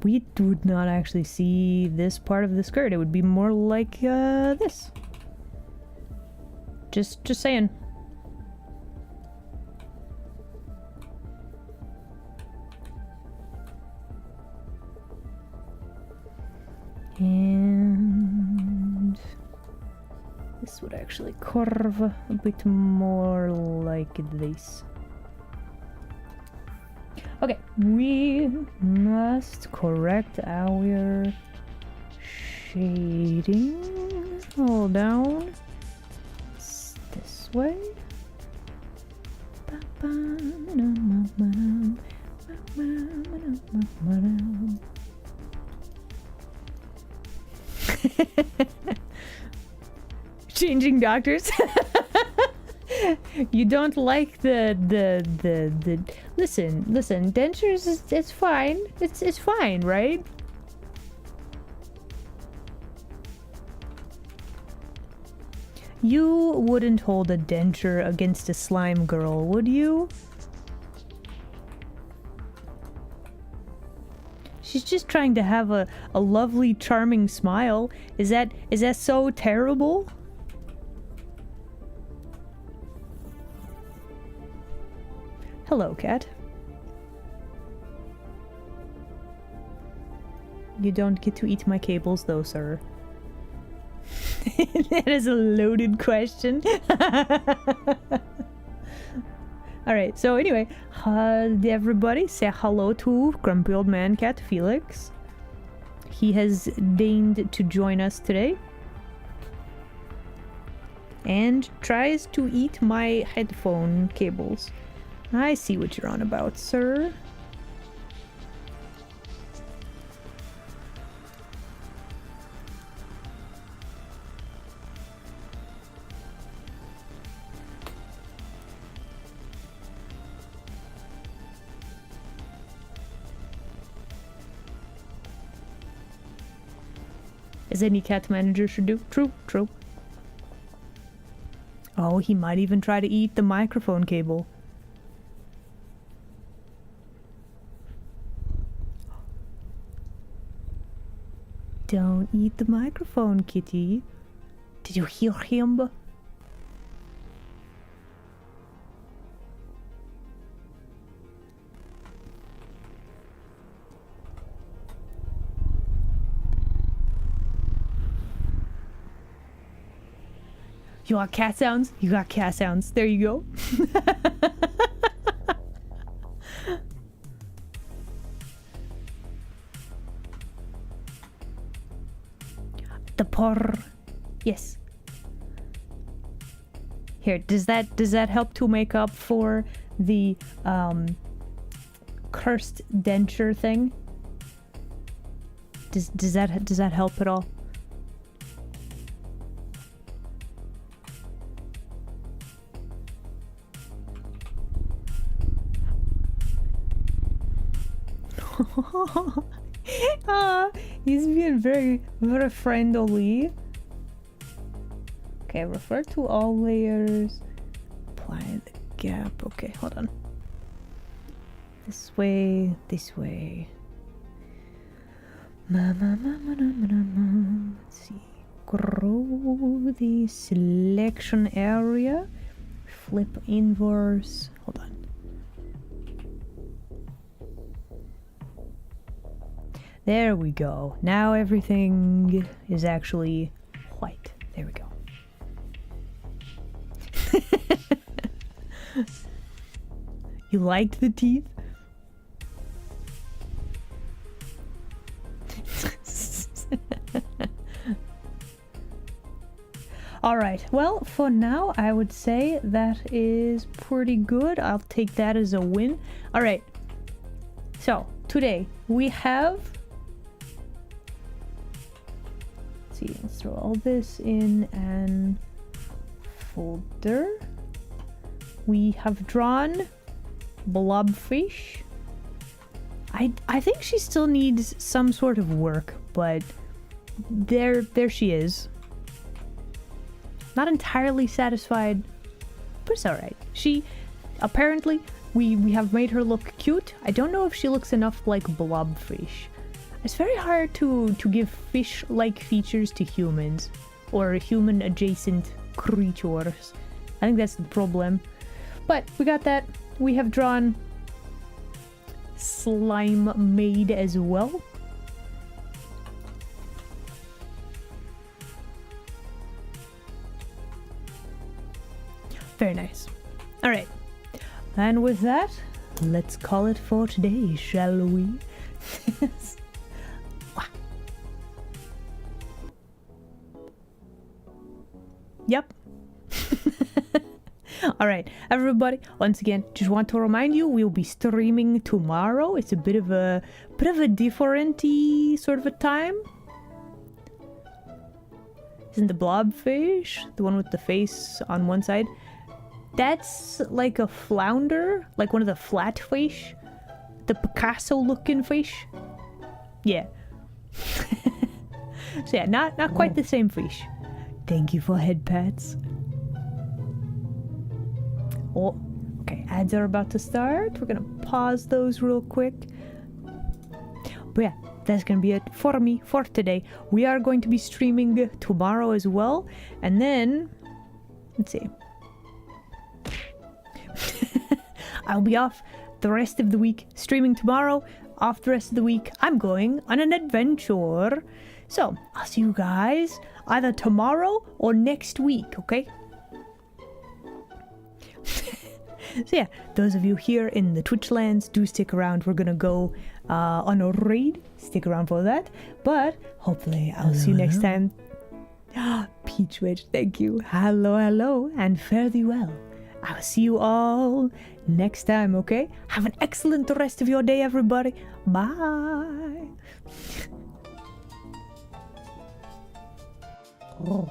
we would not actually see this part of the skirt. It would be more like this. Just saying. And this would actually curve a bit more like this. Okay, we must correct our shading. Hold down. It's this way. Changing doctors. You don't like the listen, dentures it's fine. It's fine, right? You wouldn't hold a denture against a slime girl, would you? She's just trying to have a lovely, charming smile. Is that so terrible? Hello, cat. You don't get to eat my cables, though, sir. That is a loaded question. Alright, so anyway, everybody say hello to Grumpy Old Man Cat Felix. He has deigned to join us today. And tries to eat my headphone cables. I see what you're on about, sir. As any cat manager should do. True, true. Oh, he might even try to eat the microphone cable. Don't eat the microphone, kitty. Did you hear him? You want cat sounds? You got cat sounds. There you go. The purr. Yes. Here, does that help to make up for the cursed denture thing? Does that help at all? He's being very, very friendly. Okay, refer to all layers. Apply the gap. Okay, hold on. This way, this way. Let's see. Grow the selection area. Flip inverse. Hold on. There we go. Now everything is actually white. There we go. You liked the teeth? Alright, well, for now, I would say that is pretty good. I'll take that as a win. Alright, so today we have... Let's see, let's throw all this in an folder. We have drawn Blobfish. I think she still needs some sort of work, but there she is. Not entirely satisfied, but it's alright. She, apparently, we have made her look cute. I don't know if she looks enough like Blobfish. It's very hard to give fish-like features to humans, or human-adjacent creatures. I think that's the problem. But we got that. We have drawn Slime Maid as well. Very nice. Alright. And with that, let's call it for today, shall we? Yep. Alright, everybody, once again, just want to remind you, we'll be streaming tomorrow. It's a bit of a different-y sort of a time. Isn't the Blobfish, the one with the face on one side? That's like a flounder, like one of the flat fish. The Picasso-looking fish. Yeah. So yeah, not quite the same fish. Thank you for head pats. Oh, okay, ads are about to start. We're gonna pause those real quick. But yeah, that's gonna be it for me for today. We are going to be streaming tomorrow as well. And then, let's see. I'll be off the rest of the week, streaming tomorrow. Off the rest of the week, I'm going on an adventure. So, I'll see you guys either tomorrow or next week, okay? So yeah, those of you here in the Twitch lands, do stick around. We're gonna go on a raid. Stick around for that. But hopefully I'll see you next time. Peach Witch, thank you. Hello, and fare thee well. I'll see you all next time, okay? Have an excellent rest of your day, everybody. Bye. Oh.